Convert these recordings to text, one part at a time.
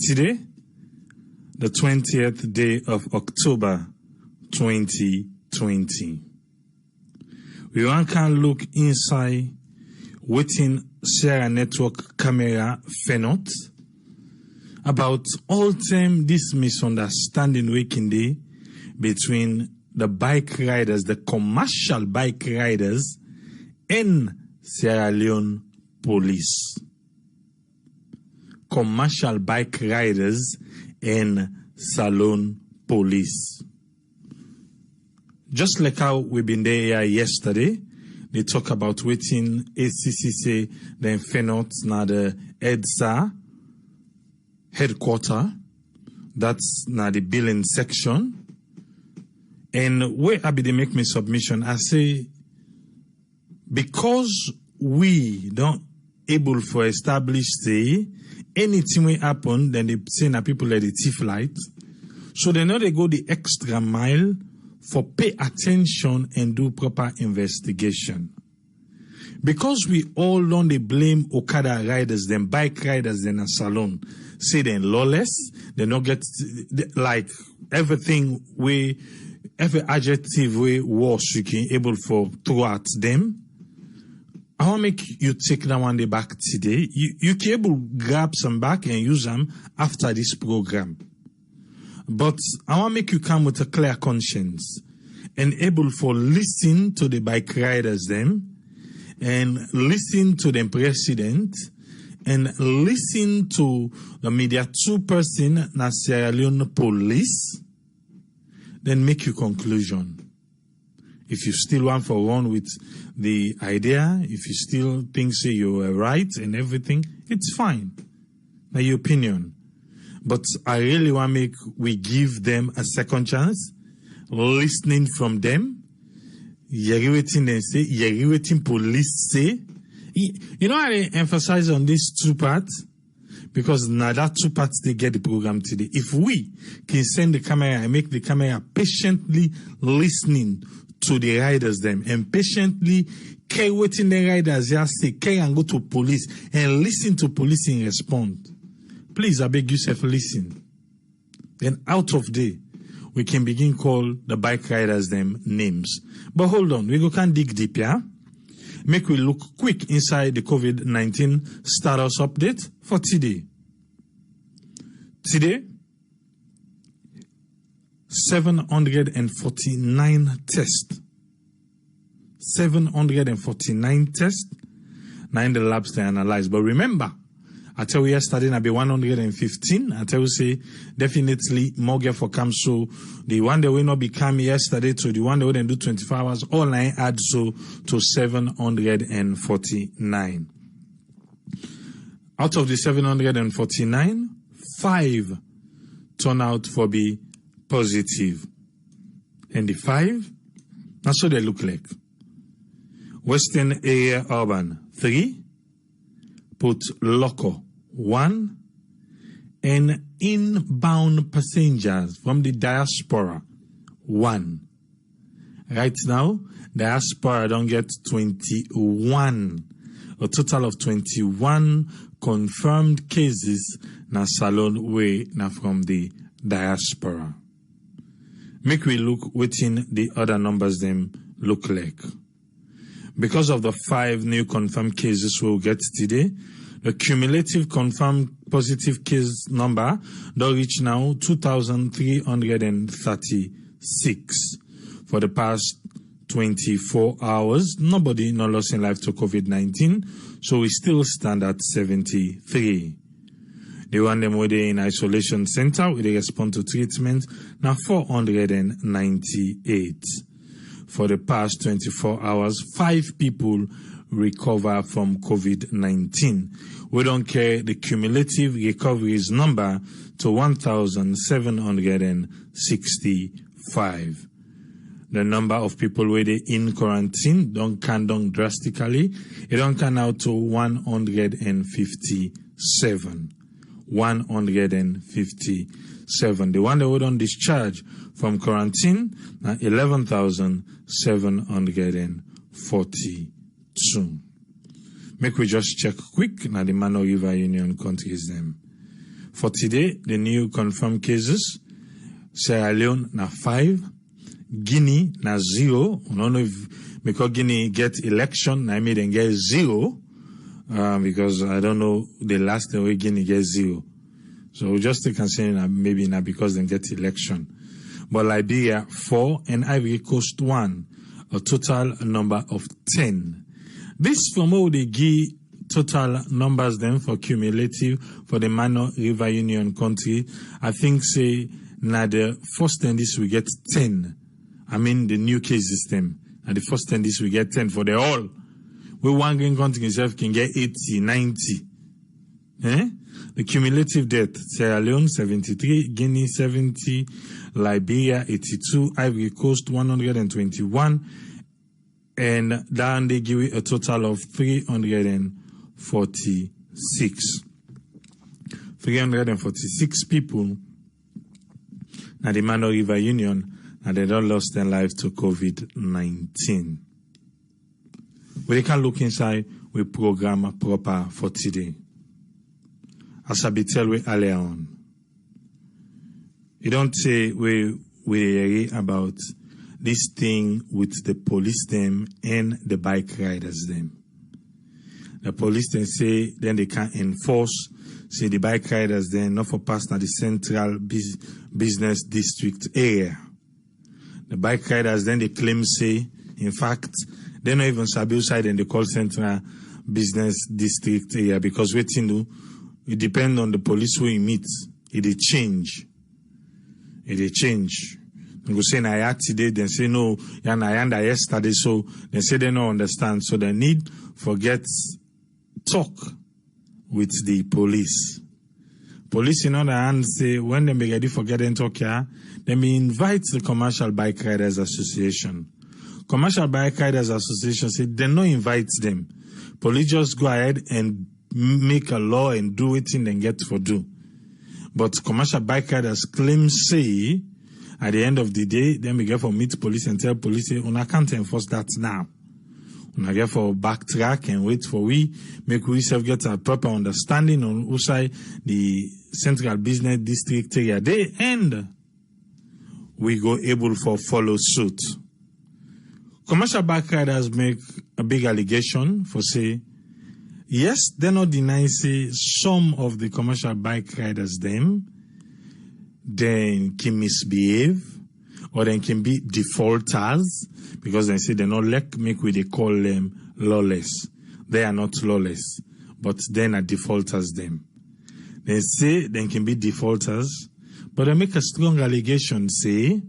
today, the 20th day of October 2020. We can look inside within Sierra Network camera fenot about all time this misunderstanding waking day between the bike riders, the commercial bike riders, and Sierra Leone police. Commercial bike riders and Salone police. Just like how we've been there yesterday, they talk about waiting ACCC, then Fenot, now the EDSA headquarter, that's now the billing section. And where I be they make me submission, I say, because we don't able for establish say anything will happen, then they say na people let the thief light. So they know they go the extra mile for pay attention and do proper investigation. Because we all don't they blame Okada riders, then bike riders, then a salon, say they're lawless, they don't get like everything we, every adjective we was you can able for throw at them. I want to make you take that one day back today. You can able grab some back and use them after this program. But I want to make you come with a clear conscience and able for listen to the bike riders them and listen to the president and listen to the media 2% na Sierra Leone police, then make your conclusion. If you still want for run with the idea, if you still think say you are right and everything, it's fine. Now your opinion. But I really want to make we give them a second chance, listening from them. You're waiting they say, you're waiting police say. You know I emphasize on these two parts? Because now that two parts they get the program today. If we can send the camera and make the camera patiently listening to the riders them and patiently care waiting the riders just say care and go to police and listen to police and respond. Please, I beg you self listen. Then out of day, we can begin call the bike riders them names. But hold on, we go can dig deep, yeah? Make we look quick inside the COVID-19 status update for today. Today, 749 tests. 749 tests. Now in the labs they analyze. But remember, I tell you yesterday, I'll be 115. I tell you, say, definitely more get for come. So the one that will not become yesterday to the one that will do 24 hours, all I add so to 749. Out of the 749, 5 turn out for be positive. And the 5, that's what they look like. Western area urban, 3. Put local, 1. And inbound passengers from the diaspora, 1. Right now, diaspora don't get 21. A total of 21 confirmed cases na Salone way na from the diaspora. Make we look within the other numbers them look like. Because of the 5 new confirmed cases we'll get today, the cumulative confirmed positive case number does reach now 2,336 for the past 24 hours. Nobody no lost in life to COVID-19, so we still stand at 73. The one them were in isolation center with a response to treatment now 498. For the past 24 hours, 5 people recover from COVID-19. We don't care the cumulative recoveries number to 1,765. The number of people where they in quarantine don't come down drastically. It don't come out to 157. 157. The one that were on discharge from quarantine, 11,742. Make we just check quick now the Mano River Union countries them. For today, the new confirmed cases, Sierra Leone na 5, Guinea na 0. I don't know if because Guinea get election, I made them get 0. Because I don't know the last time we Guinea get 0. So we just take and say maybe not because they get election. But Liberia 4 and Ivory Coast 1, a total number of 10. This from all they give total numbers then for cumulative for the Mano River Union country. I think say now the first 10 this we get 10. I mean the new case system. And the first 10 this we get 10 for the all. We one green country itself can get 80, 90. The cumulative death, Sierra Leone 73, Guinea 70, Liberia 82, Ivory Coast 121, and down they give it a total of 346. 346 people now the Mano River Union and they don't lost their lives to COVID-19. We can look inside, we program proper for today. As I be tell we earlier on. You don't say we hear about this thing with the police them and the bike riders them. The police then say then they can enforce, say the bike riders then not for pass na the central business district area. The bike riders then they claim say, in fact, they not even sabi outside in the call central business district area because waiting do it depend on the police who you meet. It change. It change. They go say na today, then say no, yeah na yesterday, so they say they don't understand. So they need forget talk with the police. Police in other hand say when they be ready for getting talk here, they may invite the Commercial Bike Riders Association. Commercial Bike Riders Association say they no invite them. Police just go ahead and make a law and do it and then get for do. But Commercial Bike Riders claim say at the end of the day, then we get for meet police and tell police say, I can't enforce that now. I get for backtrack and wait for we make we self get a proper understanding on outside the central business district area. They end we go able for follow suit. Commercial bike riders make a big allegation for say, yes, they not deny say some of the commercial bike riders them then can misbehave or then can be defaulters because they say they're not like make we they call them lawless. They are not lawless, but then are defaulters them. They say they can be defaulters, but they make a strong allegation say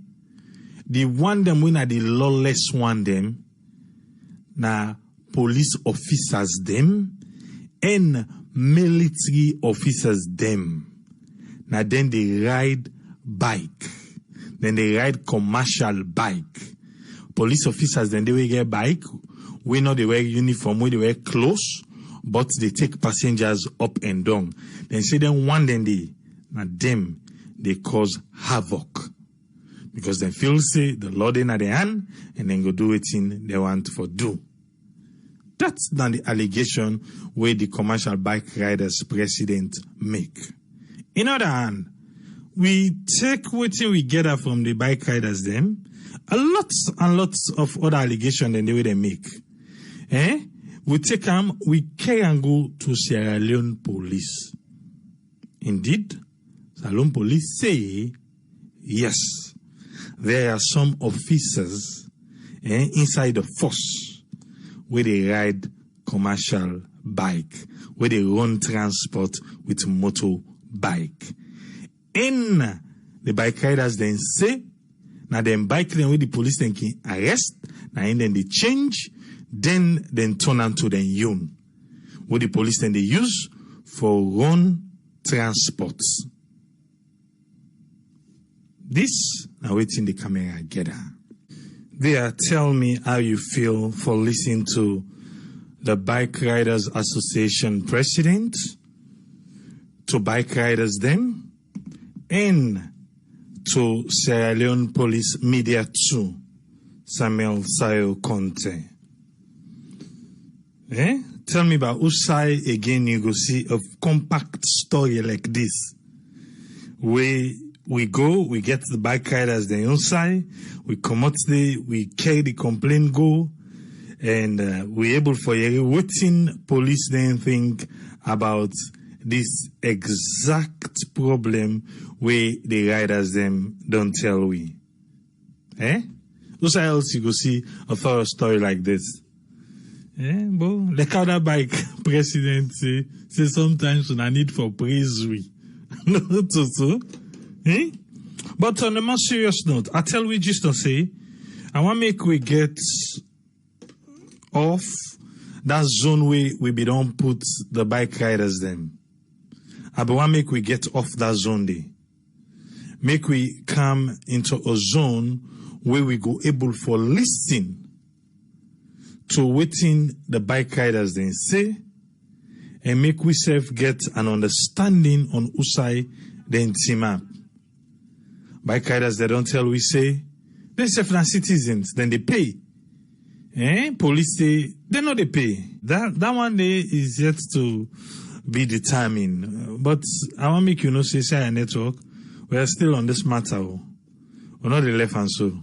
the one them when are the lawless one them na police officers them and military officers them. Now then they ride bike. Then they ride commercial bike. Police officers then they will get bike. We know they wear uniform, we they wear clothes, but they take passengers up and down. Then say then one then they now them they cause havoc. Because they feel say the Lord in their hand and then go do it in they want for do. That's not the allegation where the commercial bike riders president make. In other hand, we take what we gather from the bike riders them, a lots and lots of other allegations than the way they make. We take them, we carry and go to Sierra Leone police. Indeed, Sierra Leone police say, yes, there are some officers inside the force where they ride commercial bike, where they run transport with motorbike. And the bike riders then say, now them bike then where the police then can arrest, now and then they change, then turn onto the yun, where the police then they use for run transports. This now waiting the camera gather. There, tell me how you feel for listening to the Bike Riders Association president, to bike riders them, and to Sierra Leone Police Media 2, Samuel Sayo Conte. Tell me about Usai again you go see a compact story like this. we go, we get the bike riders the inside, we come out there, we carry the complaint go, and we able for waiting police then think about this exact problem where the riders them don't tell we. Who else you go see a thorough story like this? But the other bike president say sometimes when I need for praise we. But on a more serious note, I tell we just to say, I want to make we get off that zone where we be don't put the bike riders them. I want to make we get off that zone there. Make we come into a zone where we go able for listening to waiting the bike riders then say, and make we self get an understanding on Usai then team up. Bike riders they don't tell we say, they self na citizens, then they pay. Police say, they know they pay. That one day is yet to be determined. But I want to make you know, say our network, we are still on this matter. We're not the left and so.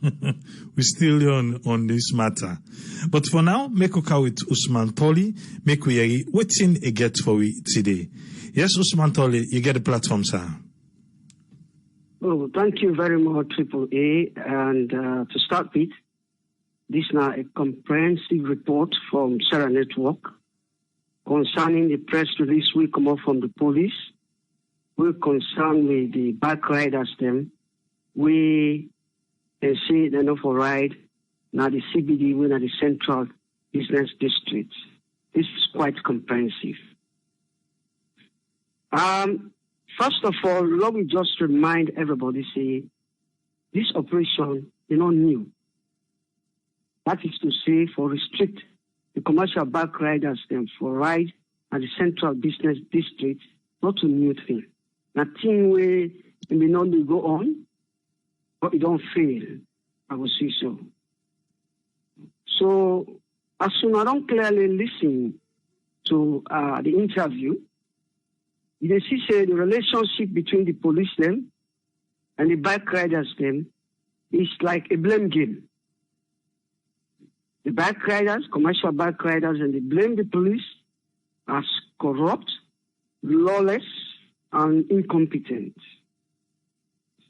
We're still on this matter. But for now, make okay with Usman Tolly, make we hear waiting a get for we today. Yes, Usman Tolly, you get the platform, sir. Oh, thank you very much, Triple A. And to start with, this is now a comprehensive report from Sarah Network concerning the press release we come out from the police. We're concerned with the bike riders them. We can see they're not for ride. Now the CBD, we're at the Central Business District. This is quite comprehensive. First of all, let me just remind everybody, say, this operation is not new. That is to say, for restrict the commercial bike riders them for ride at the Central Business District, not a new thing. Nothing where it may not go on, but it don't fail. I will say so. So, as soon as I don't clearly listen to the interview, you see say the relationship between the police them and the bike riders them is like a blame game. The bike riders, commercial bike riders, and they blame the police as corrupt, lawless, and incompetent.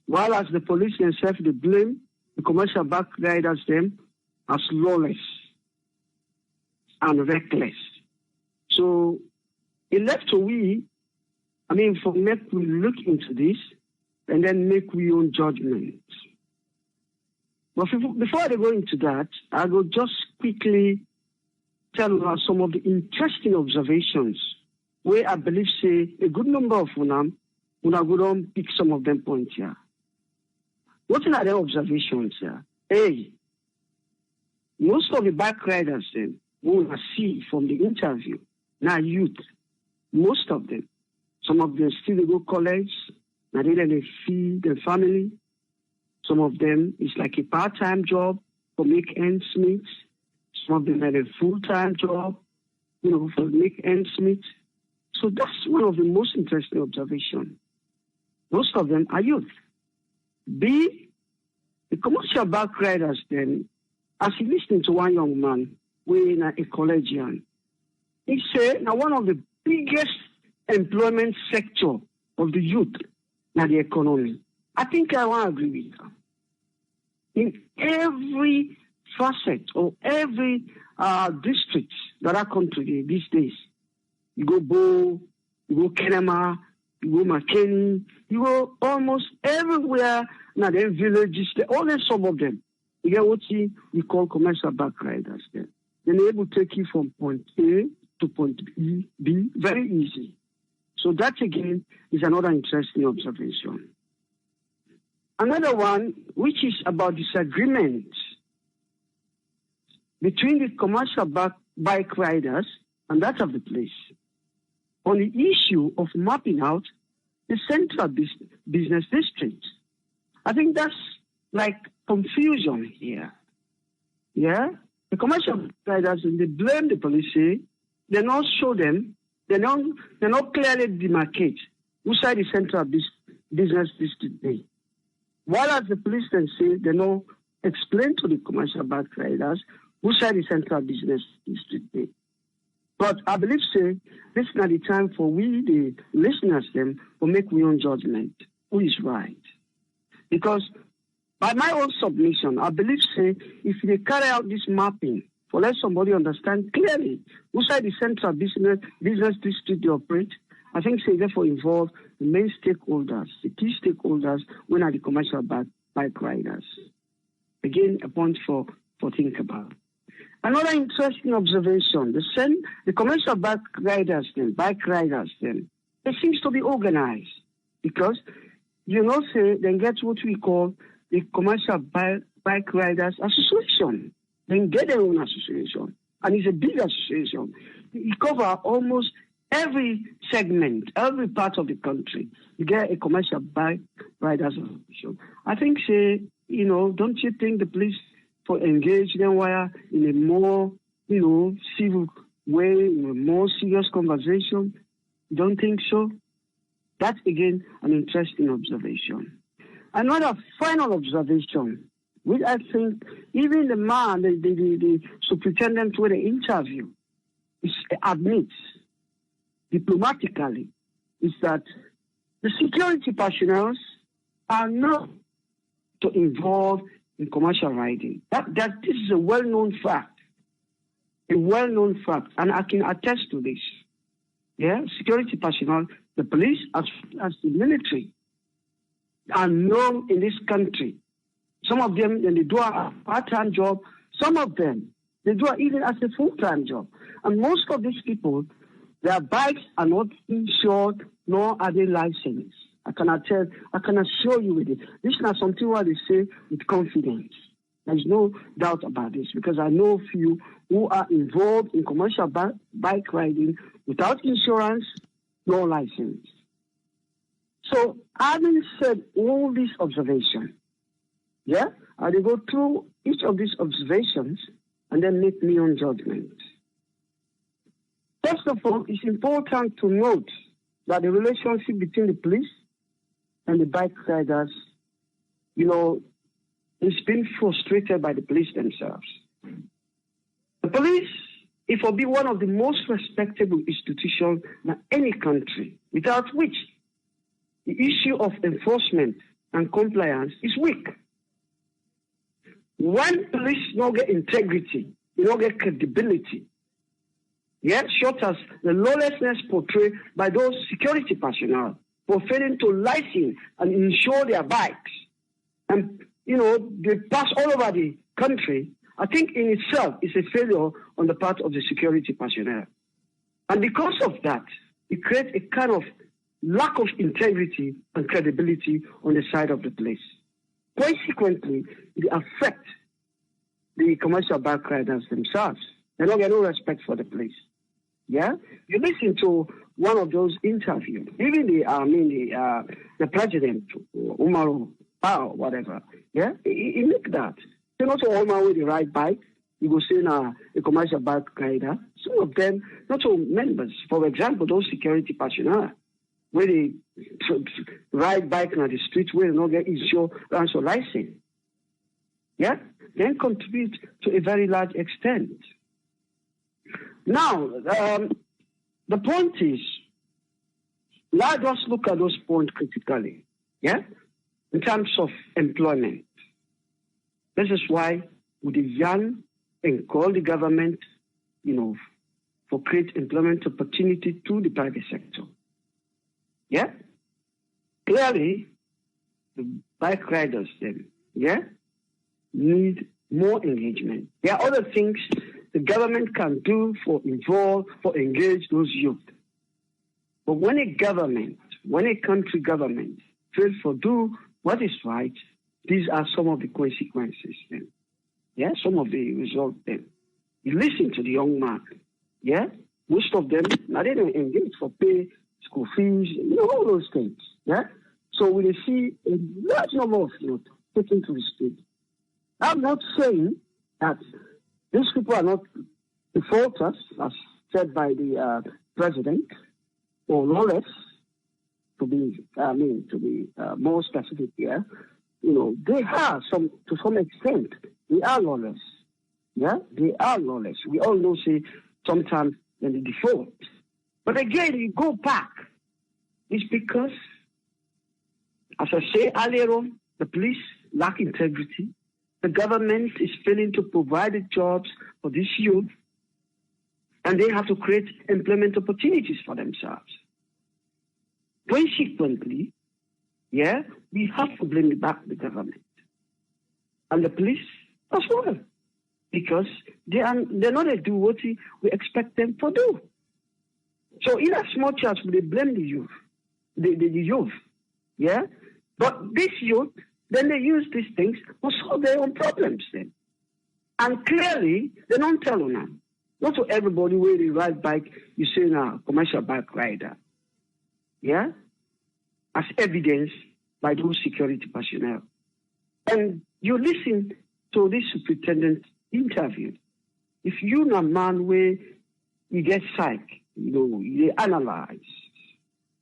While as the police themselves, they blame the commercial bike riders them as lawless and reckless. So it left to we, for make we look into this and then make we own judgment. But before I go into that, I will just quickly tell you some of the interesting observations where I believe say a good number of them, when I go down pick some of them points here. What are the observations here? A, most of the bike riders then, we will see from the interview, now youth, most of them, some of them still go college, now they feed their family. Some of them is like a part-time job for make ends meet. Some of them have a full-time job, for make ends meet. So that's one of the most interesting observations. Most of them are youth. B, the commercial bike riders then, as he listened to one young man, we're a collegian, he said, now one of the biggest employment sector of the youth, now the economy. I think I want to agree with that. In every facet or every district that I come to these days, you go Bo, you go Kenema, you go McKinney, you go almost everywhere, now the villages, all some of them, you get what we call commercial bike riders there. Then they're able to take you from point A to point B very easy. So that again is another interesting observation. Another one, which is about disagreement between the commercial bike riders and that of the police on the issue of mapping out the Central Business District. I think that's like confusion here. Yeah? The commercial riders, they blame the police, they not show them, they not clearly demarcate who side the central business district day. While as the police then say they know explain to the commercial bike riders who side the central business district day. But I believe say this is not the time for we the listeners them to make we own judgment who is right. Because by my own submission, I believe say if they carry out this mapping for let somebody understand clearly who side the central business district they operate, I think say therefore involve the main stakeholders, the key stakeholders when are the commercial bike riders. Again, a point for think about. Another interesting observation, the commercial bike riders, they seems to be organized because say they get what we call the commercial bike riders association. They get their own association, and it's a big association. It covers almost every segment, every part of the country. You get a commercial bike riders association. I think don't you think the police for engage them wire in a more, civil way, in a more serious conversation? Don't think so? That's again an interesting observation. Another final observation, which I think even the man, the superintendent with the interview, admits diplomatically, is that the security personnel are not to involve in commercial riding. That this is a well-known fact. A well-known fact, and I can attest to this. Yeah, security personnel, the police as the military, are known in this country. Some of them, they do a part-time job. Some of them, they do it even as a full-time job. And most of these people, their bikes are not insured, nor are they licensed. I can assure you with it. This is not something what they say with confidence. There's no doubt about this because I know few who are involved in commercial bike riding without insurance, no license. So, having said all these observations, I will go through each of these observations and then make my own judgment. First of all, it's important to note that the relationship between the police and the bike riders, is being frustrated by the police themselves. The police, it will be one of the most respectable institutions in any country, without which the issue of enforcement and compliance is weak. When police don't get integrity, they don't get credibility. Short as the lawlessness portrayed by those security personnel for failing to license and insure their bikes. And, they pass all over the country. I think in itself is a failure on the part of the security personnel. And because of that, it creates a kind of lack of integrity and credibility on the side of the police. Consequently, it affects the commercial bike riders themselves. They don't get no respect for the police. You listen to one of those interviews, even the president, Umaru, or whatever. He make that. They not all my way the ride bike. You go see a commercial bike rider. Some of them, not all members. For example, those security personnel, where they ride bike on the street where they don't get insurance or license. Then contribute to a very large extent. Now, the point is, let us look at those points critically, in terms of employment. This is why we young and call the government, for create employment opportunity to the private sector. Clearly, the bike riders then, need more engagement. There are other things the government can do for engage those youth. But when a country government fails to do what is right, these are some of the consequences then. Some of the results then. You listen to the young man. Most of them, now they don't engage for pay, school fees, all those things. So we see a large number of youth taken to the street. I'm not saying that these people are not defaulters, as said by the president, or lawless. to be more specific here, they are to some extent, they are lawless. Yeah, they are lawless. We all know, say, sometimes when they default. But again, you go back. It's because, as I say earlier on, the police lack integrity. The government is failing to provide the jobs for this youth, and they have to create employment opportunities for themselves. Consequently, we have to blame the government and the police as well, because they're not able to do what we expect them to do. So in as much as we blame the youth, but this youth, then they use these things to solve their own problems then. And clearly, they don't tell on them. Not to everybody where they ride bike, you say now, commercial bike rider. Yeah? As evidenced by those security personnel. And you listen to this superintendent interview. If you're a man where you get psych, you analyze,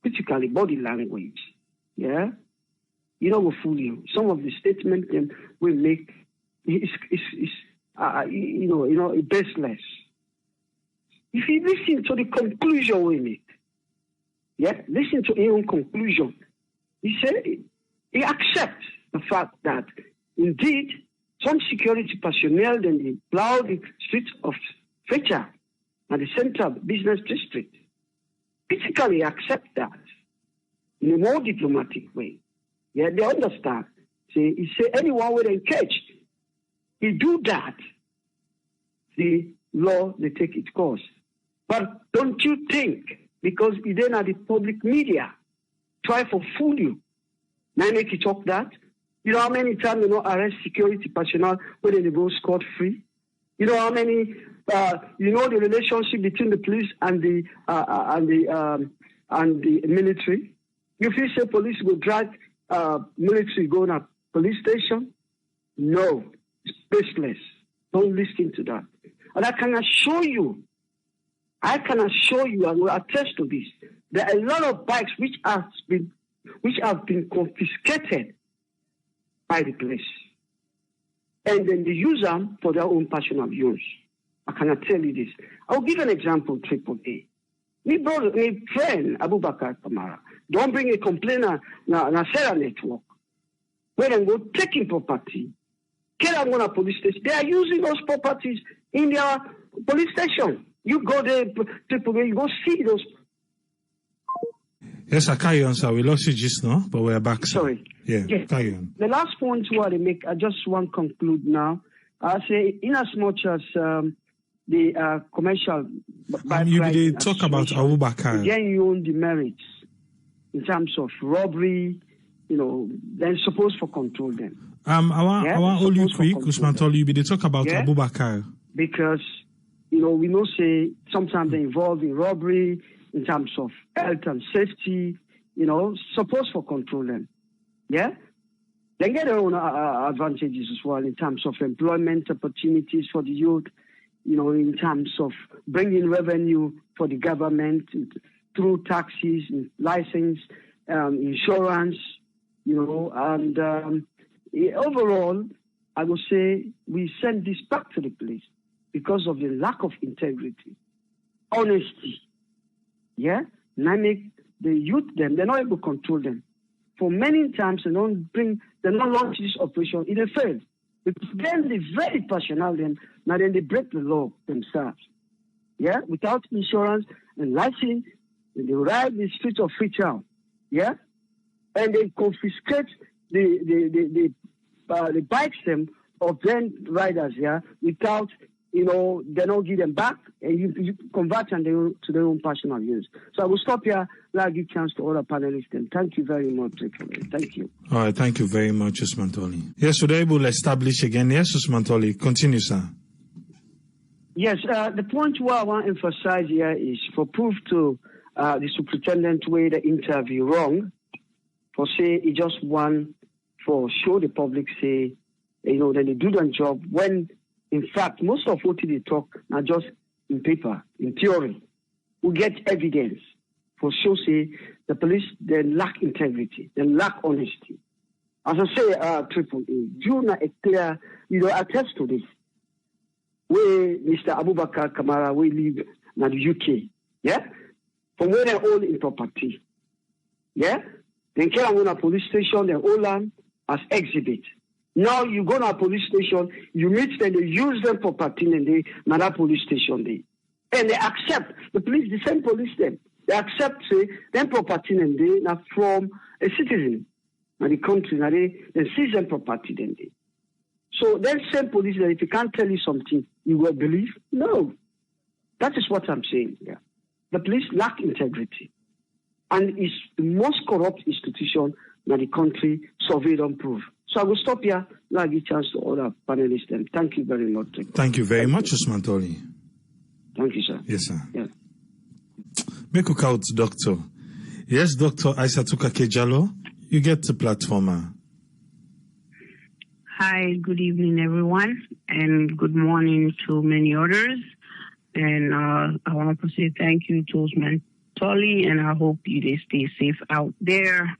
critically body language, will fool you. Some of the statements we make is baseless. If you listen to the conclusion we make, listen to his own conclusion. He said he accepts the fact that indeed some security personnel then they plow the streets of Fetcher and the central business district. Critically accept that in a more diplomatic way. Yeah, they understand. He say anyone will engage. He do that. The law they take its course. But don't you think, because he then are the public media try to fool you, now make you talk that? You know how many times arrest security personnel when they go scot-free? You know how many the relationship between the police and the military? If you say police will drag military going to police station, no, it's baseless. Don't listen to that. And I can assure you, and will attest to this, there are a lot of bikes which have been confiscated by the police. And then they use them for their own personal use. I cannot tell you this. I'll give an example, Triple A. My friend, Abubakar Kamara, don't bring a complainer na Sarah network. Where they go taking property, get them on a police station. They are using those properties in their police station. You go there, Triple A, you go see those. Yes, I carry on, sir. We lost you just now, but we're back, sir. Sorry. Yeah, carry on. The last point what I make, I just want to conclude now. I say, in as much as the commercial you talk about Abubakar. Again, you own the merits in terms of robbery, then supposed to control them. I want all you quick, Usman Tolu, they talk about Abubakar. Because, we know say sometimes they involve in robbery in terms of health and safety, supposed to control them. Yeah? They get their own advantages as well in terms of employment opportunities for the youth, in terms of bringing revenue for the government through taxes, license, insurance, and overall, I would say we send this back to the police because of the lack of integrity, honesty. Yeah? And I make the youth them, they're not able to control them. For many times, they don't launch this operation, it fails. Because then the very personnel then they break the law themselves. Yeah? Without insurance and license, they ride the streets of Freetown. Yeah? And they confiscate the bikes them of then riders, without, they don't give them back, and you convert them to their own personal use. So I will stop here. I'll give chance to other panelists. And thank you very much. Thank you. All right. Thank you very much, Usman Tolu. Yes, so they will establish again. Yes, Usman Tolu. Continue, sir. Yes, the point where I want to emphasize here is for proof to the superintendent way the interview wrong, for say he just want for show the public say, then they do their job when in fact most of what they talk are just in paper, in theory. We get evidence for show say the police, they lack integrity, they lack honesty. As I say, Triple A, you not a clear, attest to this. Where Mr. Abubakar Kamara, we live in the UK, yeah? From where they're all in property, yeah? Then Kerawuna police station, the whole land as exhibit. Now you go to a police station, you meet them, they use them for party and they another police station they. And they accept the police, the same police them. They accept say them property and they now from a citizen in the country, now they seize them property then they. So then same police that if you can't tell you something, you will believe? No. That is what I'm saying here. The police lack integrity. And it's the most corrupt institution in the country, survey don't prove. So I will stop here. I'll give a chance to other panelists. And thank you very much. Thank you very much, Usman Toli. Thank you, sir. Yes, sir. Yeah. Make a count, Doctor. Yes, Dr. Aisatuka Kejalo, you get the platform. Hi, good evening, everyone, and good morning to many others. And I want to say thank you to Usman Toli, and I hope you stay safe out there.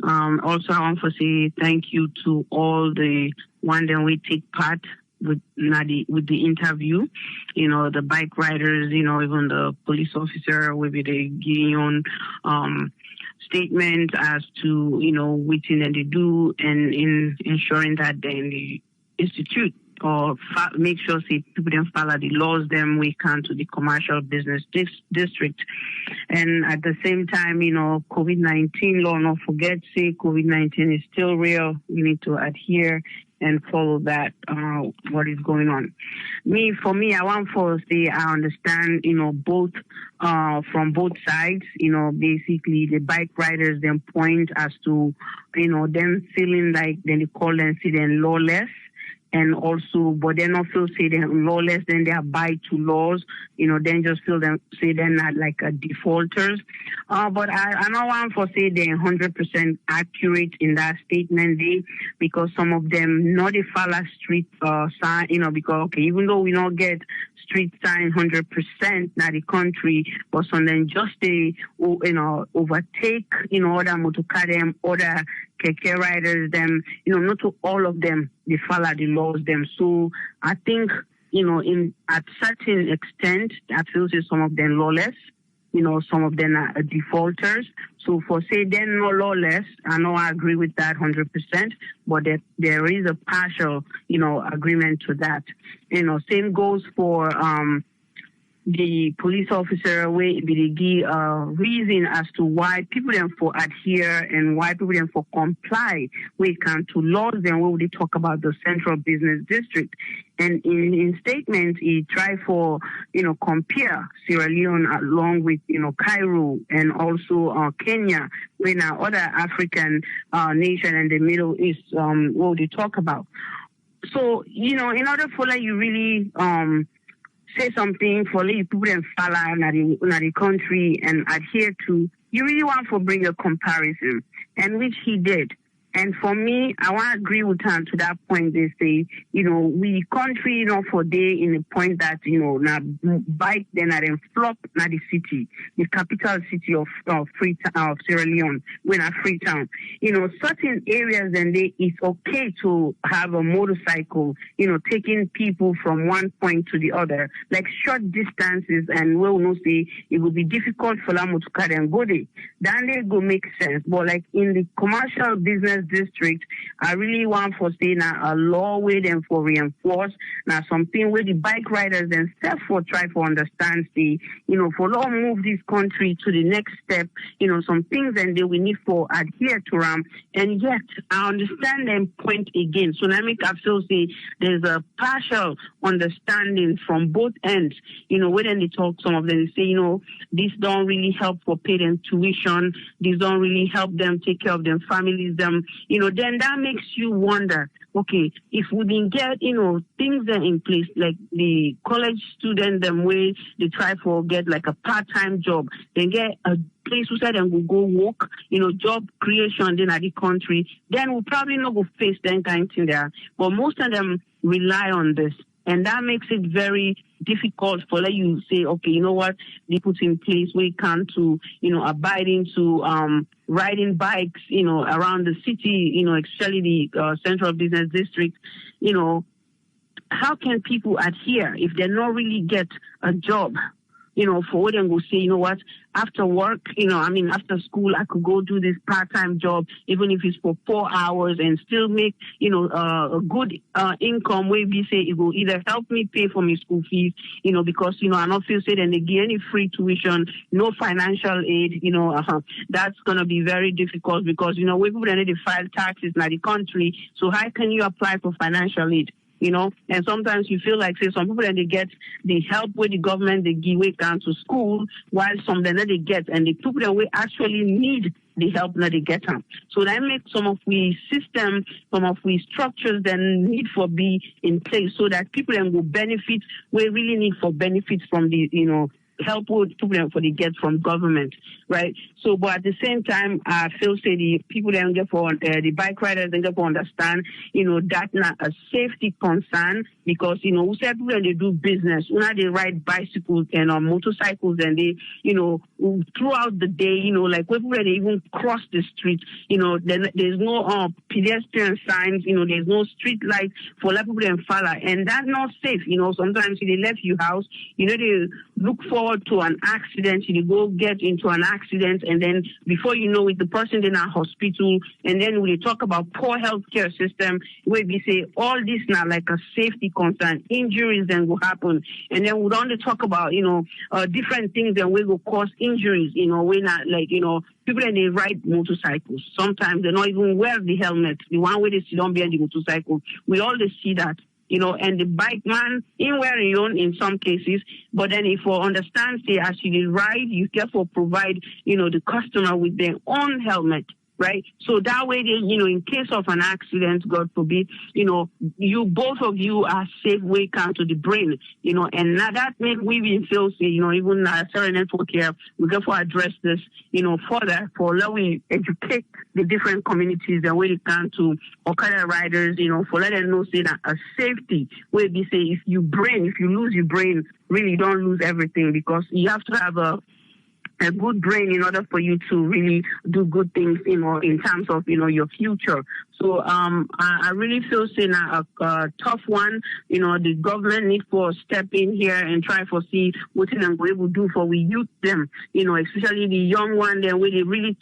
Also, I want to say thank you to all the one that we take part with the interview. The bike riders, even the police officer will be the giving on statement as to what they do and in ensuring that then the institute or make sure people don't follow the laws them we can to the commercial business district. And at the same time, COVID-19 law, not forget, COVID-19 is still real. We need to adhere and follow that, what is going on. For me, I want to say I understand, both, from both sides, basically the bike riders then point as to, them feeling like then they call them, see them lawless. And also, but then also say they're lawless, then they abide to laws, then just feel them, say they're not like a defaulters. But I don't want to say they're 100% accurate in that statement, because some of them not they follow street sign, because, okay, even though we don't get street sign 100% now the country, but some then just they, overtake, other motorcar them, other keke riders them, not to all of them, they follow the laws them. So I think, in at certain extent, I feel say some of them lawless, some of them are defaulters. So for say they're not lawless, I know I agree with that 100%, but there is a partial, agreement to that. Same goes for the police officer where they give reason as to why people then for adhere and why people then for comply when it comes to laws. Then when they talk about the central business district, and in statements he try for compare Sierra Leone along with Cairo and also Kenya, when other African nation and the Middle East what they talk about. So in order for you really say something for people and follow in the country and adhere to, you really want to bring a comparison, and which he did. And for me, I want to agree with him to that point. They say, we country, for day in the point that, now bike then are in flop na the city, the capital city of Freetown, of Sierra Leone, when at Freetown. Certain areas then it's okay to have a motorcycle, taking people from one point to the other, like short distances, and we'll not say it will be difficult for them to carry and go there. Then they go make sense. But like in the commercial business district, I really want for say now a law way them for reinforce now something where the bike riders themselves for try to understand for law move this country to the next step, some things and they will need for adhere to them. And yet I understand them point again. So let me feel say there's a partial understanding from both ends, when they talk, some of them say, this don't really help for pay them tuition, this don't really help them take care of their families, then that makes you wonder, okay, if we didn't get, things that in place, like the college student, them way they try for get like a part-time job, then get a place who said and will go work, job creation then at the country, then we'll probably not go face that kind of thing there. But most of them rely on this. And that makes it very difficult for let you say, okay, you know what, they put in place we can to, abiding to riding bikes, around the city, especially the central business district, how can people adhere if they not really get a job? For what them go say, you know what, after work, after school, I could go do this part-time job, even if it's for 4 hours and still make, a good income where we say it will either help me pay for my school fees, because, I not feel say then they give any free tuition, no financial aid, that's going to be very difficult because, we people need to file taxes in the country. So how can you apply for financial aid? And sometimes you feel like, say, some people then they get the help with the government, they give way down to school, while some then they get, and the people that we actually need the help that they get them. So that makes some of the system, some of the structures then need for be in place so that people then will benefit, we really need for benefits from the, help with people for the get from government, right? So, but at the same time, I feel say the people that get for the bike riders they get for understand, that's not a safety concern because we say people they do business, when they ride bicycles and motorcycles and they, throughout the day, like when people they even cross the street, then there's no pedestrian signs, there's no street light for let people and follow, and that's not safe. Sometimes if they left your house, they look forward to an accident, you go get into an accident, and then before you know it, the person in a hospital, and then we talk about poor healthcare system, where we say all this now like a safety concern, injuries then will happen, and then we don't talk about, different things that will cause injuries, we're not like, people that they ride motorcycles, sometimes they not even wear the helmet, the one way they sit on behind the motorcycle, we always see that. And the bike man in wearing your own in some cases, but then if you understand, say, as you ride, you therefore provide, the customer with their own helmet, right? So that way, they, in case of an accident, God forbid, you, both of you are safe way down to the brain, and now that make we feel, say, even Sarah Network here, we go for address this, further for let we educate the different communities that we can to Okada riders, for let them know, say that a safety where we say if you lose your brain, really don't lose everything because you have to have a good brain in order for you to really do good things, in terms of, your future. So I really feel saying a tough one. The government need for step in here and try for see what they can able to do for we youth them, especially the young one then where they really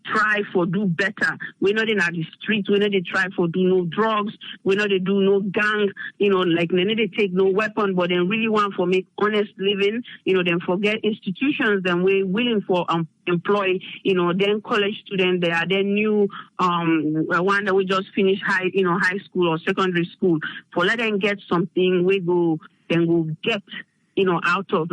try for do better. We know they are the streets, we know they try for do no drugs, we know they do no gang, like they need to take no weapon, but they really want for make honest living, then forget institutions then we're willing for employ, then college students, they are then new one that we just finished high school or secondary school. For let them get something we go get out of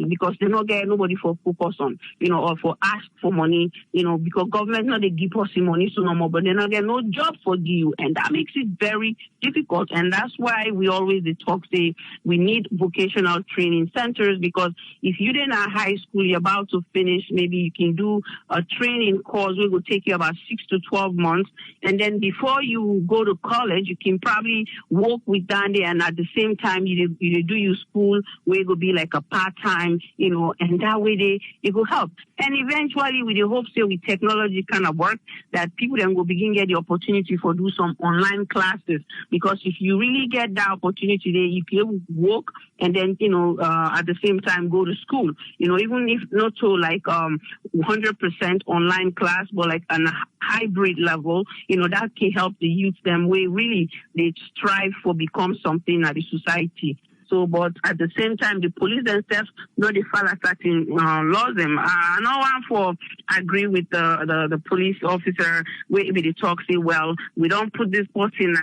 because they not get nobody for focus on, or for ask for money, because government not they give us the money so no more, but they not get no job for you, and that makes it very difficult. And that's why we always talk say we need vocational training centers, because if you didn't have high school, you're about to finish, maybe you can do a training course which will take you about 6 to 12 months, and then before you go to college, you can probably work with Dandy, and at the same time you do your school. It will be like a part-time, and that way it will help. And eventually, with the hope, say, with technology kind of work, that people then will begin get the opportunity for do some online classes. Because if you really get that opportunity there, you can work and then, at the same time go to school. Even if not so like 100% online class, but like on a hybrid level, that can help the youth them way really they strive for become something at the society. So, but at the same time, the police themselves know they follow certain laws. I don't want for agree with the police officer where they talk say, well, we don't put this person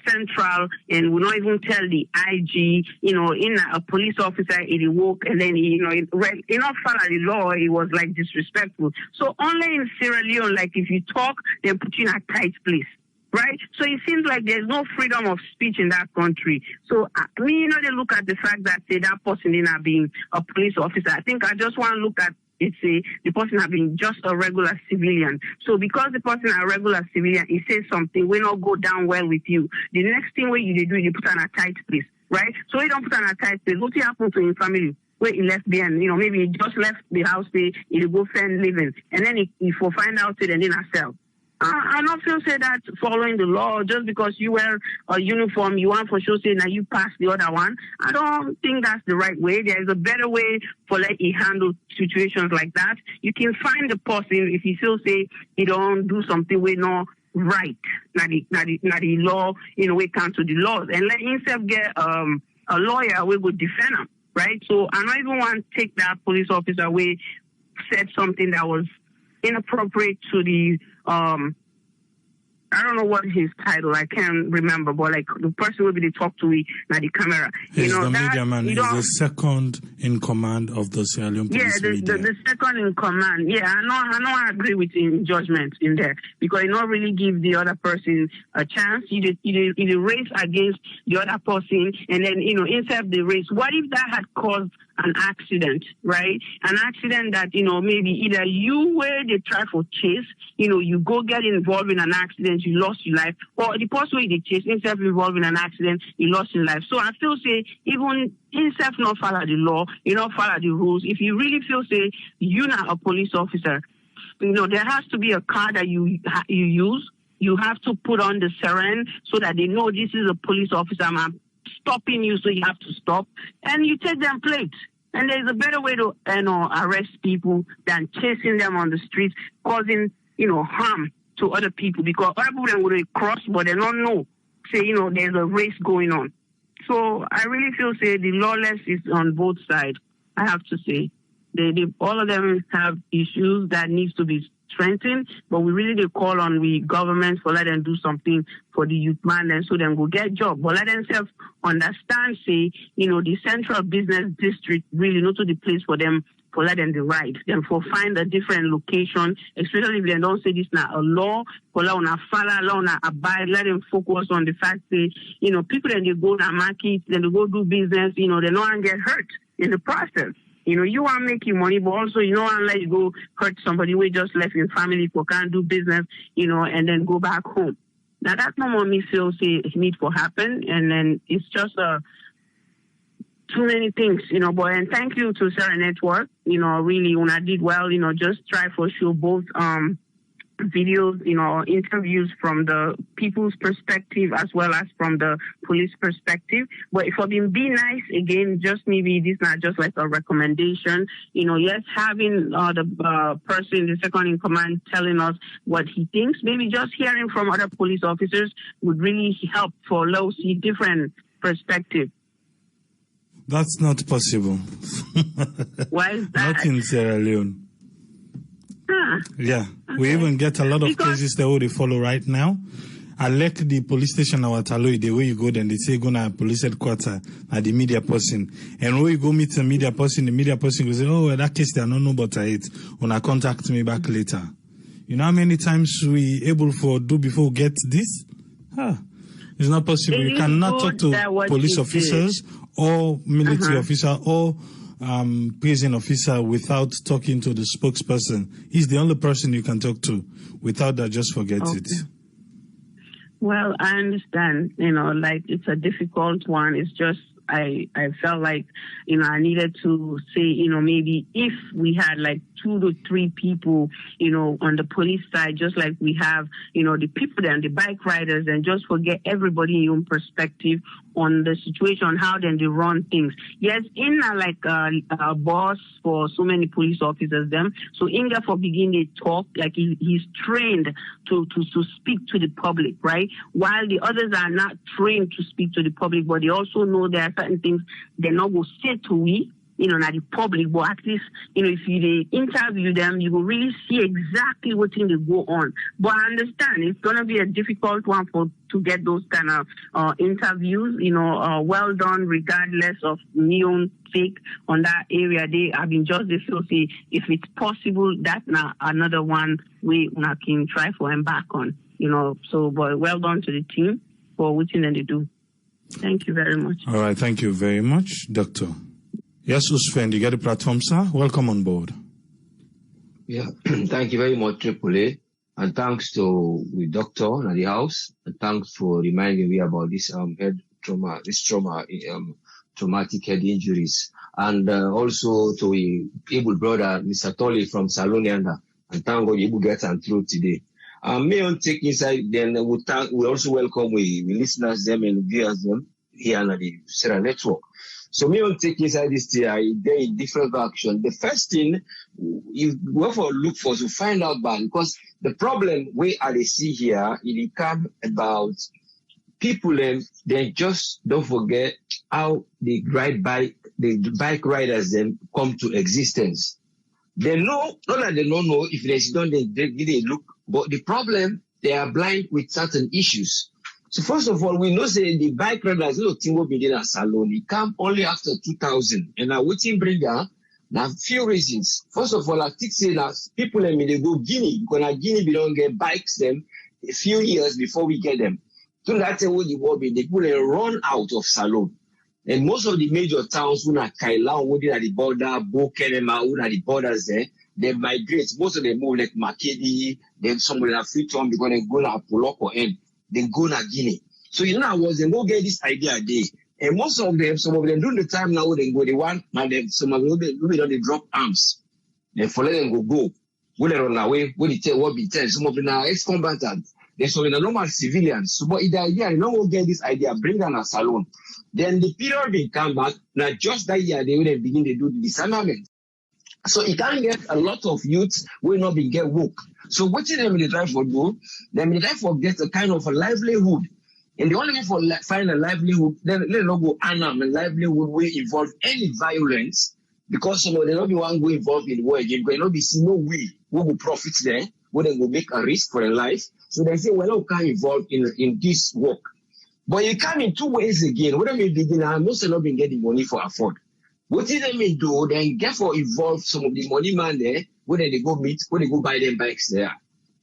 central, and we don't even tell the IG, in a police officer it work, and then he not follow the law. It was like disrespectful. So only in Sierra Leone, like if you talk, they put you in a tight place. Right? So it seems like there's no freedom of speech in that country. So, they look at the fact that, say, that person is not being a police officer. I think I just want to look at it, say, the person has been just a regular civilian. So because the person is a regular civilian, he says something, will not go down well with you. The next thing what you do, you put on a tight place. right? So he don't put on a tight place. What happened to his family? Where he left there, and maybe he just left the house, he go find living, and then he will find out it and then sell. I not feel say that following the law just because you wear a uniform, you want for sure say now you pass the other one. I don't think that's the right way. There is a better way for you handle situations like that. You can find the person if you still say you don't do something with no right, not the law, we come to the laws, and let himself get a lawyer we would defend him, right? So I don't even want to take that police officer away said something that was inappropriate to the I don't know what his title, I can't remember, but the person will be the talk to me, not the camera. He's the media man. He's the second in command of the Sierra Leone police media. The second in command. Yeah, I know I agree with him judgment in there because he not really give the other person a chance. He race against the other person, and then instead of the race, what if that had caused an accident, right? An accident that, maybe either you were the try for chase, you go get involved in an accident, you lost your life, or the person who did chase, instead of involved in an accident, you lost your life. So I still say, even instead not follow the law, not follow the rules, if you really feel, say, you're not a police officer, there has to be a car that you use. You have to put on the siren so that they know this is a police officer. I'm stopping you, so you have to stop, and you take them plates. And there's a better way to arrest people than chasing them on the streets, causing harm to other people, because other people then would cross, but they don't know. Say there's a race going on. So I really feel say the lawless is on both sides. I have to say, all of them have issues that needs to be strengthened, but we really call on the government for let them do something for the youth man and so them go get job. But let themselves understand, say, the central business district really not to the place for them for let them the right. Then for find a different location, especially if they don't say this now a law, for law na follow, law na abide, let them focus on the fact that, people then they go to market, then they go do business, they don't get hurt in the process. You want making money, but also, unless you go hurt somebody who just left your family for can't do business, and then go back home. Now, that's not what me feel say need for happen. And then it's just too many things, but and thank you to Sarah Network, really, when I did well, just try for sure both, videos, interviews from the people's perspective as well as from the police perspective. But if I've been be nice, again, just maybe this not just like a recommendation, yes, having the person, the second in command telling us what he thinks, maybe just hearing from other police officers would really help for low see different perspective. That's not possible. Why is that? Not in Sierra Leone. Yeah, okay. We even get a lot of cases that they follow right now. I like the police station at Taloi, the way you go then they say go to police headquarters at the media person. And when you go meet the media person will say, oh, that case they are not know about it. When I contact me back later. You know how many times we able for do before we get this? It's not possible. You cannot talk to police officers or military officer or prison officer without talking to the spokesperson. He's the only person you can talk to. Without that, just forget it. Well, I understand, it's a difficult one. It's just, I felt like, I needed to say, maybe if we had like 2 to 3 people, on the police side, just like we have, the people there and the bike riders, and just forget everybody in your own perspective on the situation, how then they run things. Yes, in like a boss for so many police officers, them. So Inga for begin they talk like he's trained to speak to the public, right? While the others are not trained to speak to the public, but they also know there are certain things they're not going to say to we. Not the public, but at least, if you interview them, you will really see exactly what thing they go on. But I understand it's going to be a difficult one to get those kind of interviews, well done, regardless of me own take on that area. I've been just feel say if it's possible, that's not another one we can try for embark on, so but well done to the team for what they do. Thank you very much. All right, thank you very much, Doctor. Yes, Usfen, you get the platform, sir. Welcome on board. Yeah, thank you very much, Triple A. And thanks to the doctor at the house. And thanks for reminding me about this traumatic head injuries. And also to a able brother, Mr. Tolly from Salonianda, and thank God you able get and through today. May on take inside, then we also welcome we listeners them and viewers them here on the Sarah Network. So me on take inside this TI, there in different action. The first thing you go for look for to find out about, because the problem we are see here, it come about people they just don't forget how the bike riders then come to existence. They know, not that they don't know if they don't they look, but the problem they are blind with certain issues. So first of all, we know say the bike riders no thing will be in a salon. It come only after 2000, and now waiting bring now few reasons. First of all, I think say that people they go Guinea because Guinea we don't get bikes them a few years before we get them. So that's what the world be. The people run out of salon. And most of the major towns who are Kaila, who are the border, Bokenema, who are the borders there, they migrate. Most of them move like Makedi, then some of them are Freetown because they go to Poloko and then go to Guinea. So you know, I was go get this idea there. And most of them, some of them during the time now they go, they want, and then some of them they drop arms. Then for let them go. When they run away, when they tell what be tell, some of them are ex-combatants. Then some of them are normal civilians. So but the idea, you know, get this idea, bring down a salon. Then the period they come back, now just that year they will begin to do the disarmament. So it can get a lot of youths will not be get woke. So what they will try for do, they will try for get a kind of a livelihood. And the only way for find a livelihood, then let not go arm and livelihood will involve any violence, because some of them not be one go involved in the war again, because not be see no way who will profit there, who then will make a risk for their life. So they say, well, no can involve in this work. But you come in two ways again. What I mean begin, most of them not been getting money for afford. What did they mean do? Then get for involve some of the money man there, when they go meet, when they go buy them bikes there.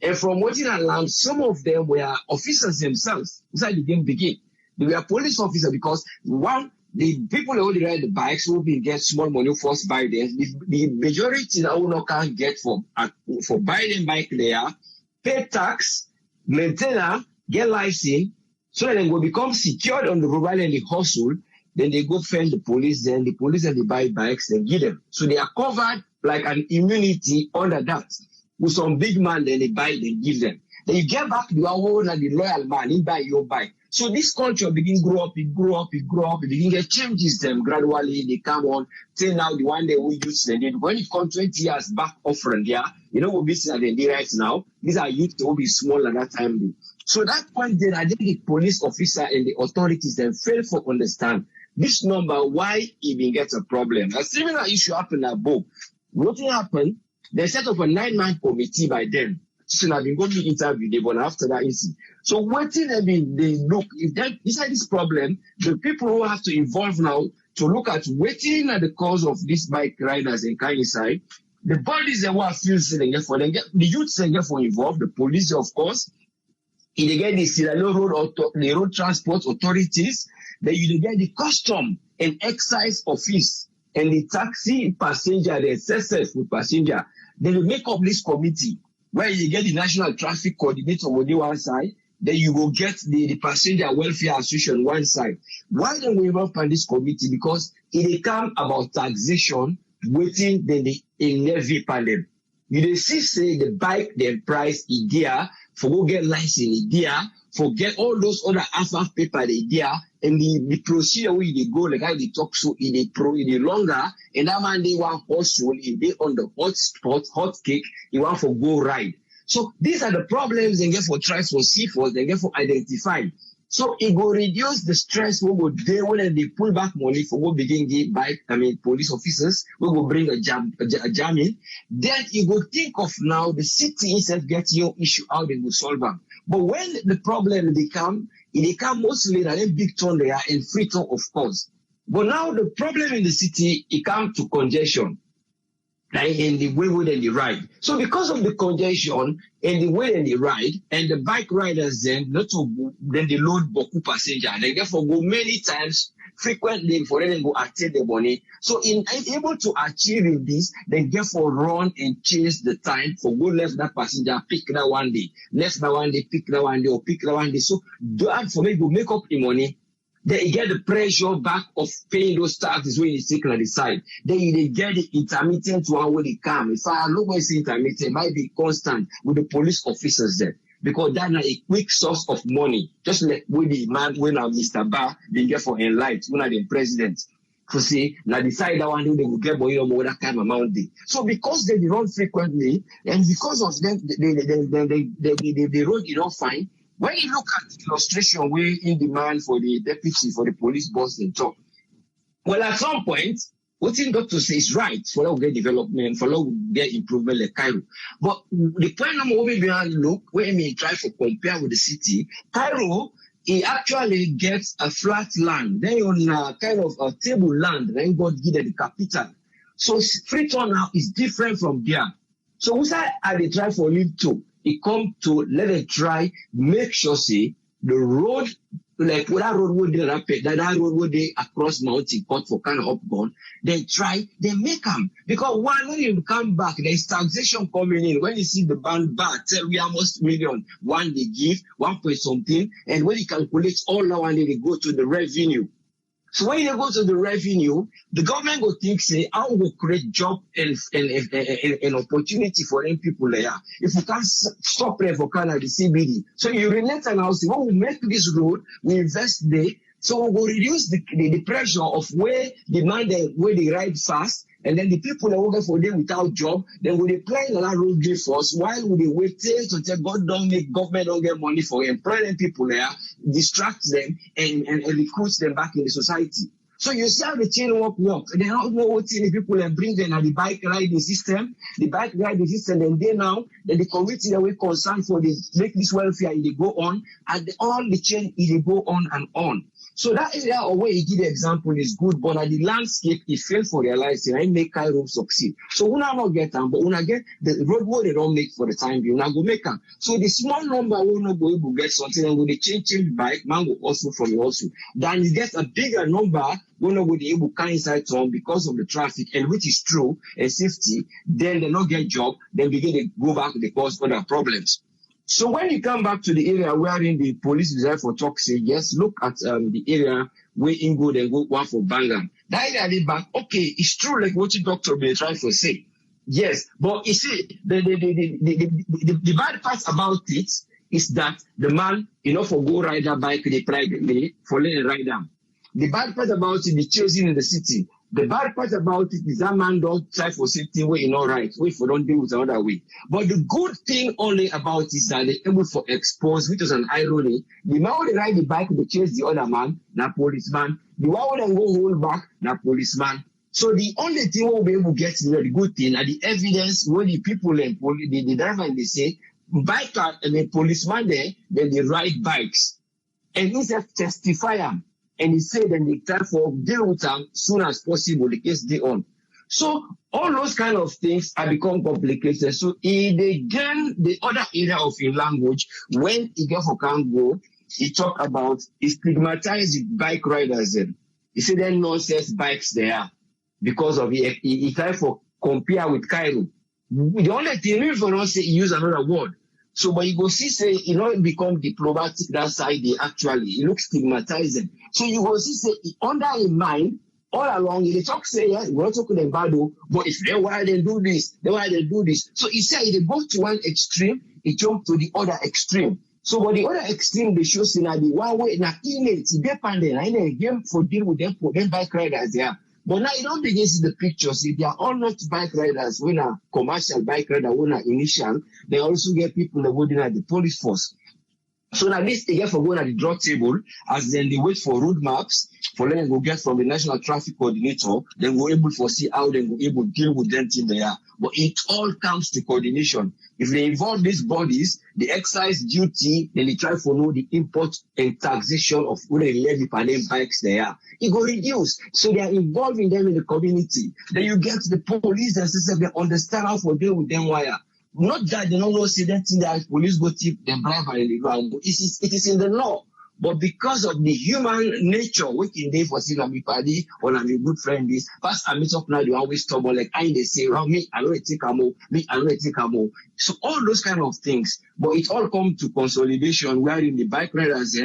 And from what in alarm, some of them were officers themselves inside the game begin. They were police officers because one, the people who only ride the bikes will be get small money first buy them. The majority now no can get for buy them bike there, pay tax, maintainer, get license. So then will become secured on the road and the hustle. Then they go find the police. Then the police and they buy bikes. They give them. So they are covered like an immunity under that. With some big man, then they buy, they give them. Then you get back to your own and the loyal man, he buy your bike. So this culture begin grow up, it begin get changes them gradually. They come on. Till now, the one day we use them. When it comes 20 years back offering there, you know what we see at the day right now? These are youth that will be small at that time. So that point then, I think the police officer and the authorities then fail to understand this number, why even gets a problem. A similar issue happened at Bo. Nothing happened. They set up a 9-man committee by them. So I've been going to interview them, but after that, you see. So what thing they look, if that inside this problem, the people who have to involve now to look at waiting at the cause of these bike riders and kind inside, the bodies that were feel they get for them, the youths they get for involved, the police of course, they get the road transport authorities, then you get the custom and excise office and the taxi passenger, the SSF with passenger. They will make up this committee where you get the national traffic coordinator on the one side, then you will get the passenger welfare association one side. Why don't we work on this committee? Because it come about taxation, waiting then the levy panel. You see say the bike the price is there for go get license there, for get all those other half paper there, and the procedure where they go, like how they talk so in the longer, and that man they want also if they on the hot spot, hot cake, you want for go ride. So these are the problems they get for try for see for, they get for identify. So it will reduce the stress we go there when they pull back money for what begin the bike, police officers, we will bring a jam in. Then you go think of now the city itself get your issue how they will solve them. But when the problem they come mostly in a big town there and Freetown of course. But now the problem in the city, it comes to congestion. Like in the way and the ride. So because of the congestion and the way and the ride, and the bike riders then then they load beaucoup passenger. They therefore go many times frequently for them to go attend the money. So in able to achieve this, they therefore run and chase the time for go left that passenger, pick that one day, left that one day, pick that one day, or pick that one day. So that for me to make up the money. Then you get the pressure back of paying those taxes when you take on the side. Then you get the intermittent one when they come. If I look when it's intermittent, it might be constant with the police officers there. Because that's a quick source of money. Just like when the man, when Mr. Barr, they get for Enlight, when the president. To say, now decide that one day they will get more that kind of amount. So because they run frequently, and because of them, they run enough fine. When you look at the illustration where in demand for the deputy, for the police boss, they talk. Well, at some point, what the doctor says is right for us to get development, for us to get improvement like Cairo. But the point I'm over behind look, when we try to compare with the city, Cairo, it actually gets a flat land. Then on a kind of a table land, then God give the capital. So Freetown now is different from there. So we say they try for live to. It come to let it try, make sure say the road, like that road would that road would they across mountain cut for kind of up gone, they try, they make them. Because when you come back, there's taxation coming in. When you see the band back, tell we almost million, one they give, 1 point something, and when you calculate all now and they go to the revenue. So when you go to the revenue, the government will think, say, how will create job and opportunity for them people there. If we can't stop there for kind of the CBD. So you relate and I'll say, when we make this road, we invest there. So we will reduce the pressure of where demand where they ride fast. And then the people that work for them without job, then will they plan a road day first while we wait to tell God don't make government don't get money for employing people there, distract them and recruit them back in the society. So you see how the chain works. They don't know what the people and bring them at the bike riding system. The bike riding system, and they now, then the committee that we concerned for the make this welfare, they go on, and all the chain, they go on and on. So that area or where you give the example is good, but at the landscape, it failed for realizing I make Cairo succeed. So we not get them, but when I get the road they don't make for the time, you not go make them. So the small number will not go able to get something, and when they change bike, man will also from you also. Then you get a bigger number, will not be able to come inside town because of the traffic, and which is true, and safety, then they not get job, then begin to go back to the cause other problems. So when you come back to the area wherein the police is there for talk, say, yes, look at the area where in go, then go one for Bangam. That area they back, okay, it's true like what the doctor been trying to say. Yes, but you see, the bad part about it is that the man, for go ride a bike, they privately, for letting ride them. The bad part about it, the chasing in the city. The bad part about it is that man don't try for safety way in all right, wait for don't deal with another way. But the good thing only about it is that they're able to expose, which is an irony. The man who ride the bike to chase the other man, na policeman. The one who then go hold back, na policeman. So the only thing we'll be able to get is the good thing, and the evidence when the people and the driver and they say, biker and the policeman there, then they ride bikes. And he said testify them. And he said then they try for deal with them soon as possible, the case they on. So all those kind of things have become complicated. So again, the other area of your language, when he get for can go, he talk about, he stigmatize the bike riders then. He said then nonsense bikes there because of he try for compare with Cairo. The only thing, if for not say he use another word. So, but you go see, say, it become diplomatic that side, they actually, it looks stigmatizing. So you go see, say, under in mind, all along, they talk, say, yeah, we're not talking about it, but if they why they do this, then why they do this. So he said, they go to one extreme, he jump to the other extreme. So, but the other extreme, they show, say, the one way, now, it's dependent, and a game for deal with them, for them bike riders there. But now you don't begin to see the pictures. If they are all not bike riders, when a commercial bike rider, when a initial, they also get people that working at the police force. So now this they get for going at the draw table, as then they wait for road maps, for them to go get from the national traffic coordinator, then we're able to see how they will able to deal with them in there. But it all comes to coordination. If they involve these bodies, the excise duty, then they try to know the import and taxation of who they levy per them bikes there. It will reduce. So they are involving them in the community. Then you get the police and system, they understand how to deal with them wire. Not that they don't know say that thing that police go tip them bribe and the ground. It is in the law. But because of the human nature, working day for seeing my party or I'm a good friend this, past I meet up now, they always stubborn like I they say, around me, I don't take a more, me, I don't take a more. So all those kind of things. But it all comes to consolidation wherein the bike riders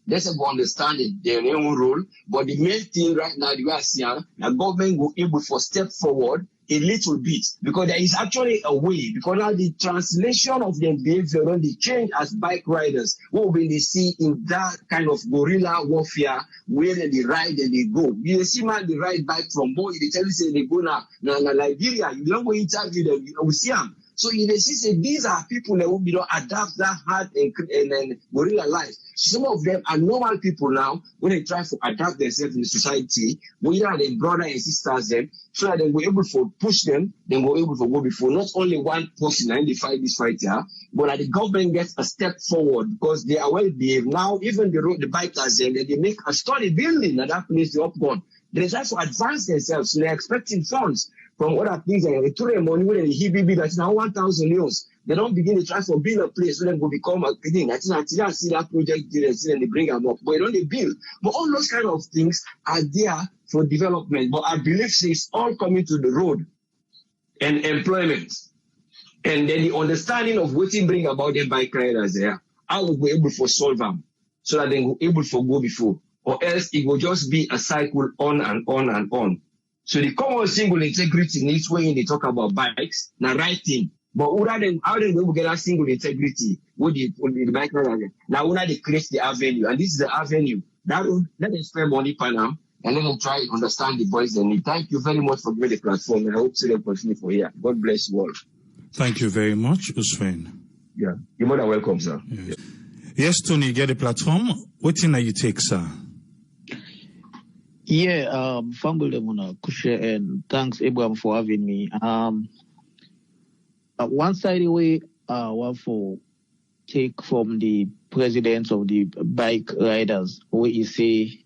Let's go understand their own role. But the main thing right now, the way I see it, the government will able to step forward a little bit, because there is actually a way, because now the translation of their behavior when they change as bike riders, what will they see in that kind of guerrilla warfare where they ride and they go. You see man they ride bike from boy, they tell you say they go now Liberia, you don't go interview them, you will see them. So you see say these are people that will be adapt that hard and guerrilla life. Some of them are normal people now when they try to adapt themselves in the society, whether their brother and sisters them, so that they were able to push them, they were able to go before. Not only one person and they fight this fight here, but that the government gets a step forward because they are well behaved. Now even the bikers them, they make a study building at that place they upgone. They try to advance themselves, so they're expecting funds from other things and they throw their money with the HBB that's now 1,000 euros. They don't begin to try to build a place so they will become a thing. I see that project and they bring them up, but they don't build. But all those kind of things are there for development. But I believe it's all coming to the road and employment. And then the understanding of what it bring about the bike riders there, how we be able to solve them so that they will able to go before. Or else it will just be a cycle on and on and on. So the common single integrity needs when they talk about bikes, now right thing. But how they will get that single integrity with the bike rider? Now when they create the avenue, and this is the avenue. That let them spend money for them and let them try to understand the boys they need. Thank you very much for giving the platform, and I hope to see them continue for here. God bless you all. Thank you very much, Usman. Yeah, you're more than welcome, sir. Yes, Tony, get the platform. What thing are you take, sir? Yeah, Kushe, and thanks, Abraham, for having me. One side away, want to take from the president of the bike riders, where he say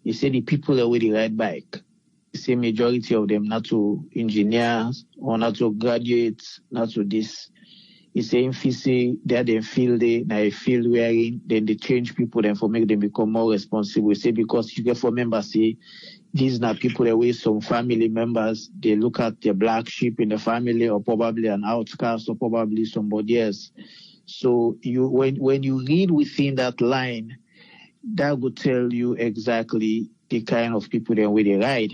the people that will ride bike, he say majority of them not to engineers or not to graduates, not to this. He say if he say that they feel wearing, then they change people then for make them become more responsible. He say because you get for members say these are people that with some family members, they look at the black sheep in the family or probably an outcast or probably somebody else. So when you read within that line, that would tell you exactly the kind of people that way they ride.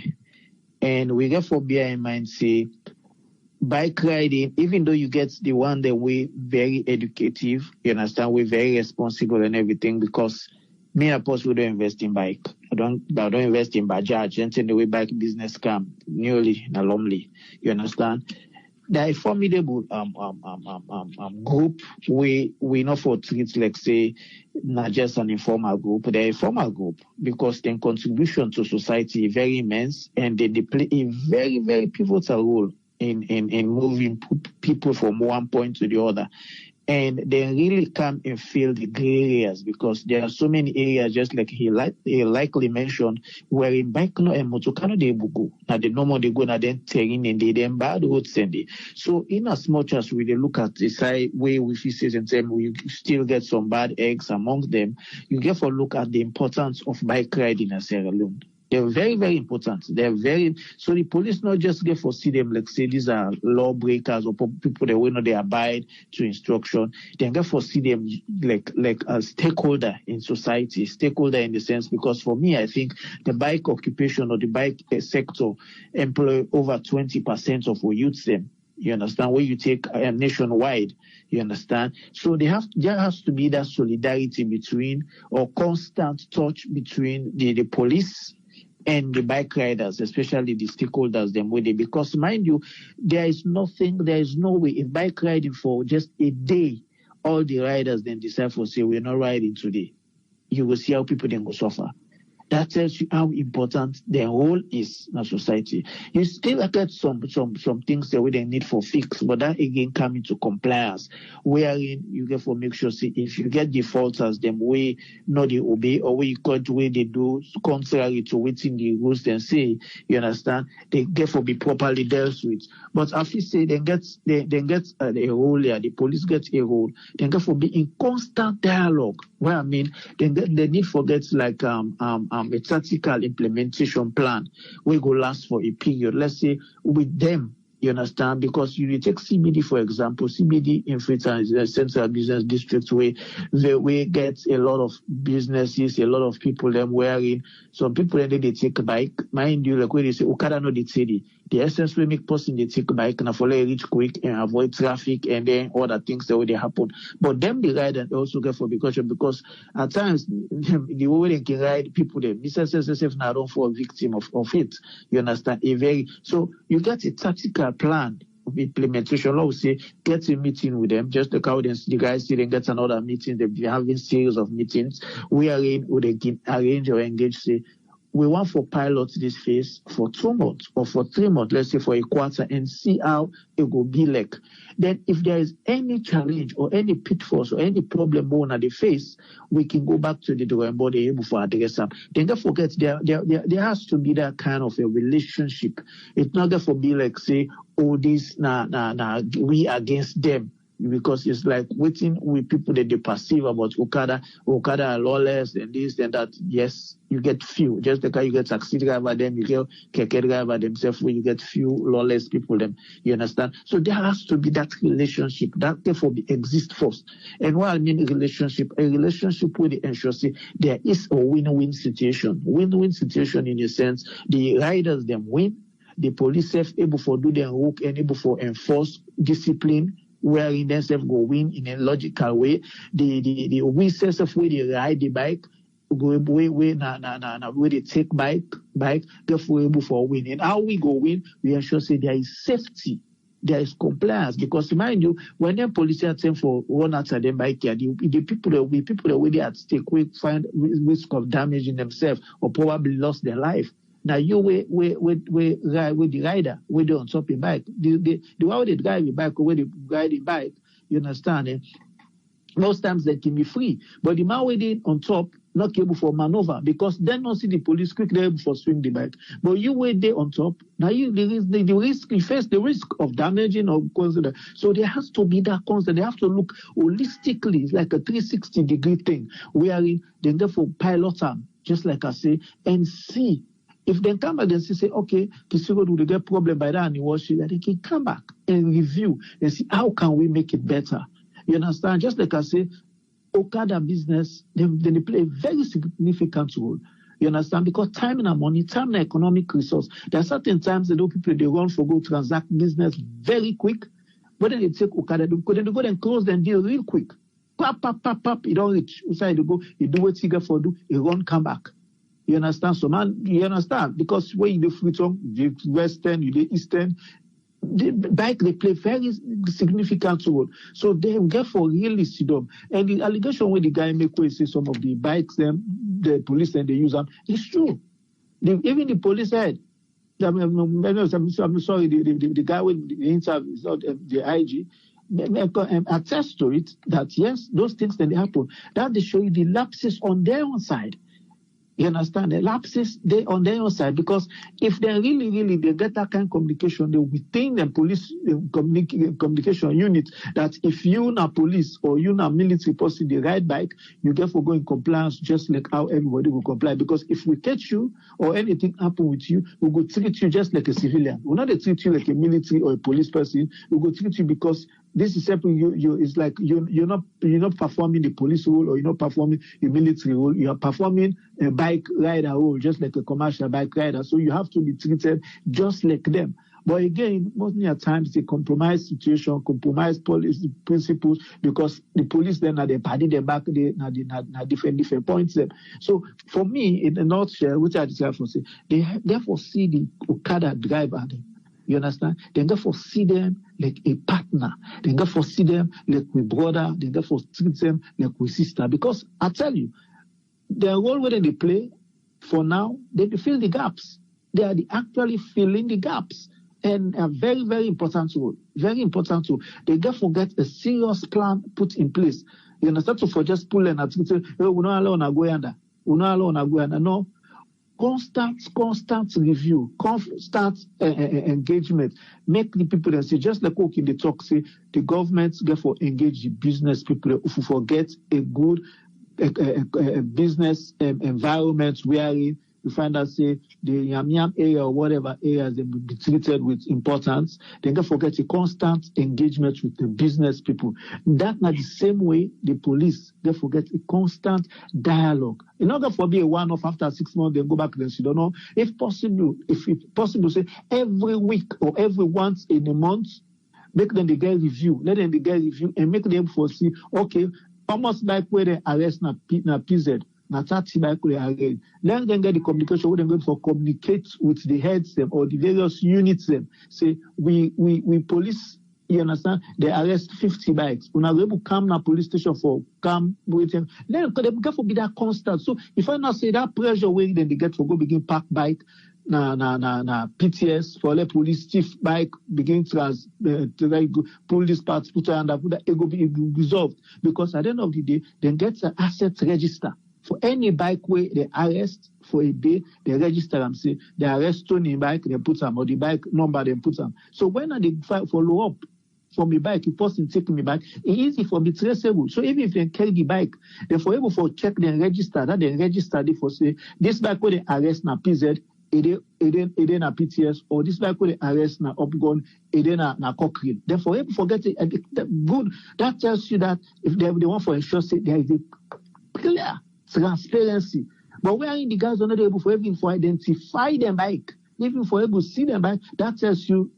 And we get for bear in mind say bike riding, even though you get the one that way very educative, you understand, we're very responsible and everything, because me and we don't invest in bike. I don't invest in Bajaj. And the way bike business come newly and alumni. You understand? They're a formidable group. We not for treat like say not just an informal group. They're a formal group because their contribution to society is very immense and they play a very, very pivotal role in moving people from one point to the other. And they really come and fill the gray areas because there are so many areas, just like he likely mentioned, where in bike no and motokano they go. Now the normal they go now then terrain and they then bad roads and they. So in as much as we look at the side way we see and say we still get some bad eggs among them, you get for look at the importance of bike riding in Sierra Leone. They're very, very important. So the police not just get for see them like say these are lawbreakers or people that will not they abide to instruction. They get for see them like a stakeholder in society, stakeholder in the sense, because for me, I think the bike occupation or the bike sector employ over 20% of our youths them. You understand? Where you take nationwide, you understand? So there has to be that solidarity between or constant touch between the police and the bike riders, especially the stakeholders, them with it. Because mind you, there is no way if bike riding for just a day, all the riders then decide for say we're not riding today. You will see how people then go suffer. That tells you how important their role is in society. You still get some things that we don't need for fix, but that again come into compliance, wherein you get for make sure see if you get defaulters them way not they obey or way you got way they do contrary to waiting the rules then say, you understand, they get for be properly dealt with. But after say they get a role here, the police get a role, they get for be in constant dialogue. Where I mean they need for get like a tactical implementation plan we go last for a period. Let's say with them You understand? Because you take CBD, for example. CBD in Freetown is a central business district where we get a lot of businesses, a lot of people them wearing. Some people then they take a bike. Mind you, like when they say Okada no the city. The essence will make person they take a bike and follow reach quick and avoid traffic and then other things that will happen. But them they ride and also get for because at times the way they can ride people them Mr. now don't fall victim of it. You understand? So you get a tactical plan of implementation. Let's say get a meeting with them, just like how the guys see them get another meeting, they're having series of meetings where they can arrange or engage, say, we want for pilot this phase for 2 months or for 3 months, let's say for a quarter, and see how it will be like. Then if there is any challenge or any pitfalls or any problem more on the face, we can go back to the drawing board able for address them. Then don't forget there has to be that kind of a relationship. It's not going to be like say, oh, this we against them. Because it's like waiting with people that they perceive about Okada are lawless and this and that. Yes, you get few. Just like how you get taxi driver them, you get keke driver themselves, where you get few lawless people them. You understand? So there has to be that relationship. That therefore exist first. And what I mean a relationship where they ensure say there is a win-win situation. Win-win situation in a sense, the riders them win, the police safe able for do their work and able for enforce discipline, wherein themselves go win in a logical way. The we sense of where they ride the bike, go where they take bike, therefore able for win. And how we go win, we ensure say there is safety, there is compliance. Because mind you, when them police attempt for run after them bike here, the people that where they at stake, we find risk of damaging themselves or probably lost their life. Now you with the rider, with the on top of the bike. The way they drive the bike or where they ride the bike, you understand? Eh? Most times they can be free. But the man waiting on top, not able for maneuver, because then not see the police quickly able for swing the bike. But you wait there on top, now you face the risk of damaging or consider. So there has to be that constant. They have to look holistically. It's like a 360-degree thing, wherein they therefore pilot them, just like I say, and see. If they come back and say, okay, Kisiro will get problem by that and they can come back and review and see how can we make it better. You understand? Just like I say, Okada business, they play a very significant role. You understand? Because time and money, time and economic resource. There are certain times that people they run for go transact business very quick. But then they take Okada, they go and close them deal real quick. Pap, you don't reach. Inside they go, you do what you for do, you run, come back. You understand? So man, you understand? Because when you do Freetown, the Western, you do Eastern, the bike they play very significant role. So they get for really sit them. And the allegation where the guy make way say some of the bikes them, the police and they use them, it's true. Even the police said, I'm sorry, the guy with the interview is not the IG. Attest to it that yes, those things then they happen. That they show you the lapses on their own side. You understand? The lapses they on their own side, because if they really they get that kind of communication, they within the police communication unit that if you not police or you not military person the ride bike, you get for going compliance just like how everybody will comply. Because if we catch you or anything happen with you, we will treat you just like a civilian. We're not treat you like a military or a police person. We will treat you because this is something it's like you're not performing the police role or you're not performing a military role. You are performing a bike rider role, just like a commercial bike rider. So you have to be treated just like them. But again, most at times they compromise situation, compromise policy principles, because the police then they party them back, they different points them. So for me, in a nutshell, which I decided to say, they therefore see the Okada driver. You understand? They therefore see them like a partner. They therefore see them like we brother. They therefore treat them like we sister. Because I tell you, their role where they play, for now, they fill the gaps. They are actually filling the gaps. And a very, very important role. Very important role. They therefore get a serious plan put in place. You understand? So for just pulling and treating, we're not alone to go under. We're not alone to go under. No. Constant review, constant engagement. Make the people that say, just like in the talk, say the government therefore engage the business people who forget a good business environment wherein you find out, say, the Yam area or whatever areas, they will be treated with importance. They don't forget a constant engagement with the business people. That's not the same way the police, they forget a constant dialogue. In order for be a one-off after 6 months, they go back and say, don't know. If possible, say every week or every once in a month, make them the guy review. Let them the guy review and make them foresee, okay, almost like where they arrest na PZ. Let them get the communication with them for communicate with the heads them or the various units them. Say we police, you understand? They arrest 50 bikes. When I able come na police station for come with them, then they get for be that constant. So if I not say that pressure where then they get for go begin park bike na PTS for the police chief bike begin pull this parts put under put that it go be resolved because at the end of the day then get the asset register. For any bike way they arrest for a day, they register them, say they arrest Tony bike, they put them, or the bike number, they put them. So when they follow up from the bike, the person taking me back, it's easy for me traceable. So even if they carry the bike, they for able for check then register, that they register they for say this bike where they arrest na PZ, it na PTS, or this bike where they arrest na Upgun, it na Cochrane. Therefore, able forget it, good. That tells you that if they want for ensure say there is a clear transparency. But where the guys are not able for even for identify them bike, even for able to see them bike, that tells you,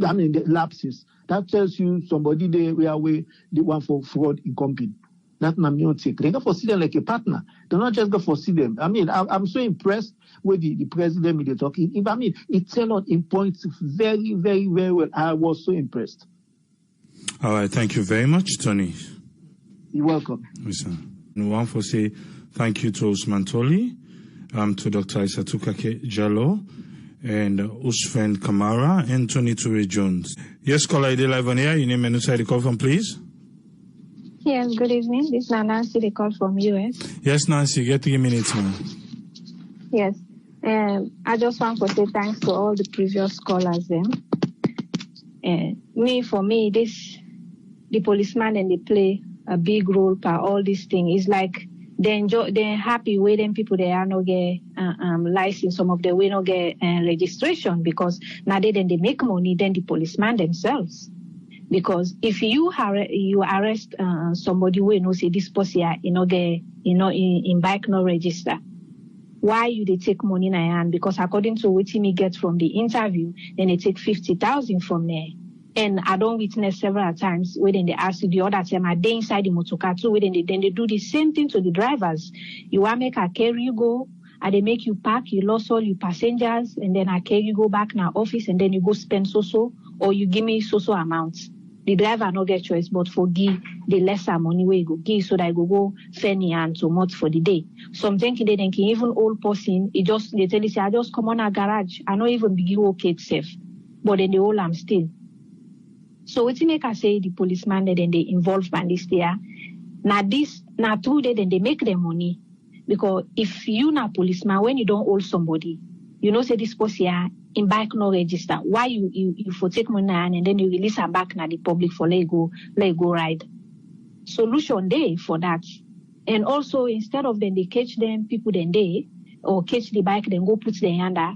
I mean, the lapses. That tells you somebody they want for fraud in company. That's my main take. They go for see them like a partner. They're not just go for see them. I mean, I'm so impressed with the president media talking. I mean, it tell on in points very, very, very well. I was so impressed. All right, thank you very much, Tony. You're welcome. Listen. We want to say thank you to Usman Toli, to Dr. Isatukake Jallo, and Usman Kamara, and Tony Ture Jones. Yes, caller, ID live on air. Your name and who the call from, please. Yes, good evening. This is Nancy, the call from US. Yes, Nancy, get 3 minutes, man. Yes. I just want to say thanks to all the previous callers then. For me, the policeman and they play a big role for all these things. It's like they're happy with them people they are not get license, some of them will not get registration because now they make money than the policeman themselves. Because if you arrest somebody who know say this person in bike no register, why you they take money in hand? Because according to what me get from the interview, then they take 50,000 from there. And I don't witness several times where then they ask you the other time, are they inside the motorcar too? Where then they do the same thing to the drivers. You want make a carry you go, and they make you park, you lost all your passengers, and then I carry you go back in our office, and then you go spend so, or you give me so amounts. The driver no get choice, but for give the lesser money where you go give so that I go fanny and so much for the day. Sometimes they can even old person, they tell you say I just come on a garage, I not even begin okay safe, but then they all am still. So what you make I say the policeman then they involve bandits there. Now through that then they make their money. Because if you not policeman, when you don't hold somebody, you know say this person here in bike no register. Why you for take money and then you release her back na the public for let go ride. Solution day for that. And also instead of then they catch them people then they or catch the bike then go put them under.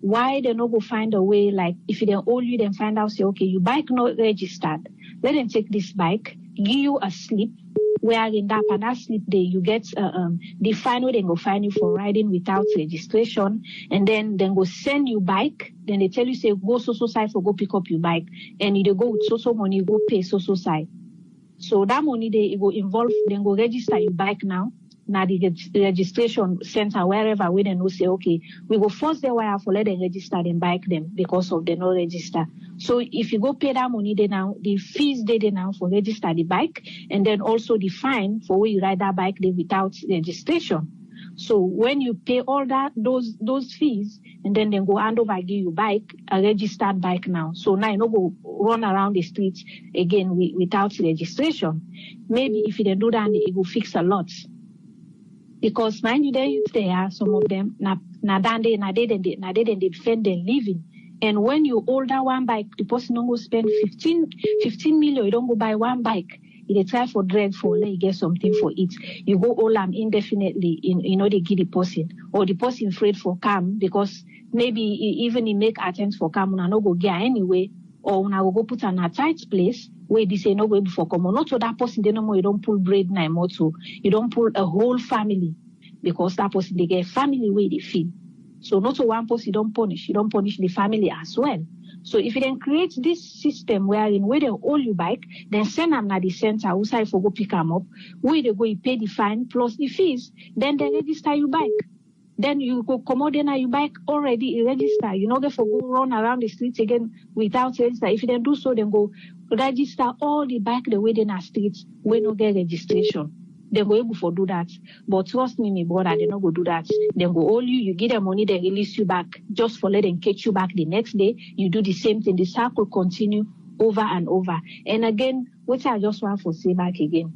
Why they not go find a way, like if they hold you, then find out, say, okay, your bike not registered. Let them take this bike, give you a slip, where in that slip day, you get the fine where they go fine you for riding without registration, and then go send you bike, then they tell you, say, go so side for go pick up your bike, and you go with so money, you go pay so side. So that money they go involve, then go register your bike now. Now the registration center, wherever we then will say, okay, we go force the wire for let them register them bike them because of the no register. So if you go pay that money, then now the fees they now for register the bike, and then also the fine for where you ride that bike there without registration. So when you pay all that those fees, and then go hand over give you bike, a registered bike now. So now you no go run around the streets again without registration. Maybe if you do that, it will fix a lot. Because mind you, there are some of them they defend their living. And when you hold that one bike, the person don't go spend 15 million, you don't go buy one bike. If they try for drag for let you get something for it, you go all indefinitely they give the person, or the person afraid for come because maybe even he make attempts for come and no go get anyway, or when I will go put on a tight place where they say no way before come on. Not to that person, they no more you don't pull bread na moto, you don't pull a whole family because that person they get family where they feel. So not to one person you don't punish the family as well. So if you then create this system where they hold you back, then send them at the center, outside for go pick them up, where they go you pay the fine plus the fees, then they register you back. Then you go come out then you back already register. You know they for go run around the streets again without register. If you then do so, then go register all the back the way they are streets where no get registration. They go able to do that. But trust me, my brother, they not go do that. They go hold you give them money, they release you back just for let them catch you back the next day. You do the same thing. The cycle continue over and over. And again, what I just want to say back again.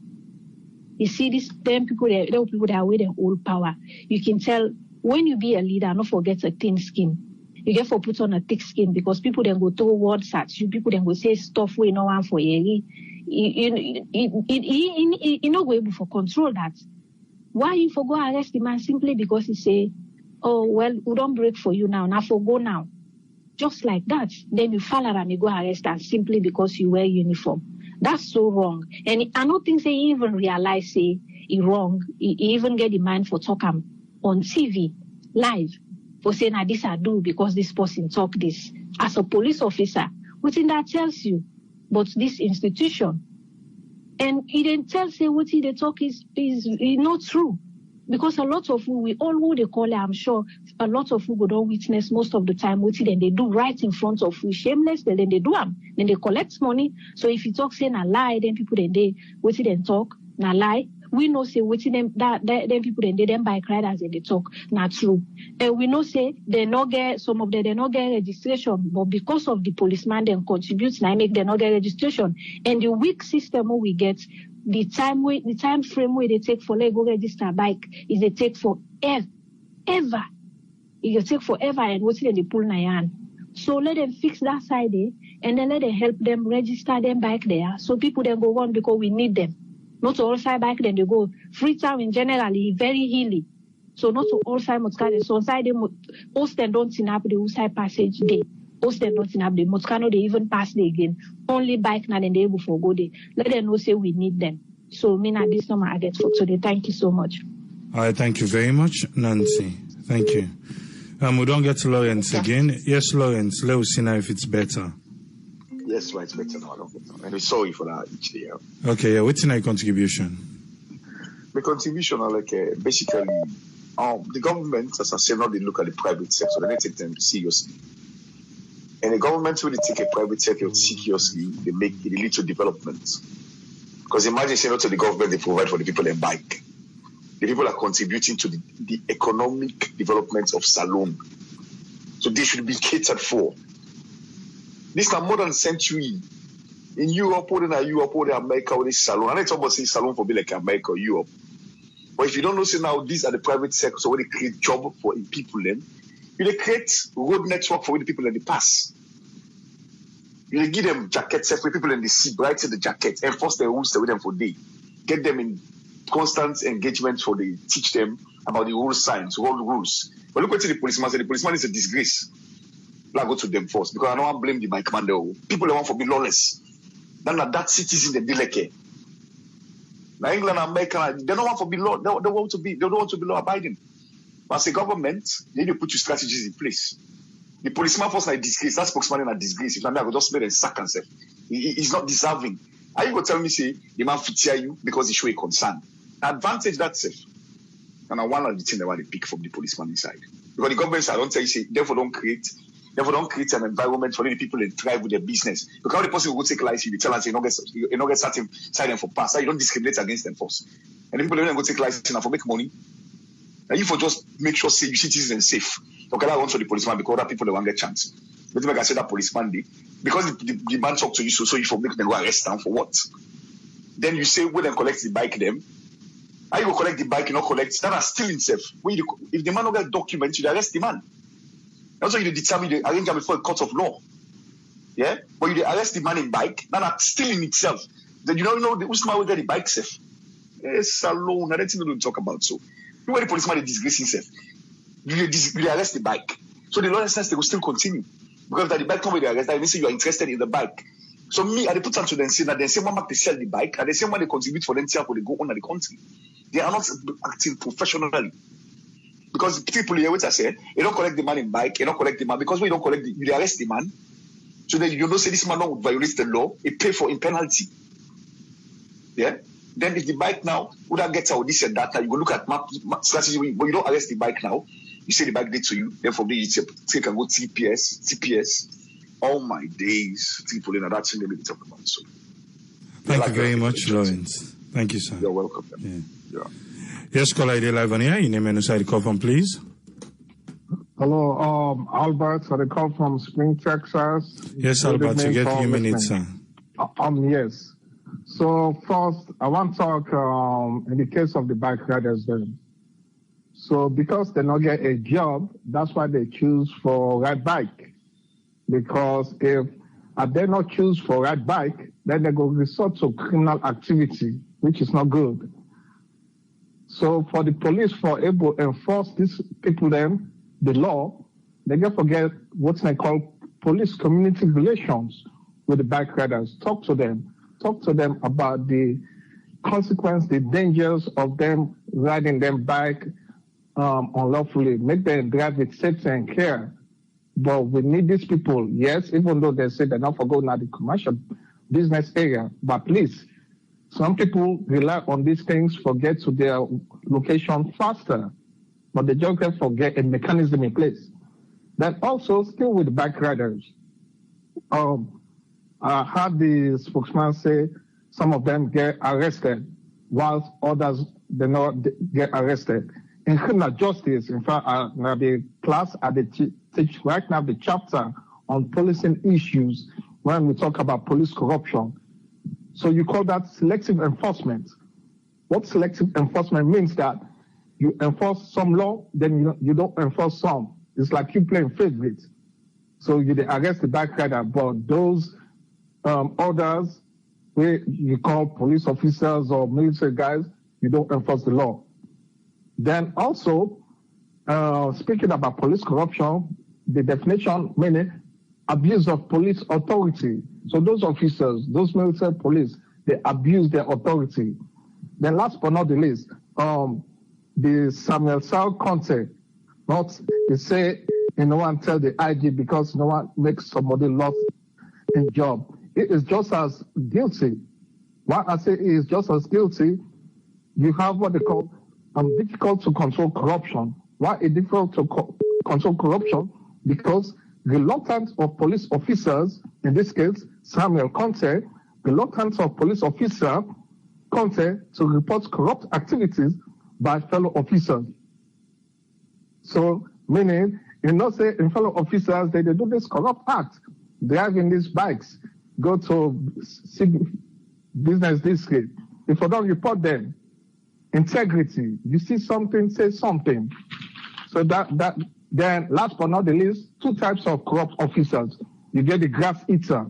You see these 10 people, there are people that are with their old power. You can tell when you be a leader, not forget a thin skin. You get for put on a thick skin because people then go throw words at you. People then go say stuff we no one for you. You not go able to control that. Why you for go arrest the man simply because he say, oh well, we don't break for you now for go now. Just like that. Then you fall and you go arrest and simply because you wear uniform. That's so wrong. And I don't think they even realize say he wrong. He even get the mind for talk on TV live for saying that this I do because this person talk this. As a police officer, what in that tells you? But this institution, and he then tells say what he they talk is not true. Because a lot of we all who they call it, I'm sure a lot of who go don't witness most of the time what then they do right in front of we shameless, then they do them. Then they collect money. So if you talk saying a lie, then people then they what then talk, na lie. We know say what them that then people then they them buy credits and they talk not true. And we know say they not get some of them they not get registration, but because of the policeman then contributes now make they not get registration. And the weak system we get the time frame where they take for let go register bike is they take forever. It will take forever and what's in the pull na. So let them fix that side and then let them help them register them back there. So people then go on because we need them. Not to all side back then they go. Freetown in generally very hilly. So not to all side Motkano. So side them Austin don't tin up the side passage day. Austin don't tin up the Motkano they even pass the again. Only bike now then they able for go there. Let them know say we need them. So me now this number I get for today. Thank you so much. All right, thank you very much, Nancy. Thank you. We don't get to Lawrence again. Yes, Lawrence, let us see now if it's better. Yes, right, it's better now. And we're sorry for that each day. Okay, yeah, what's my contribution? The contribution are basically the government, as I said, not they look at the private sector, they take them seriously. And the government when they take a private sector seriously, they lead to development. Because imagine saying not to the government they provide for the people in bike. The people are contributing to the economic development of Salone. So they should be catered for. This is a modern century. In Europe, or in America, or this Salone. And it's almost saying Salone for be like America or Europe. But if you don't know, say now these are the private sector, so when they create job for people then, they create road network for the people in the pass. You give them jackets, separate people in the sea, bright in the jacket, enforce the rules with them for day. Get them in constant engagement for they teach them about the rule signs, road rules. But look what the policeman said. The policeman is a disgrace. I go to them first because I don't want to blame the bike commander. People don't want to be lawless. Then that citizen they like. Now England and America, they don't want to be law. They don't want to be law abiding. But as a government, they need to put your strategies in place. The policeman first like disgrace. That spokesman in a disgrace. If I'm not, I go just make a sack and say he's not deserving. Are you going to tell me say the man feature you because he show a concern? Advantage that's it. And I one of the things they want to pick from the policeman inside. Because the government I don't tell you say therefore don't create an environment for the people that thrive with their business. Because the person who take license, you tell us you don't get certain side for pass. You don't discriminate against them first. And the people that go take license and for make money. And you for just make sure say you citizens safe. Okay, that one for the policeman because other people they won't get chance. But like I said, that policeman day because the man talk to you so you for make them go arrest them for what? Then you say when they collect the bike them. How you go collect the bike, you not collect that are still in safe. If the man don't get documents, you arrest the man. Also, you determine the arrange before a court of law. Yeah? But you arrest the man in bike, that are still in itself. Then you know the Usman will get the bike safe. It's alone. I don't think we don't talk about so. You know the policeman is disgracing himself. You arrest the bike. So the law says they will still continue. Because that the bike come with the arrest, that means you are interested in the bike. So me, I put them to them say that the same one they sell the bike, and the same one they contribute for themselves when they go on at the country. They are not acting professionally. Because people here, what I said, they don't collect the man in bike, they don't collect the man, because when you don't collect the, you arrest the man. So then you don't say this man don't violate the law, he pay for in penalty. Yeah? Then if the bike now, would that get out this and that, you go look at map strategy, but you don't arrest the bike now, you say the bike did to you, then from there you take and go TPS. All my days, people in that thing they be talking about. So thank you very much, Lawrence. Thank you, sir. You're welcome. Yeah. Yes, caller ID live on here. Your name and side call from, please. Hello, Albert. I call from Spring, Texas. Yes, Albert, you get 3 minutes, sir. Yes. So first, I want to talk in the case of the bike riders then. So because they not get a job, that's why they choose for ride bike. Because if they not choose for ride bike, then they go resort to criminal activity, which is not good. So for the police for able to enforce these people then, the law, they get forget what they call police community relations with the bike riders. Talk to them about the consequence, the dangers of them riding them bike unlawfully. Make them drive with safety and care. But we need these people, yes, even though they say they're not for going at the commercial business area. But please, some people rely on these things for get to their location faster, but they just can't forget a mechanism in place. Then also, still with bike riders, I heard the spokesman say some of them get arrested, whilst others do not get arrested. In criminal justice, in fact, the class at the teach right now the chapter on policing issues when we talk about police corruption. So you call that selective enforcement. What selective enforcement means that you enforce some law, then you don't enforce some. It's like you playing favorite. So you arrest the bike rider, but those others, where you call police officers or military guys, you don't enforce the law. Then also, speaking about police corruption, the definition meaning abuse of police authority. So those officers, those military police, they abuse their authority. Then last but not the least, the Samuel Sal concept, they say no one tell the IG because no one makes somebody lost a job. It is just as guilty. Why I say it is just as guilty, you have what they call difficult to control corruption. Why is it difficult to control corruption? Because reluctance of police officers, in this case, Samuel Conte, reluctance of police officer Conte to report corrupt activities by fellow officers. So, meaning, say in fellow officers, they do this corrupt act, driving these bikes, go to business district. If you don't report them, integrity, you see something, say something. So then last but not the least, two types of corrupt officers. You get the grass eater,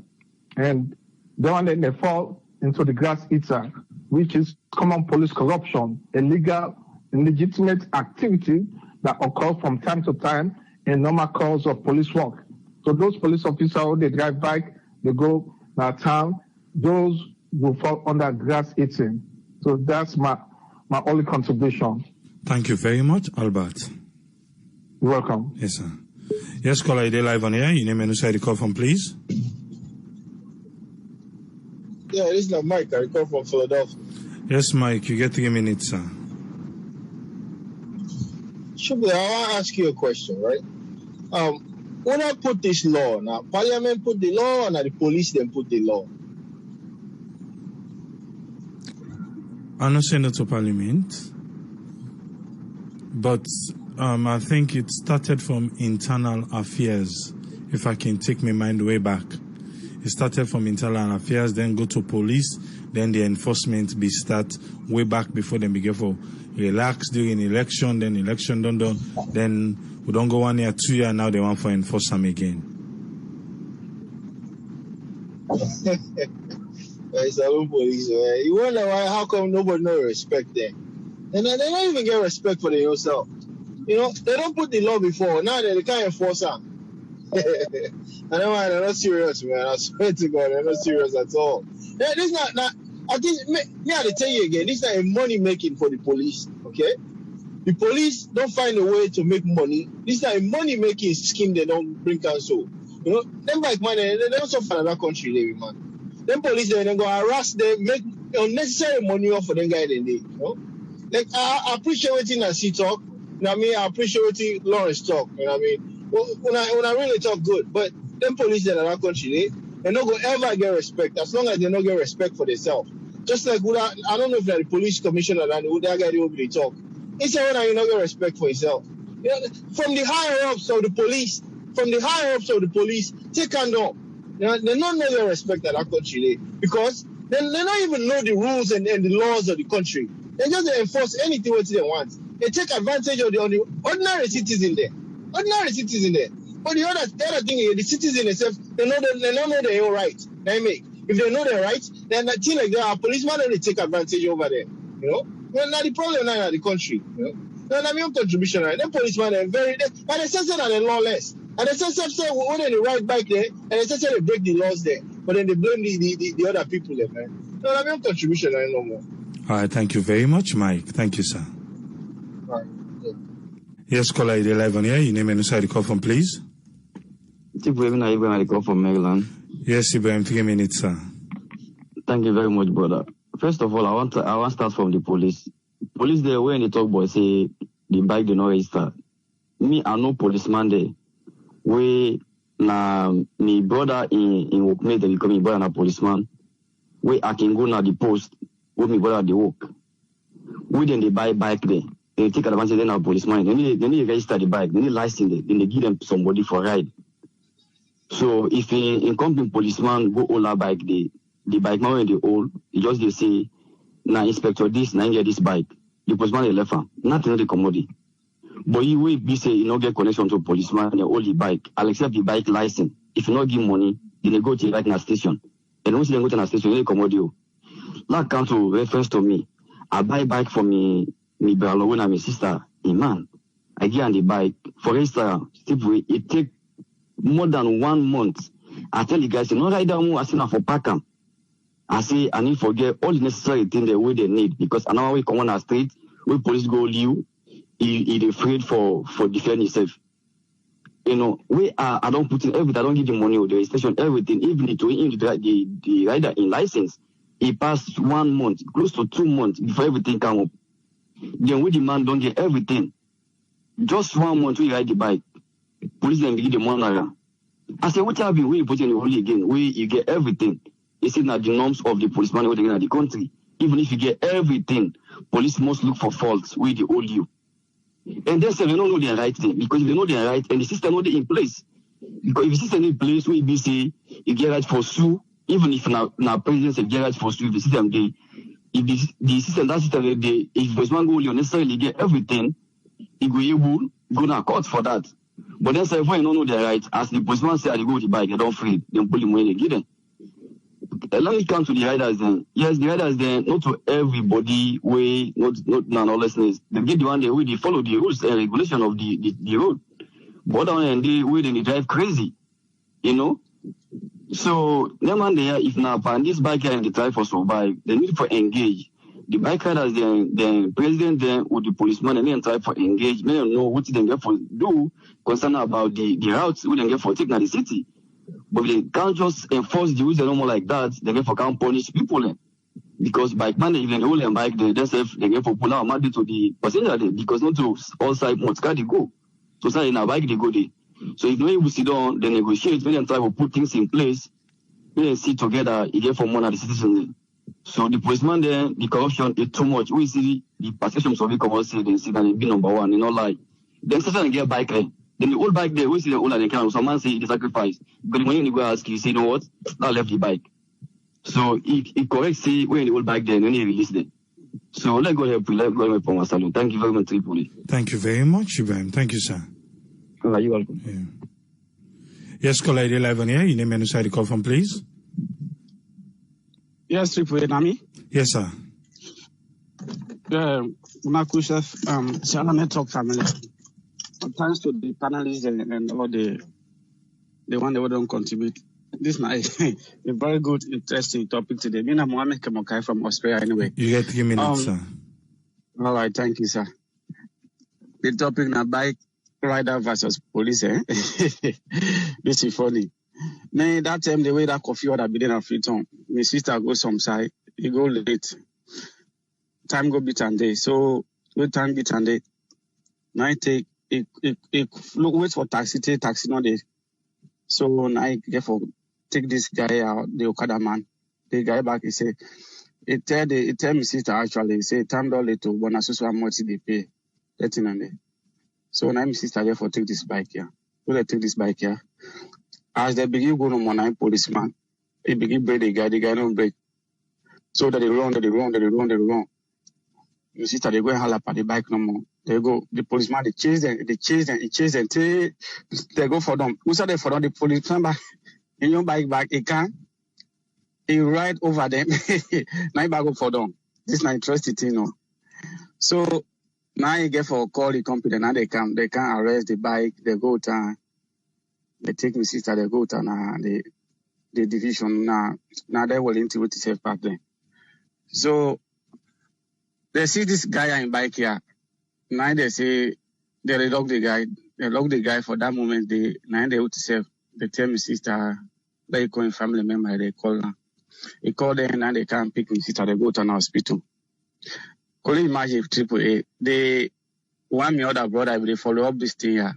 and the one that they fall into the grass eater, which is common police corruption, illegal, illegitimate activity that occur from time to time in normal course of police work. So those police officers, they drive bike, they go to town, those will fall under grass eating. So that's my only contribution. Thank you very much, Albert. You're welcome. Yes, sir. Yes, caller, ID live on here. Your name and where you call from, please. Yeah, this is Mike. I call from Philadelphia. Yes, Mike. You get 3 minutes, sir. Shubli, I want to ask you a question, right? When I put this law, now Parliament put the law, and the police then put the law. I'm not saying it to Parliament, but I think it started from internal affairs, if I can take my mind way back. It started from internal affairs, then go to police, then the enforcement be start way back before them begin for relax during election, then election done, then we don't go 1 year, 2 years, now they want for enforce them again. Saloon police. You wonder why? How come nobody no respect them? And they don't even get respect for themselves. You know, they don't put the law before. Now they can't enforce it. I know they're not serious, man. I swear to God, they're not serious at all. This not. I think me I tell you again. This is not a money making for the police. Okay, the police don't find a way to make money. This is not a money making scheme. They don't bring council. You know, them like man, they don't suffer in that country, man. Them police they go harass them, make unnecessary money off for them guy they need. You know, like I appreciate what Nancy talk. You know what I mean? I appreciate what Lawrence talk. You know what I mean? Well, when I really talk good, but them police that are that country, they not gonna ever get respect as long as they don't get respect for themselves. Just like I don't know if they're the police commissioner and that guy will be talk. He said when you not get respect for yourself. You know, from the higher ups of the police, take hand up. You know, they don't know their respect at that country because they don't even know the rules and the laws of the country. They just enforce anything what they want. They take advantage of the ordinary citizen there. But the other thing is the citizen themselves, they don't know their own right. If they know their rights, then that thing like that, our policemen only take advantage over there. You know? Well, now the problem now in the country. You know? Now I mean contribution, right? Them policemen are but they say that they're lawless. And they say when they ride back there, and they say they break the laws there. But then they blame the other people there, man. No, I mean contribution, I no more. All right, thank you very much, Mike. Thank you, sir. All right. Yeah. Yes, caller, you're live on here. Your name and where you call from, please. Ibrahim, I call from Maryland. Yes, Ibrahim, 3 minutes, sir. Thank you very much, brother. First of all, I want to start from the police. Police there, when they talk about say the bike do not register. Me, I know policeman there. We na me brother in work mate they become me brother na policeman. We I can go na the post with me brother the work. We then they buy bike there. They take advantage then of policeman. They need register the bike. They need license there. Then they give them somebody for ride. So if in company policeman go all our bike, the bike man when they all, just they say, now inspector this, now get this bike. The policeman they left him. Nothing the commodity. But you will be say you not get connection to policeman and all the bike. I'll accept the bike license. If you not give money, then they go to the bike in a station. And once they go to the station, they commodity. That comes to reference to me. I buy bike for me brother when I'm a sister, man. I get on the bike. For instance, it take more than 1 month. I tell the guys, no ride down more, I say now for pack them. I say I need to forget all the necessary things the way they need because I know we come on our street, we police go leave, he afraid for defend himself. You know, I don't put in everything, I don't give the money or the registration, everything, even the rider in license. He passed 1 month, close to 2 months before everything come up. Then we demand don't get everything. Just 1 month we ride the bike. Police then give the money. I said, what have you when you put in the holy again? Where you get everything. It's in the norms of the policeman in the country. Even if you get everything, police must look for faults where they hold you. And then say they don't know their right thing. Because if they know their right and the system not in place. Because if the system in place where you say you get right for sue, even if now president say get right for sue, if the system they if the system that system they if policeman go you necessarily get everything, he go able go to court for that. But then say when you don't know their right, as the policeman say, I go to the bike, they don't free, they pull the money, they give them. Let me come to the riders then. Yes, the riders then, not to everybody way, not lawlessness. They get the one they follow the rules and regulation of the road. But on and they way they drive crazy. You know? So them and there, if now on this bike and they try for survive, they need for engage. The bike riders then the president then with the policeman and then try for engage. They don't know what they get for do concern about the routes we then get for take now the city. But they can't just enforce the rules normal like that, they get for can't punish people then. Because bike man if they hold them bike they themselves they get for pull out money to the passenger there because not to all side motor car they go. So say in a bike they go there. So if no able to sit down, they negotiate, when they try to put things in place, when they sit together, you get for money at the citizen. So the policeman there, the corruption is too much. We see the perception of the commercial, they see that they be number one, you know, like then station get bike there. Then the old bike there, we see the old and they can some man say the sacrifice. But when you go ask you say, you know what? Now left the bike. So it correct say when the old bike there, then he release them. So let's go help for my salute. Thank you very much, Tripoli. Thank you very much, Ibrahim. Thank you, sir. You're welcome. Yeah. Yes, caller, you're live on here. Your name and where you call from, please. Yes, Triple Nami. Yes, sir. Makusha, Shala Network family. Thanks to the panelists and all the one that don't contribute. This is a very good, interesting topic today. Me and Mohammed Kemokai from Australia anyway. You get 3 minutes, sir. All right, thank you, sir. The topic now bike rider versus police. This is funny. Now that time the way that coffee order be in Freetown, my sister go some side, he go late. Time go beat and day. So when time beat and day, now I take look wait for taxi, take taxi no day. So now I get for take this guy out, the Okada man. The guy back he say, he tell my sister actually, he say time dollar to bona so how much they pay. 13 and day. So now my sister therefore take this bike here. Will I take this bike here? As they begin going on one policeman, he begin break the guy don't break. So that they run. You see that they go and holler at the bike no more. They go, the policeman, they chase them till they go for them. Who said they for them? The policeman back in your bike back, he ride over them. Now he back go for them. This is not interesting thing, no. So now you get for call the company, now they can arrest the bike, they go to they take my sister, they go to the division now they will into the safe part there. So they see this guy in bike here. Now they say they lock the guy for that moment. They would say they tell my sister they call family member, they call her. He call them and they can't pick my sister, they go to an hospital. Can you imagine if AAA, they want me other brother, they follow up this thing here.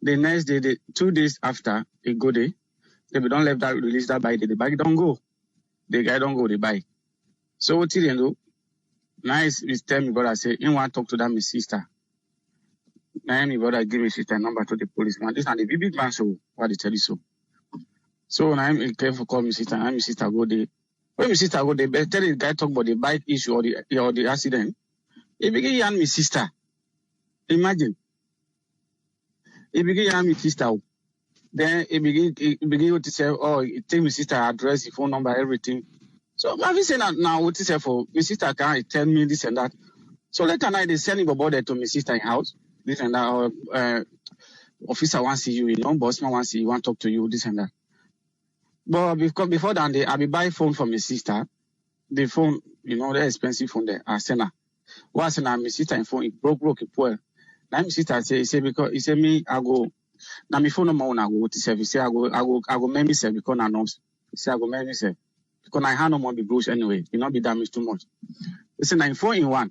The next day, 2 days after a go day, they don't let that release that bike, the bike don't go. The guy don't go the bike. So what did they do? Now is tell me brother say, you want to talk to that my sister. Now my brother give me sister number to the policeman. This is the big man, so what they tell you so. So now I'm careful call my sister, and my sister go there. When my sister go there, tell the guy talk about the bike issue or the accident. He begin yarn my sister. Imagine. He begin yarn my sister. Then he begin to say, oh, he take my sister address, phone number, everything. So I've been saying that now what is for my sister can't tell me this and that. So later night they send him about there to my sister in house, this and that, officer wants to see you, bossman wants to see you, want to talk to you, this and that. But before that I be buy phone from my sister. The phone, the expensive phone there, I send her. What I send her, my sister in phone, it broke, it poor. Now my sister say because he say me, I go, now my phone number I go to service, say I go make myself because I know, say I go make myself. Because I hand no more be bruised anyway, it not be damaged too much. Listen, I'm 4-in-1.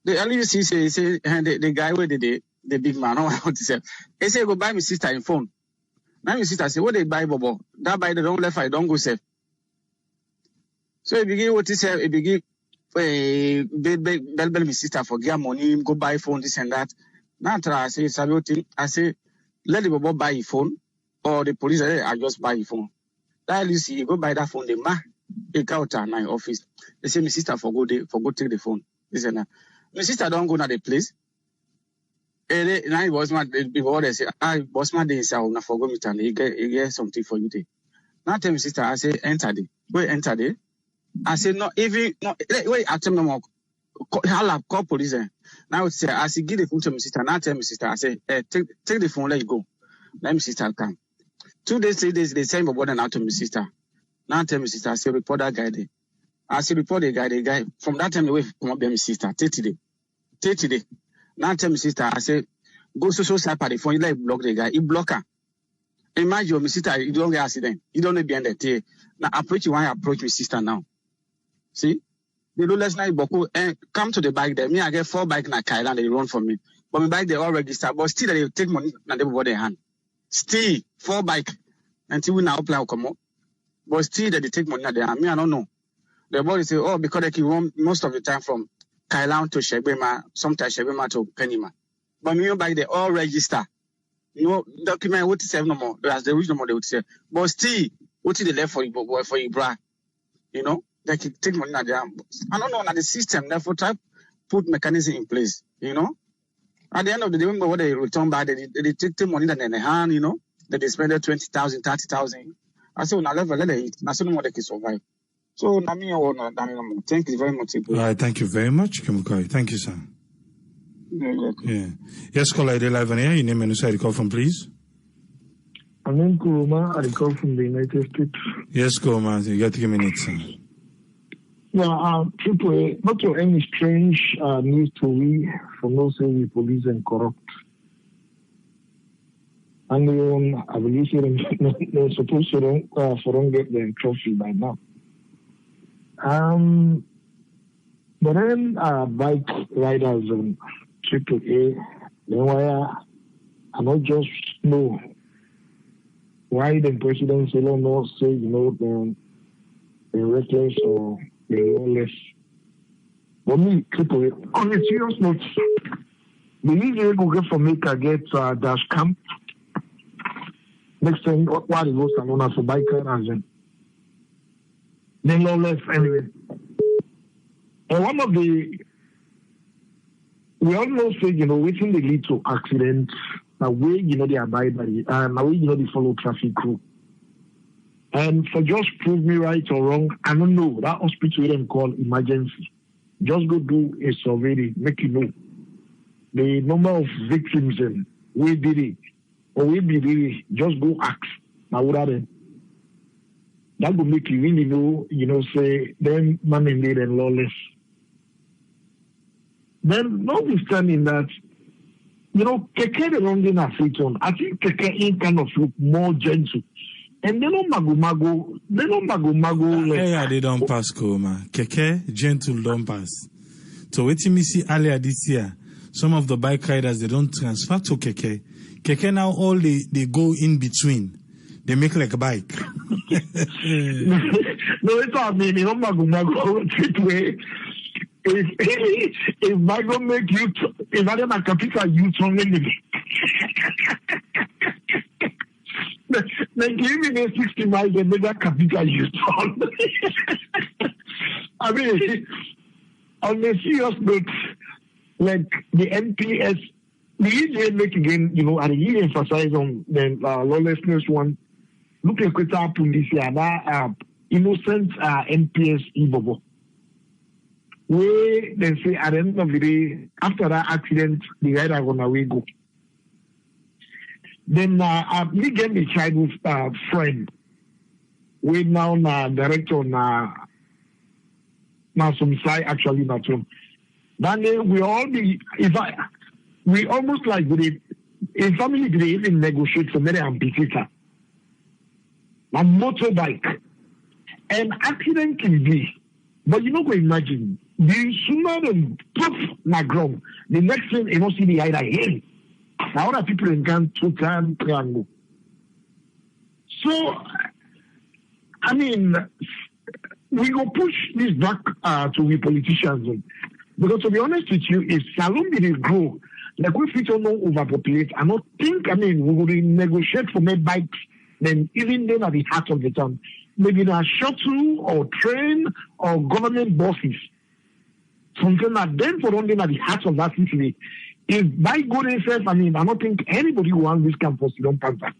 The LUC say the guy where the big man, I want to say, he say go buy my sister in phone. Now my sister say, what they buy, Bobo? That buy the don't left, I don't go safe. So he begin what he say, he begin bell my sister for get money, go buy phone, this and that. Now I say, I say, let the Bobo buy a phone, or the police I just buy a phone. That you see, you go buy that phone, they out to my office. They say, my sister for go take the phone. This and that. My sister don't go to the place. And now bossman, before they say, bossman, they say, I will not forgo me, and he get something for you there. Now tell my sister, I say, enter there. Wait, enter there. I say, no, even, no, wait, I tell me more. Call police. Now say, I say, give the phone to my sister. Now tell my sister, I say, take the phone, let you go. Let my sister come. 2 days, 3 days, they send my brother now to my sister. Now tell my sister, I say, report that guy there. I say, report the guy. From that time away, come up be my sister. 30 days. Now tell my sister, I say, go so side by the phone, you like block the guy. He block her. Imagine my sister, you don't get accident. You don't know behind the tail. Now approach my sister now. See? They do less night Boku and come to the bike there. Me, I get 4 bike na Kailan, they run for me. But my bike they all register, but still they take money and they put their hand. Still 4 bike until we now apply come up. But still they take money at their hand. Me, I don't know. The body say, oh, because they can run most of the time from Kailan to Shebema, sometimes Shebema to Penima. But me bike they all register. No document what to say no more. As the original they would say. But still, what is the left for you, bra? They can take money at their hand. I don't know now the system, therefore try put mechanism in place, At the end of the day, remember what they return back, they take the money that in the hand, that they spend 20,000, 30,000. I say, on a level, let it eat. I say, no more they can survive. So, thank you very much. All right, thank you very much, Kimukoi. Thank you, sir. Yeah. Yes, caller, they live on air. Your name and where you call from, please. I'm in Kuruma. I call from the United States. Yes, Kuruma. You got 3 minutes, sir. Yeah, people, not to any strange news to we from those saying we police and corrupt. And I believe they're supposed to don't get the trophy by now. But then bike riders and AAA, then why I not just know why the president say no say they're reckless or they're lawless. But me, AAA, on a serious note, the easier go get from Maker get dash camp. Next time, what it goes on for biker and then lawless anyway. And one of the, we almost say, waiting they lead to accidents, the way, they abide by the, the way, they follow traffic rule. And for just prove me right or wrong, I don't know, that hospital then call emergency. Just go do a survey, make you know the number of victims and where did it, or where did it, just go ask. Now, what are they? That will make you really know, say, them man and dead and lawless. Then, notwithstanding that, Keke the wrong thing at on. I think Keke ain't kind of look more gentle. And they don't mago. Yeah, they don't pass, Koma. Keke, gentle, don't pass. So, what you see earlier this year, some of the bike riders, they don't transfer to Keke. Keke now, all they go in between. They make like a bike. No, it's what I mean. You don't mago. If mago make you, if I don't make capital, you turn then give me 60 miles and make that capital you turn. I mean, on a serious note, like the NPS, the EJ make again, and he emphasize on the lawlessness one. Look at what happened this year. That innocent NPS Ibobo. Where they say at the end of the day, after that accident, the rider gonna way go. Then me get my childhood friend. We now director na some side actually not home. Then we all be we almost like in family they even negotiate for many amphitheater. A motorbike. An accident can be, but you know, go imagine the sooner than poof na ground. The next thing you don't see the either hill. Now other people in Ghana total triangle. So, I mean, we go push this back to the politicians because to be honest with you, if Salon didn't grow, like if we don't know overpopulate, I don't think we will negotiate for more bikes. Then even then at the heart of the town, maybe in a shuttle or train or government buses. Something that then for something at the heart of that city. If by good itself, I don't think anybody wants this campus, you don't pass that.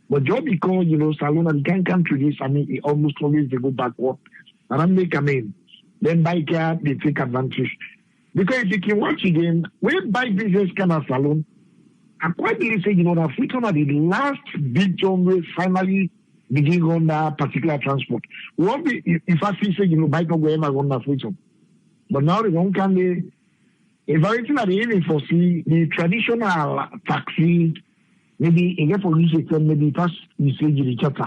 But just because, Salon and can't come to this, it almost always they go backward. And then bike car, they take advantage. Because if you can watch again, when bike business can have Salon, I quite believe say, that Freetown are the last big town will finally begin on that particular transport. We won't be, if I say, bike not going on that Freetown. But now they don't can they, if everything that they even foresee, the traditional taxi, maybe in for this maybe first you say the chapter.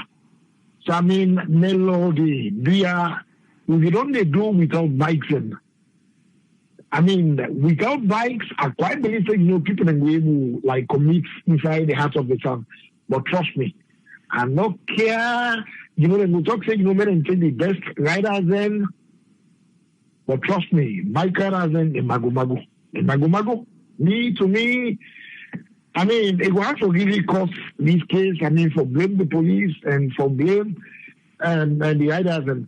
So Nello, the beer, we don't do without bikes and without bikes, I quite believe that, people in way who like commit inside the heart of the town. But trust me, I don't care, they will talk say, men and take the best riders then. But trust me, bikers and the mago. To me, it will have to really cost this case, for blame the police and for blame and the riders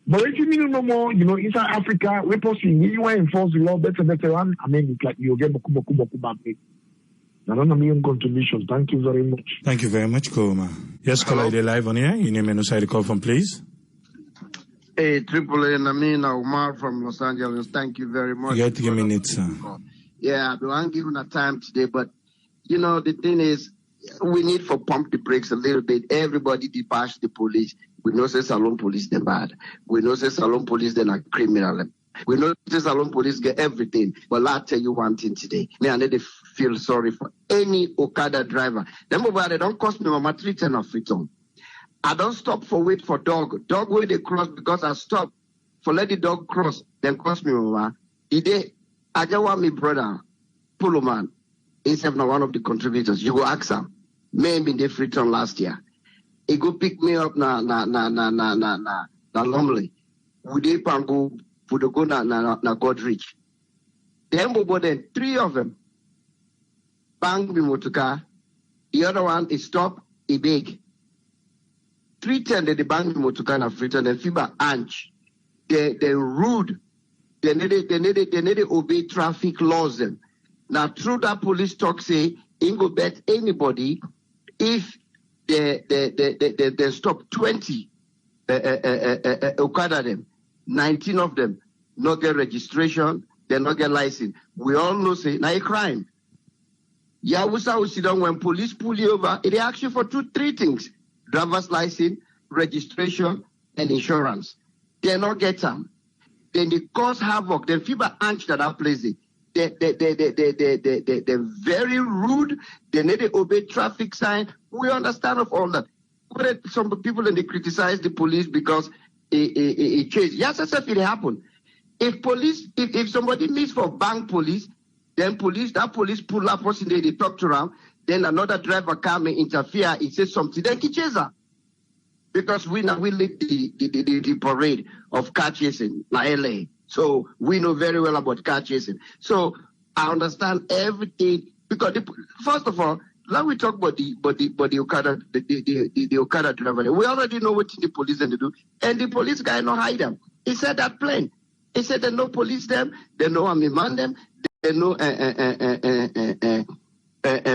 but if you mean no more, inside Africa, we possibly you want to enforce the law better one. It's like you get boku back. I don't know my own contributions. Thank you very much. Thank you very much, Koma. Yes, caller, they live on here. Your name and where you call from, please. Hey, Triple A, Namina Umar from Los Angeles. Thank you very much. You got 3 minutes, sir. Yeah, we won't give a time today, but you know, the thing is, we need to pump the brakes a little bit. Everybody debash the police. We know say Salon police they're bad. We know say Salon police they're not criminal. We know say Salon police get everything. But I'll tell you one thing today. Me, I need to feel sorry for any Okada driver. Them over they don't cost me my 310 of freedom. I don't stop for wait for dog. Dog where they cross because I stop for let the dog cross. Then cost me over. The day I just want me brother, Polo man, instead of one of the contributors. You go ask him. Maybe they free turn last year. He go pick me up na Lumley. We dey go for the go na Godrich. Then we then 3 of them bang me motoka. The other one is stop, he big. 310 they bang me motoka na free turn. Then FIBA Anch. They rude. They need to obey traffic laws them. Now through that police talk say, ain't go bet anybody if they stop 20 Okada them, 19 of them not get registration, they not get license. We all know say now a crime. Yeah, we sit down when police pull you over, it asks you for 2-3 things: driver's license, registration, and insurance. They not get them. Then they cause havoc. Then FIBA Anch that place it. They're very rude. They need to obey traffic sign. We understand of all that. But some people and they criticize the police because it changed. Yes, that's if it happened. If somebody meets for bank police, then that police pull up person they talk to them, then another driver come and interfere, he says something, then he chase her. Because we lead the parade of car chasing in LA. So we know very well about car chasing. So I understand everything because first of all, let we talk about the Okada, the Okada driver. We already know what the police and they do, and the police guy no hide them. He said that plain. He said they no police them, they know army man them, they know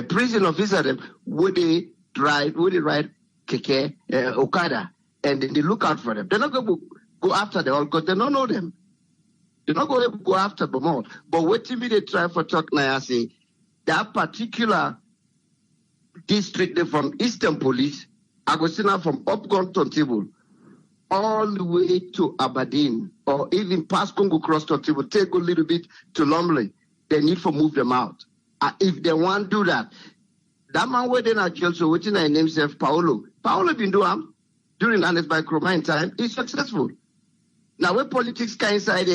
prison officer them. Would they ride keke Okada, and then they look out for them. They're not going to go after them all because they don't know them. They're not going to go after them all. But what they try for talk now, I say, that particular district from Eastern Police, I go see now from Upgon Tontable all the way to Aberdeen, or even past Congo Cross Tontable, take a little bit to Lumley. They need to move them out. If they want to do that, that man where they not jail, so waiting I name himself Paolo. Paolo been doing during Honest by Cromine time, he's successful. Now when politics can inside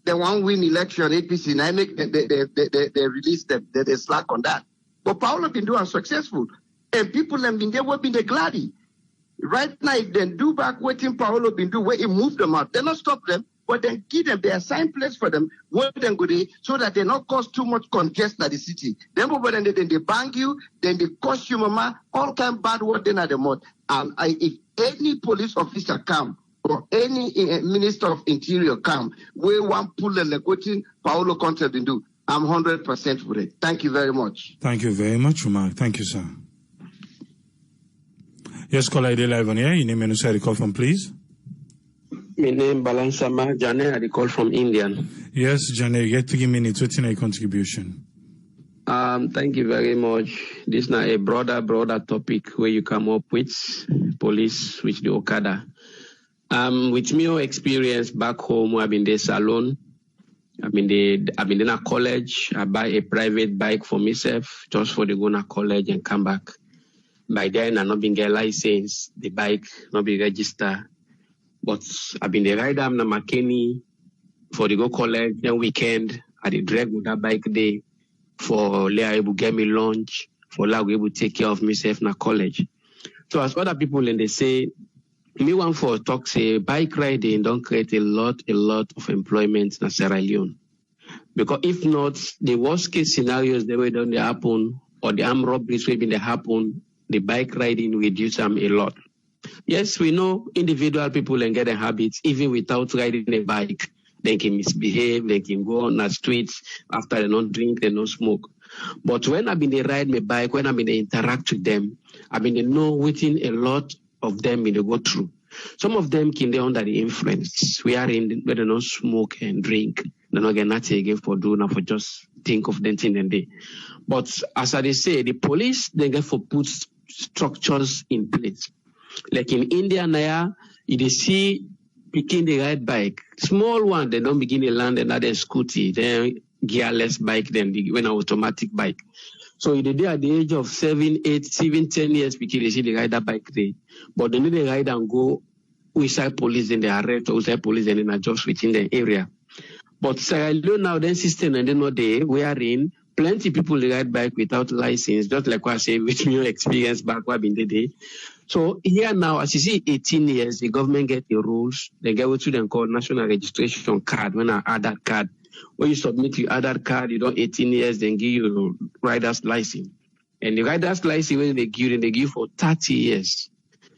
they want win election, APC, and I make they release them, they slack on that. But Paolo been doing successful. And people have been there, what been the gladdy. Right now, if they do back waiting Paolo been do, where he move them out, they not stop them, but then give them the assigned place for them, where they go there, so that they not cause too much congestion at the city. Then they bang you, then they cost you mama, all kind of bad word then at the mouth. And if any police officer come, or any minister of interior come, we want pull the legotin Paolo concept and do. I'm 100% for it. Thank you very much. Thank you very much, Umar. Thank you, sir. Yes, caller, ID live on here. Your name and where you call from, please. My name Balansama Jane. I call from Indian. Yes, Jane, you get 3 minutes. What's your contribution? Thank you very much. This is now a broader topic where you come up with police, with the Okada. With my experience back home, I've been there salon. I've been in a college. I buy a private bike for myself just for the go to college and come back. By then, I not been get license. The bike not be registered. But I've been the rider. I'm a mechanic for the go college. Then weekend, I did drag with that bike day for let able get me lunch for let able take care of myself in a college. So as other people and they say, me want for talk say bike riding don't create a lot of employment in Sierra Leone. Because if not, the worst case scenarios they will don't happen or the armed robberies will be happen, the bike riding reduce them a lot. Yes, we know individual people and get a habit even without riding a bike. They can misbehave, they can go on the streets after they don't drink, they don't smoke. But when I've been ride my bike, when I've been interact with them, I've been know within a lot of them in the go through. Some of them can be under the influence. We are in where they don't smoke and drink. They don't get nothing again for doing for just think of them thing and day. But as I say, the police they get for put structures in place. Like in India now, you see picking the right bike. Small one, they don't begin to land another scooty, then gearless bike than when an automatic bike. So they did at the age of 7, 8, 7, 10 years, because they see the ride that bike there. But they need to ride and go outside police and they arrest outside police and then adjust within the area. But Sierra Leone now then system and then not there, wherein plenty people ride bike without license, just like what I say with your experience back in the day. So here now, as you see, 18 years, the government get the rules. They get what you call national registration card, when I add that card. When you submit your Aadhaar card, you don't 18 years, then give you rider's license. And the rider's license, when they give you for 30 years.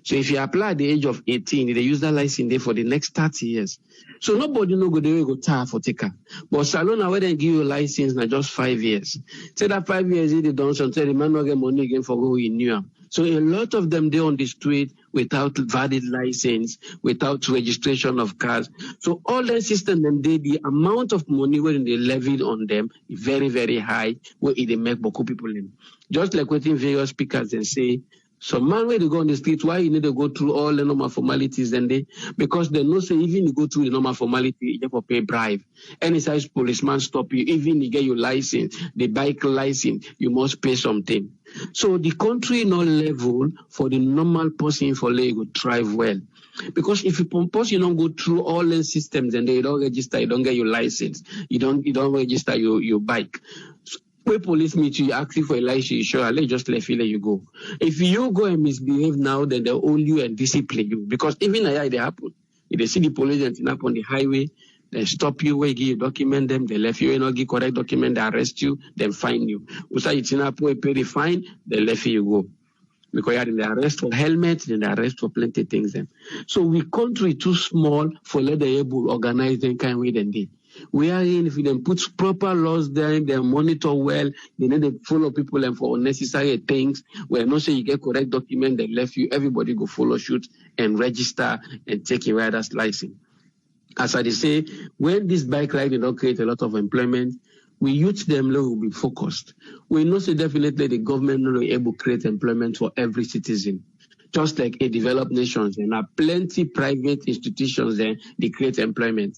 So if you apply at the age of 18, they use that license there for the next 30 years. So nobody know go tire for taker. But Salona, when they give you a license, now just 5 years. Say that 5 years, they don't, so the man not get money again for who he knew. So a lot of them, they on the street without valid license, without registration of cars. So all that system, them, the amount of money when they levied on them is very, very high, where they make Boko people in. Just like what in various speakers and say, so man, when they go on the street, why you need to go through all the normal formalities and they, because they know say even you go through the normal formality, you have to pay bribe. Any size policeman stop you, even you get your license, the bike license, you must pay something. So the country no level for the normal person for Lego drive well. Because if you pompous, you don't go through all the systems and they don't register, you don't get your license, you don't register your bike. When police meet you, asking for a license, you sure, let's just let you go. If you go and misbehave now, then they'll hold you and discipline you. Because even now, they happen. If they see the police and up on the highway, they stop you, they give you document them, they left you, and not give correct document, they arrest you, then fine you. Usa you pay the fine, they left you go. Because you're in the arrest for helmets, then the arrest for plenty things. Then. So we country too small for let the able organize them kind of way than they. We are in, if they put proper laws there, they monitor well, they need to follow people and for unnecessary things. Where not say you get correct document, they left you, everybody go follow shoot and register and take a rider's license. As I say, when this bike ride did not create a lot of employment, we youth them will be focused. We know say definitely the government will be able to create employment for every citizen. Just like a developed nations, and are plenty private institutions there, they create employment.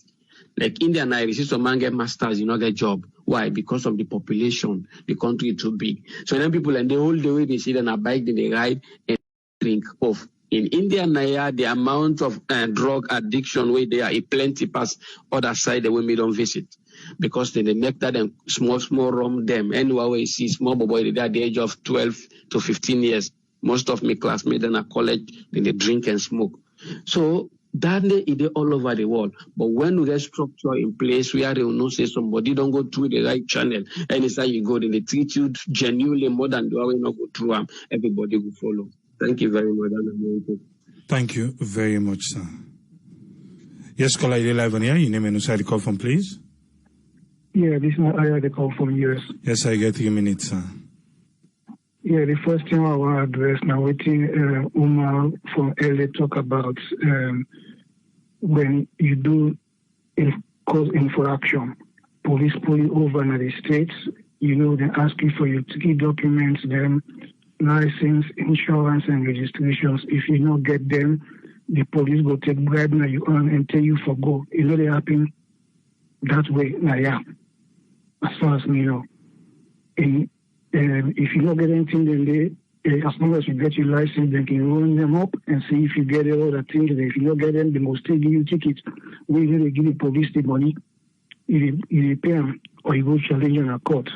Like India and I, see some man get masters, you know, get job. Why? Because of the population, the country is too big. So then people, and the whole day they see them a bike, then they ride and drink off. In India, Naya, the amount of drug addiction where they are a plenty past other side that we don't visit. Because then they make that and small rum them. Anyway, we see small boy, they're at the age of 12 to 15 years. Most of my classmates in a college, then they drink and smoke. So, that is all over the world. But when we get structure in place where they will not say somebody don't go through the right channel, anytime you go, then they treat you genuinely more than the way not go through them, everybody will follow. Thank you very much. Thank you very much, sir. Yes, caller, you're live on here. Your name and who the call from, please. Yeah, this is I the call from US. Yes, I get 3 minutes, sir. Yeah, the first thing I want to address now, waiting Umar from LA talk about when you do cause infraction, police pull you over in the States, you know, they ask you for your key documents, them, license, insurance, and registrations. If you don't get them, the police will take bribe now you earn and tell you for go. You know they happen that way. Now, yeah, as far as me know. If you don't get anything, then as long as you get your license, they can run them up and see if you get all the things. If you don't get them, they must still give you tickets. We need to give the police the money. You pay them or you go challenge in a court.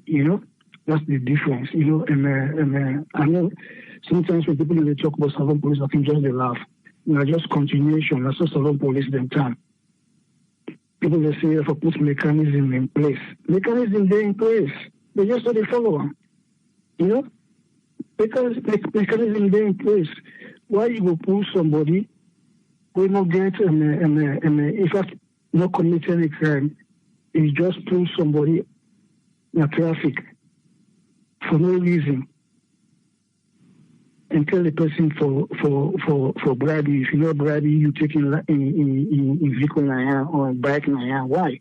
You know, that's the difference. You know, and I know sometimes when people they talk about Salon police, I think just they laugh. Just continuation. That's what Salon police them time. People they say for put mechanism in place. Mechanism there in place. They just so they follow them. You know? Because mechanism there in place. Why you will pull somebody who not get in fact not commit any crime, you just pull somebody in traffic for no reason. and tell the person for bribery. If you know bribery, you take in vehicle or bike. Why?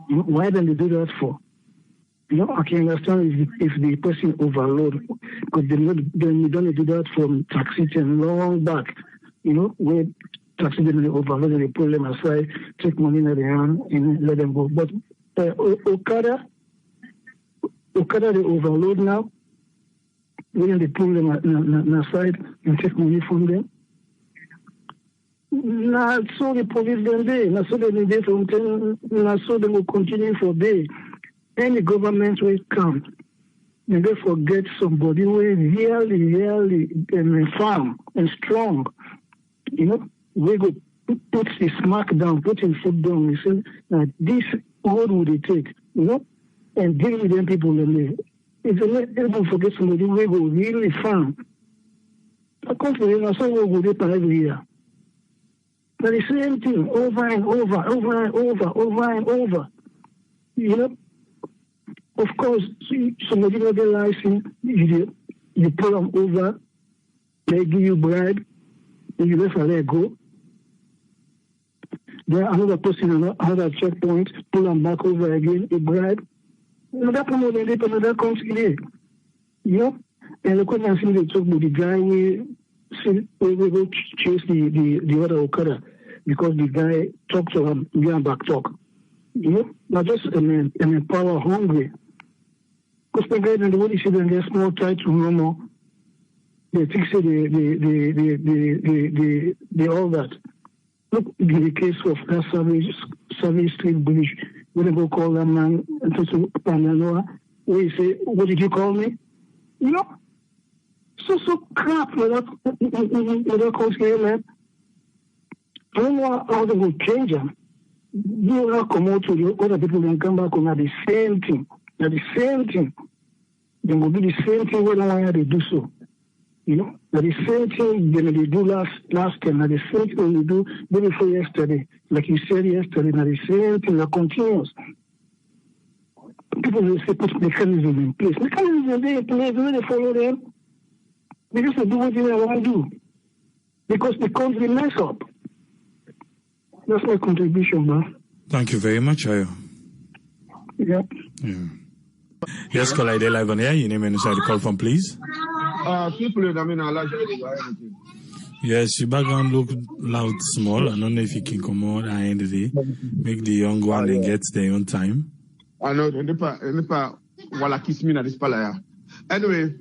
Why don't they do that for? I can understand if the person overload, because they don't do that from taxi and long back. Where taxi they overload and they pull them aside, take money in their hand and let them go. But Okada they overload now. When they pull them aside and take money from them. Now, so the police then they, now so they need from 10, now so they will continue for day. Any government will come, and they forget somebody who is really firm and strong. We go put his mark down, put his foot down, and say, this road will they take, and deal with them people in there. If they don't forget somebody who go really firm, I come for him, I saw what will happen every year. But the same thing over and over. Of course, somebody will get license, you pull them over, they give you bribe, and you let her go. Then another person, another checkpoint, pull them back over again, a bribe. Another promote another comes here. And the question I see they talk about the guy we go chase the other Okada because the guy talked to him, behind back talk. Not just a power hungry. Because the guy and the way they see them get small tight to normal, they think say they all that. Look in the case of that Savage Street Bridge, when they go call that man and talk to Pananoa, where he say, what did you call me? So crap with that coach game, man. I don't know how they will change them. You will come out to the other people and come back on the same thing. The same thing. They will do the same thing whether they do so. The same thing they do last time. The same thing they do day before yesterday. Like you said yesterday, the same thing that continues. People will say put mechanism in place. Mechanism in place, when they follow them, they just do what they want to do. Because the country mess up. That's my contribution, man. Thank you very much, Ayo. Yeah. Yes, caller, they're live on air. Your name and inside the call from, please. Yes, your background look loud, small. I don't know if you can come out at the end of the day. Make the young one and get their own time. I know, wala kiss me na this palaya. Anyway,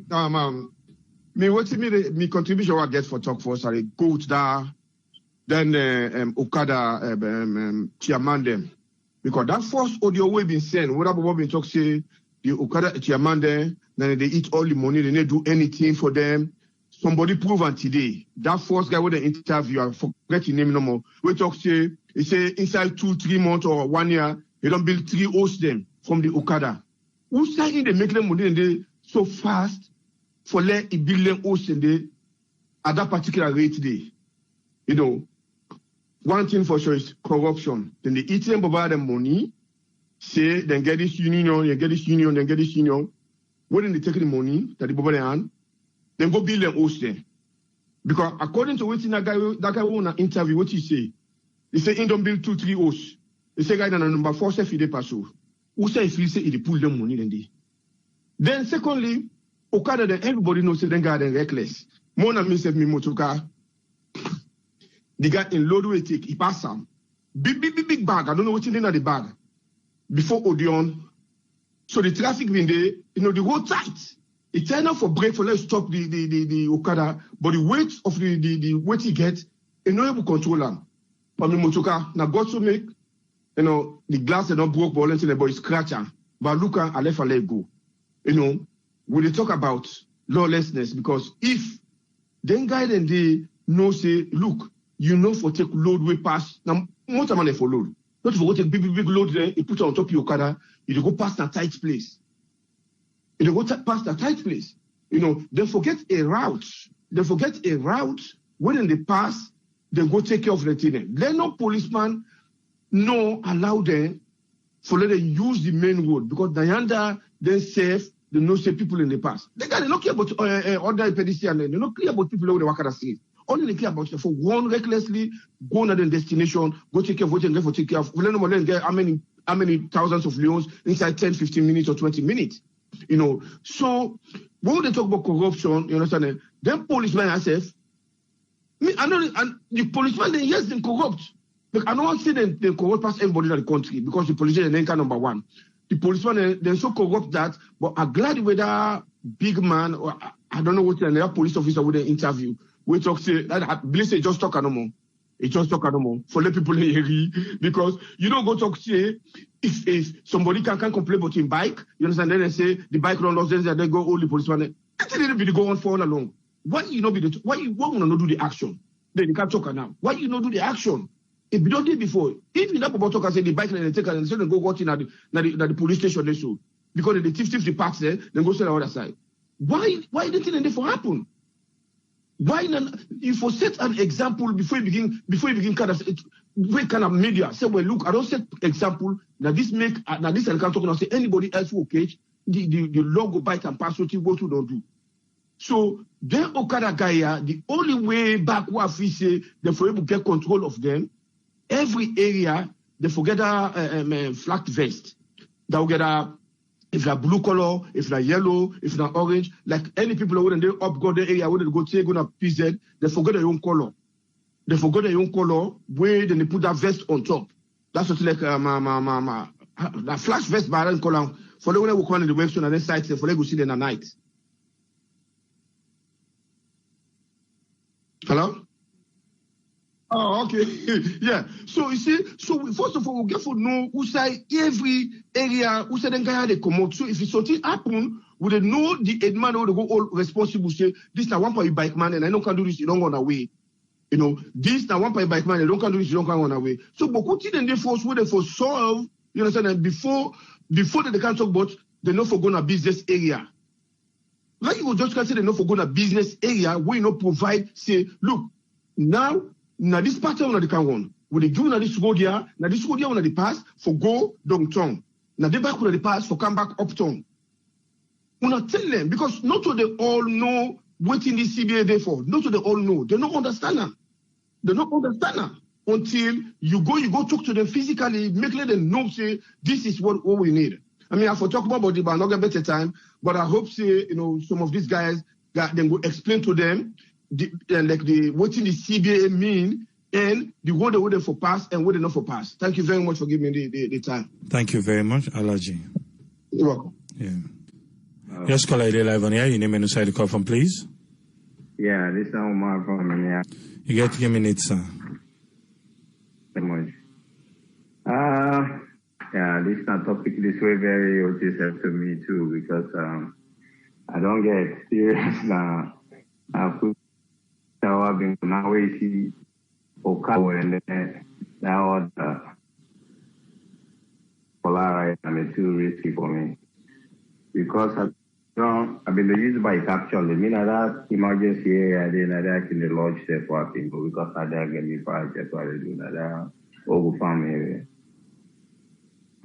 me what's me contribution I get for talk for sorry, go to that, then Okada chairman them. Because that first audio we been sent, whatever we been talk say the Okada chairman them, then they eat all the money, they don't do anything for them. Somebody proven today. That first guy with the interview, I forget his name no more. We talk say, he say inside 2-3 months or 1 year, they don't build 3 hosts them from the Okada. Who say they make them money and they so fast for let it build them hosts and they at that particular rate day. One thing for sure is corruption. Then they eat them over them money, say then get this union, then get this union, then get this union. When they take the money that they buy their hand, then go build them host there. Because according to what that guy won an interview, what he say he don't build 2-3 hosts. He say guy number 4 say fide paso. Who say if he say he pull them money then they. Then secondly, Okada then everybody knows that then guy then reckless. More than me say me motoka. The guy in load way take he pass some big bag. I don't know what's in the bag. Before Odeon. So the traffic been there, the road tight. It turned out for break for let's stop the Okada, but the weight of the weight he gets, not able to control him. But the motoka, now got to make, the glass not broke, but it's scratcher. But look at I let go. When they talk about lawlessness, because if then guy then they know say, look, for take load way past now more time for load. Not for take big load there, you put it on top of your Okada, you go past a tight place. You go past a tight place. They forget a route. When they pass, they go take care of the thing. Let no policeman allow them for let them use the main road because Nayanda then safe they know say people in the past. They don't care about other pedestrians. They don't care about people who they walk at the street. Only they care about for one recklessly go to the destination, go take care of what you get, take care of. We don't know get how many thousands of Leones inside 10, 15 minutes or 20 minutes. You know, so when they talk about corruption, you understand? Them policemen herself, I know, and the policemen, they yes, they corrupt. But I don't want to say they corrupt past everybody in the country because the policemen are number one. The policemen, they're so corrupt that, but I'm glad whether big man or I don't know what another police officer would interview. We talk say that Blaise just talk no more. It just talk no more for the people in area because you don't go talk say if somebody can complain about his bike, you understand? Then they say the bike run lost, then they go all the policemen. That's a little bit go on for all along. Why you not be the why wanna not do the action? Then you can't talk now. Why you not do the action? If you don't do it before, if you don't about talk and say the bike and they take and they go watching at the police station they show because the thief the parts there, then go to the other side. Why didn't it for happen? Why not? If you set an example before you begin kind of media say, well, look, I don't set example. Now this I can't talk and say anybody else will catch the law go bite and pass what you go to don't do. So then Okada Gaya, the only way back what we say they for able to get control of them, every area they forget a flat vest. They will get if they're blue color, if they're yellow, if they're orange, like any people who they up go the area where they go to go to PZ, they forget their own color. They forget their own color where then they put that vest on top. That's what like that flash vest by that color for the one who come in the website and then site for they go see them at night. Hello? Oh, okay. Yeah. So you see, first of all, we get to know who say every area, who say then they come out. So if it's something happen, we they know the headman or they go all responsible say this is one point bike man and I don't can do this, you don't run away. You know, this is one point bike man, I don't can do this, you don't can run away. So but what then they force where they for solve, you understand, and before they can talk about they know for going to business area. Like you just can say they know for going to business area where you know provide, say, look, now this pattern on the can one. When they give na this road here, na this road here on the pass for go downtown. Now they back on the pass for come back uptown. We not tell them because not all they all know what in the CBA they for. Not all they all know. They don't understand them. They don't understand them until you go talk to them physically, make them know say this is what we need. I mean, I for talk about it, but I'm not get better time. But I hope say some of these guys that then will explain to them. What in the CBA mean and the word they would for pass and what they not for pass. Thank you very much for giving me the time. Thank you very much, Alaji. You're welcome. Yeah. Yes, caller, you're live on here. Your name and inside the call from, please. Yeah, this is Omar from India. You get 3 minutes, sir. Very much. Yeah, this is a topic this way very noticeable to me too because I don't get serious now. I've been now waiting for cover and then now Polaroid and too risky for me because I've been used by actually. I mean that emergency area then I actually lodge there for people because I didn't get me project what I do that over farm area.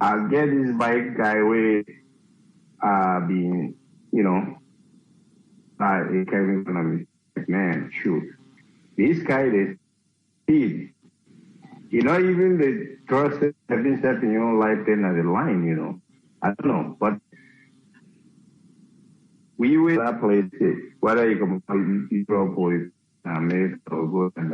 I get this bike guy where being it came from man, shoot. This guy, they speed. Even the trust have been set in your life then as a line, I don't know. But we will that place, whether you come from Europe or America or go and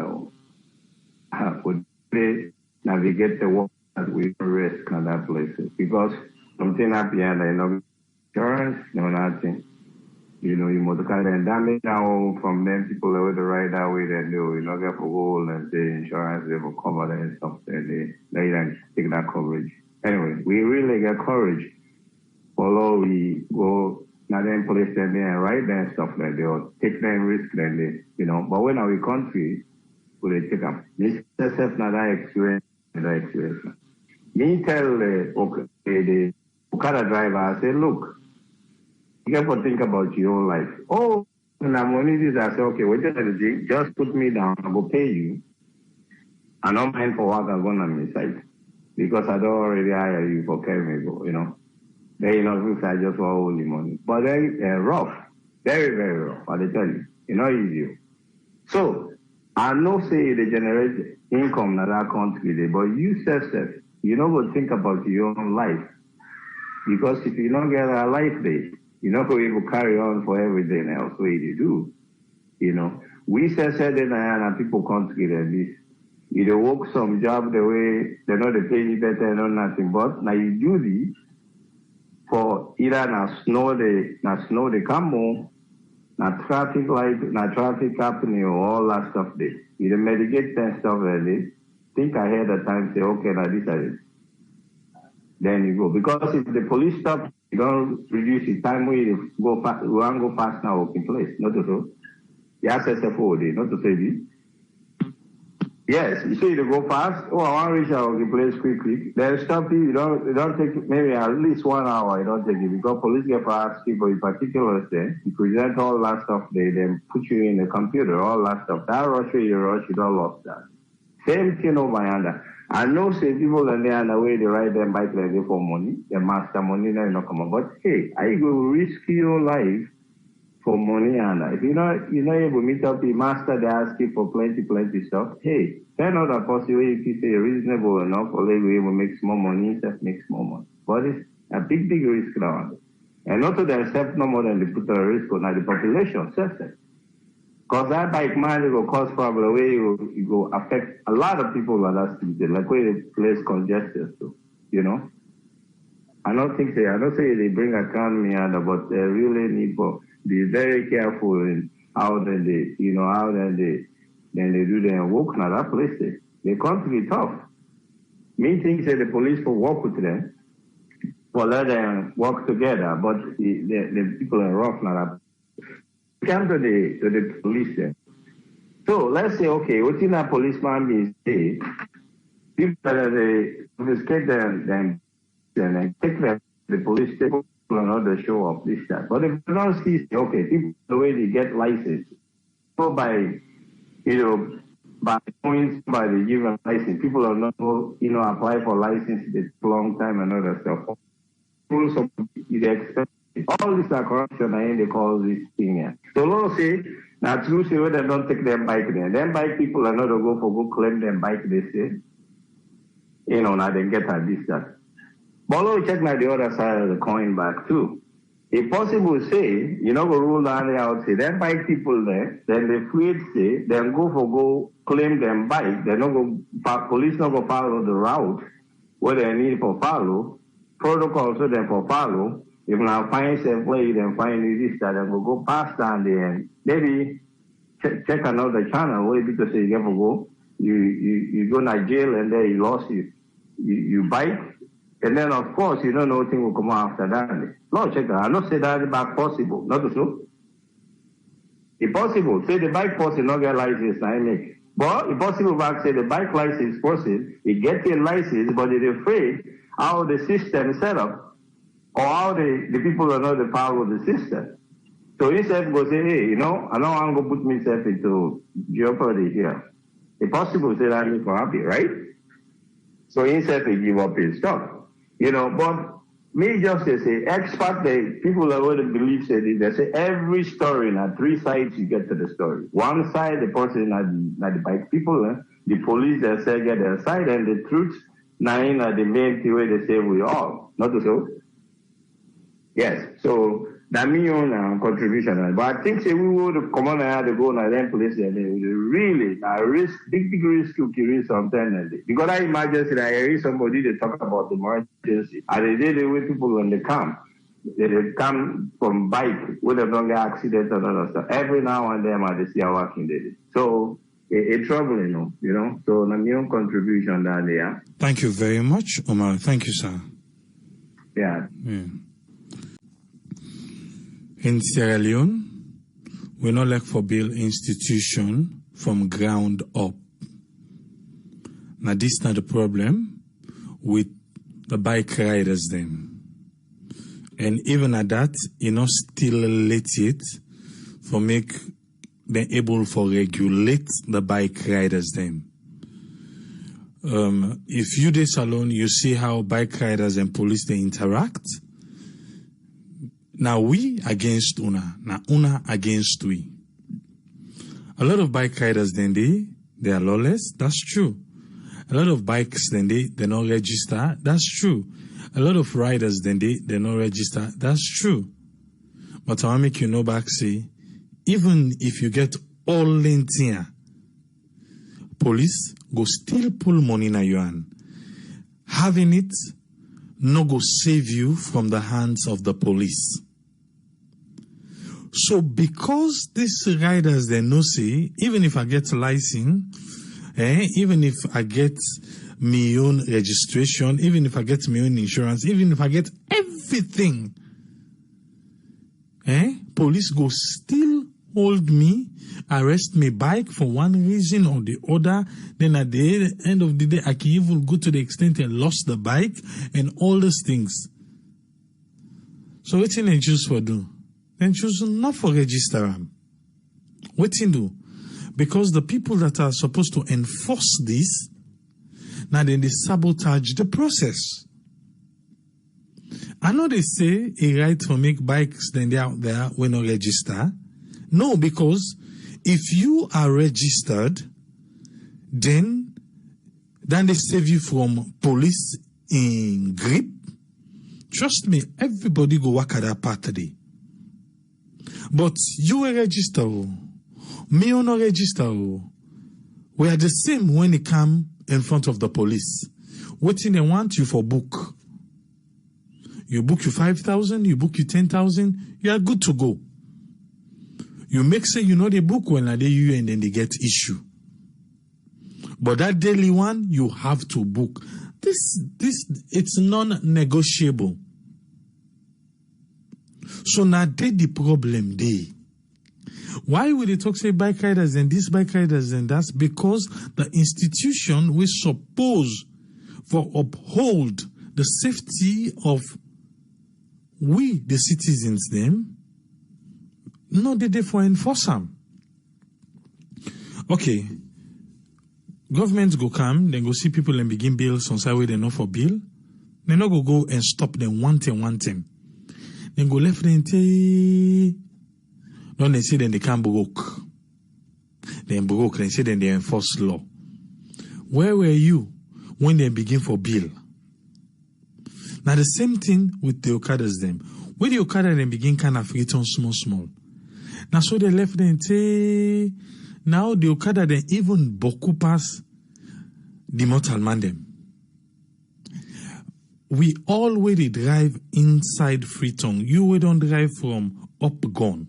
would they navigate the water that we risk on that place? Because something happened and I know insurance, no nothing. You motor and damage now from them people over the right that way they do, get for gold and the insurance they will cover that and stuff and they don't take that coverage. Anyway, we really get courage. Although we go now then police them there and right there and stuff like they'll take them risk then they but when our country will they take up. This self not that experience. Me tell the Okada driver, I say, look, you have to think about your own life. Oh, when I'm only this, I say, okay, wait a minute, just put me down, I will pay you. I don't mind for what I'm going on my side. Because I don't already hire you for carrying me, Then, people say just want only money. But very rough. Very, very rough, I tell you. It's not easy. So, I know say they generate income in that country, but you self, you know go think about your own life. Because if you don't get a life there, you're not going to carry on for everything else way you do. We say then and people come together this. You work some job the way they know they pay you better or nothing, but now you do this for either na snow they come home, na traffic light, na traffic happening or all that stuff there. You mitigate that stuff like this. Think ahead of time, say, okay, now this is it. Then you go. Because if the police stop, you don't reduce the time we go fast, we won't go fast now in place. Not to so. Yes, SFO, not to say this. Yes, you say you go fast. Oh, I want to reach out the place quickly. Then stop you. You don't take maybe at least 1 hour. You don't take it because police get fast people in particular. You present all that stuff. They then put you in the computer. All that stuff. That rush where you rush, you don't lost that. Same thing over yonder. I know say people and they are the way they ride them bike like they for money. They master money. They not come on. But hey, I go risk your life for money and if you're not able to meet up the master, they ask you for plenty stuff. Hey, turn out a possibility if you say reasonable enough or they will able to make small money, just make small money. But it's a big risk now. And not to themselves no more than they put a risk on the population, because that bike man will cause problem where you go affect a lot of people on that street, like where the place congested, so I don't say they bring economy under, but they really need to be very careful in how then they do their work now that place. They can't be tough. Me think that the police will work with them, for let them work together, but the people are rough now. Come to the police then. So let's say, okay, what's in a policeman is say, people that they confiscate them and take them to the police station another show of this that. But if you don't see, okay, people the way they get license, so by points by the given license, people are not apply for license, it takes a long time and other stuff. Rules of they expect all this are corruption and they call this thing here. So let's say now true say they don't take them bike there. Then bike people are not go claim them bike they say. Now they get at this that. But let's check now the other side of the coin back too. If possible say, go rule down the out say then bike people there, then the fleet say, then go claim them bike, they not go police not go follow the route where they need for follow. Protocol so then for follow. If now find safe way, then find this that and we'll go past down there and maybe check another channel where because you never go. You go to jail and then you lost you bike and then of course you don't know nothing will come after that. No, check that. I not say that back possible, not so. If possible, say the bike person not get license I make. But if possible back say the bike license person, he get a license, but they're afraid how the system is set up, or how the people are not the power of the system. So instead go say, hey, I don't want to put myself into jeopardy here. If possible, say that I'm for happy, right? So instead they give up his stuff. But me just say, expert, people that would believe they say every story, now 3 sides you get to the story. One side, the person at the bike people, the police, they say get their side, and the truth, now the main thing where they say we all, not so. Yes, so that my own contribution. But I think say we would come on and go to them place and they really risk, big risk to kill sometimes. Because I imagine that I hear somebody they talk about the emergency. And they the way people when they come come from bike with a long accident and other stuff. Every now and then they see a working day. So it's troubling, So my own contribution down there. Thank you very much, Omar. Thank you, sir. Yeah. In Sierra Leone, we not like for build institution from ground up. Now this is not the problem with the bike riders them. And even at that, still let it for make them able for regulate the bike riders them. If you this alone, you see how bike riders and police they interact. Now we against una. Now una against we. A lot of bike riders then they are lawless. That's true. A lot of bikes then they not register. That's true. A lot of riders then they not register. That's true. But I want to make you know back say, even if you get all lentia, police go still pull money na your hand. Having it no go save you from the hands of the police. So because these riders they know say, even if I get license, even if I get my own registration, even if I get my own insurance, even if I get everything, police go still hold me, arrest me bike for one reason or the other. Then at the end of the day, I can even go to the extent I lost the bike and all those things. So what they choose for do? Then choose not for register them. What they do? Because the people that are supposed to enforce this, now then they sabotage the process. I know they say a right for make bikes then they out there when not register. No, because if you are registered, then they save you from police in grip. Trust me, everybody go work at that part today. But you are registered. Me or not registered. We are the same when it come in front of the police. What thing they want you for book? You book you 5,000, you book you 10,000, you are good to go. You make say you know the book when they you and then they get issue. But that daily one, you have to book. This it's non-negotiable. So now they the problem they. Why would they talk say bike riders and this bike riders and that's because the institution we suppose for uphold the safety of we the citizens them. No, they for enforce them. Okay. Governments go come, then go see people and begin bills on side where they know for bill. They not go and stop them one time. Then go left them take. Don't they say then they can't broke. Then broke, they say then they enforce law. Where were you when they begin for bill? Now the same thing with the Okadas them. Where the Okada then begin kind of return small. Now so they left them say now the Okada then even boku pass the mortal man them. We already drive inside Freetown. You we don't drive from Upgon.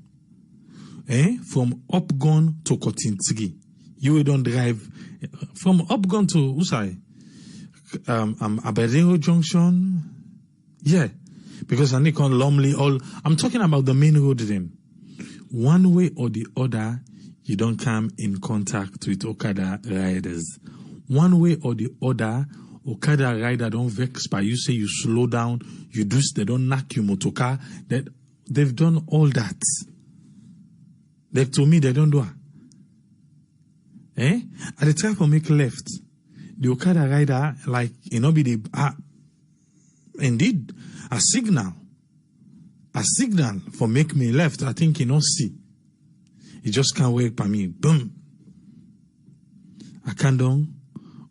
From Upgon to Kotintigi. You we don't drive from Upgon to Usai. Aberdeen Junction. Yeah. Because I need on Lumley all I'm talking about the main road then. One way or the other, you don't come in contact with Okada riders. One way or the other, Okada rider don't vex by you say you slow down, you do they don't knock you motorcar. That they've done all that. They've told me they don't do it. At the time for make left, the Okada rider like be the indeed a signal for make me left. I think see. He just can't wait for me. Boom. I can't don't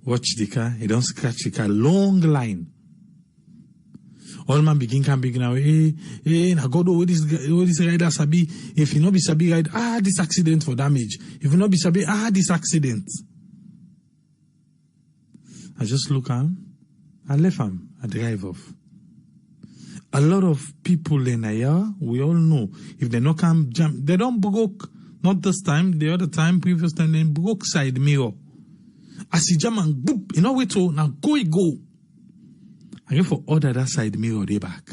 watch the car. He don't scratch the car. Long line. All man begin now. Now go do what this rider sabi. If you not be sabi ride, this accident for damage. If you not be sabi, this accident. I just look at him. I left him. I drive off. A lot of people in here, we all know, if they not come jump, they don't broke. Not this time, the other time, previous time, they broke side mirror. As he jump and boop, wait to now go. I go for order that side mirror they back.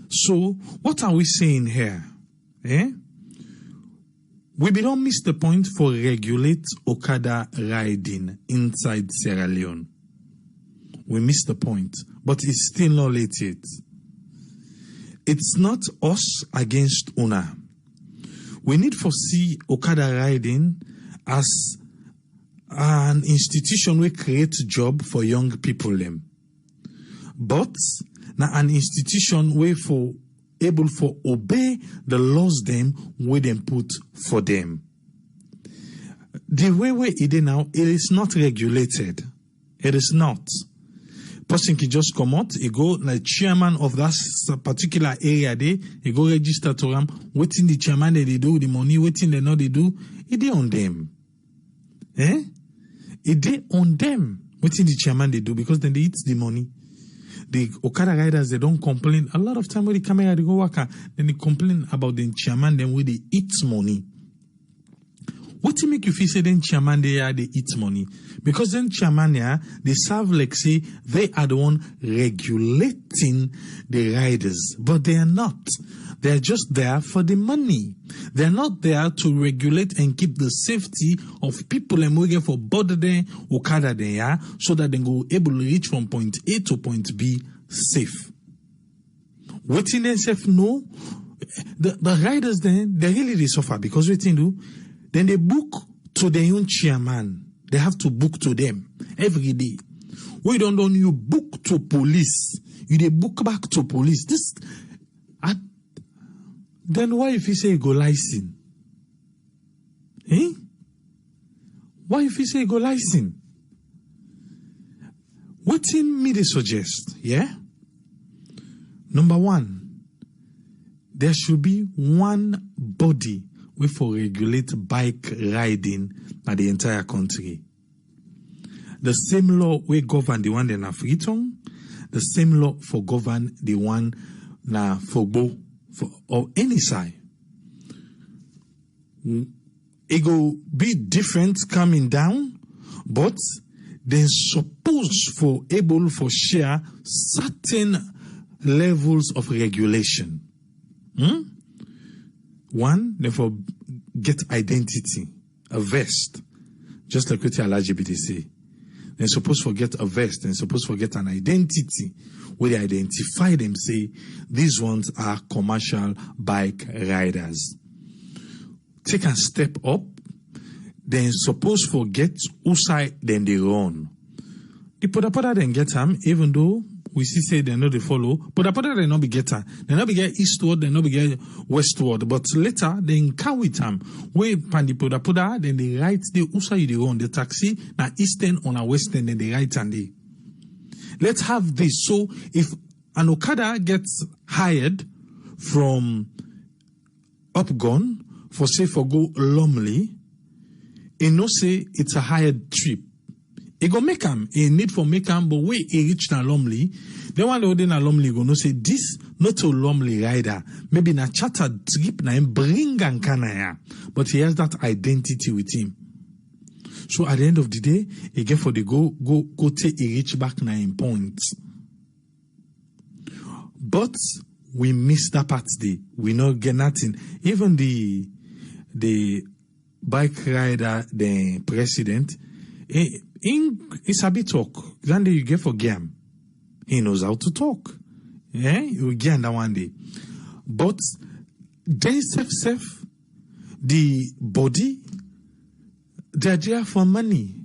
So what are we saying here? We don't miss the point for regulate Okada riding inside Sierra Leone. We missed the point, but it's still not late yet. It's not us against UNA. We need to see Okada riding as an institution we create job for young people them. But now an institution way for able for obey the laws them where them put for them. The way it is now, it is not regulated. It is not. Person can just come out, he go like chairman of that particular area there, he go register to them, waiting the chairman they do the money, waiting they know they do, it dey on them. It dey on them. Waiting the chairman they do because then they eat the money. The Okada riders, they don't complain. A lot of time when the camera they go work, then they complain about the chairman them where they eat money. What to make you feel say then chairman they eat money? Because then chairman they serve like say they are the one regulating the riders, but they are not. They are just there for the money. They are not there to regulate and keep the safety of people and working for border there, Okada there, so that they go able to reach from point A to point B safe. What in themselves no, the riders then they really suffer because what they do. Then they book to their own chairman. They have to book to them every day. We don't know you book to police. You they book back to police. Then why if you say you go license? Why if you say you go license? What in me they suggest? Yeah? Number one, there should be one body we for regulate bike riding at the entire country. The same law we govern the one in Freetown, the same law for govern the one na Fogbo or any side. It go be different coming down, but they suppose for able for share certain levels of regulation. One, therefore, get identity, a vest, just like what LGBT say. They're supposed to get a vest, they're supposed to get an identity where they identify them, say, these ones are commercial bike riders. Take a step up, then supposed to get whose side then they run. The Poda then get them, even though we see say they know they follow, but they not be getter. They not be get eastward, they not be get westward. But later they encounter with them. Where pandi Poda, then they write the usa you they run the taxi, na eastern or na western, then they write and they. Let's have this. So if an Okada gets hired from Upgun for say for go Lumley, he no say it's a hired trip. He go make him. He need for make him, but where he reach na Lumley, the one who na Lumley go no say this not a Lumley rider. Maybe na chartered trip na him bring and canaya, but he has that identity with him. So at the end of the day, he get for the go take he reach back na him point. But we miss that part day. We not get nothing. Even the bike rider, the president, it's a bit talk. Then you get for game. He knows how to talk. Yeah, you get that one day. But they self, the body, they're there for money.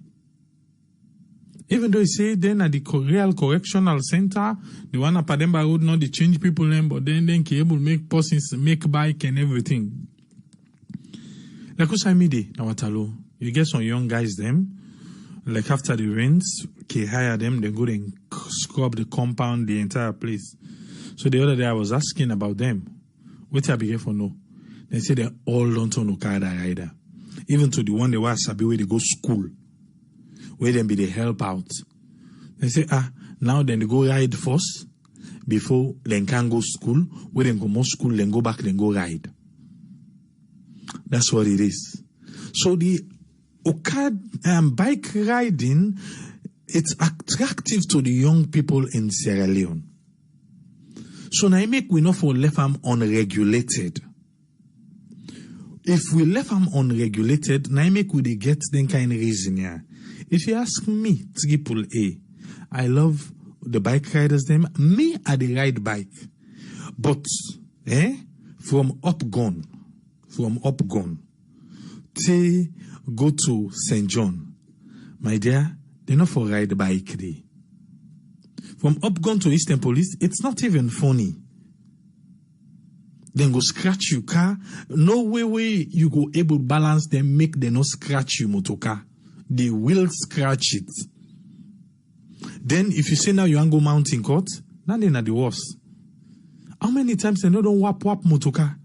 Even though you say then at the real correctional center, the one at Pademba Road, not the change people name, but then can able make persons make bike and everything. Like I made now Watalo, you get some young guys them. Like after the rains, they hire them, they go and scrub the compound, the entire place. So the other day I was asking about them. What I began for no. They say they all don't know Okada rider. Even to the one they was Sabi where they go school. Where them be the help out. They say, now then they go ride first before they can go school. Where they go more school, then go back, then go ride. That's what it is. So the Okada bike riding, it's attractive to the young people in Sierra Leone. So now make we not for left them unregulated. If we left them unregulated, now make we get then kind of reason here. If you ask me, triple A, I love the bike riders them. Me I the ride bike, but from Upgun, to go to St. John, my dear, they not for ride bike day. from Upgun to Eastern Police, it's not even funny. Then go scratch your car. No way you go able to balance them, make them not scratch you motorcar. They will scratch it. Then if you say now you go mountain court, now they're not the worst. How many times they don't wap motorcar?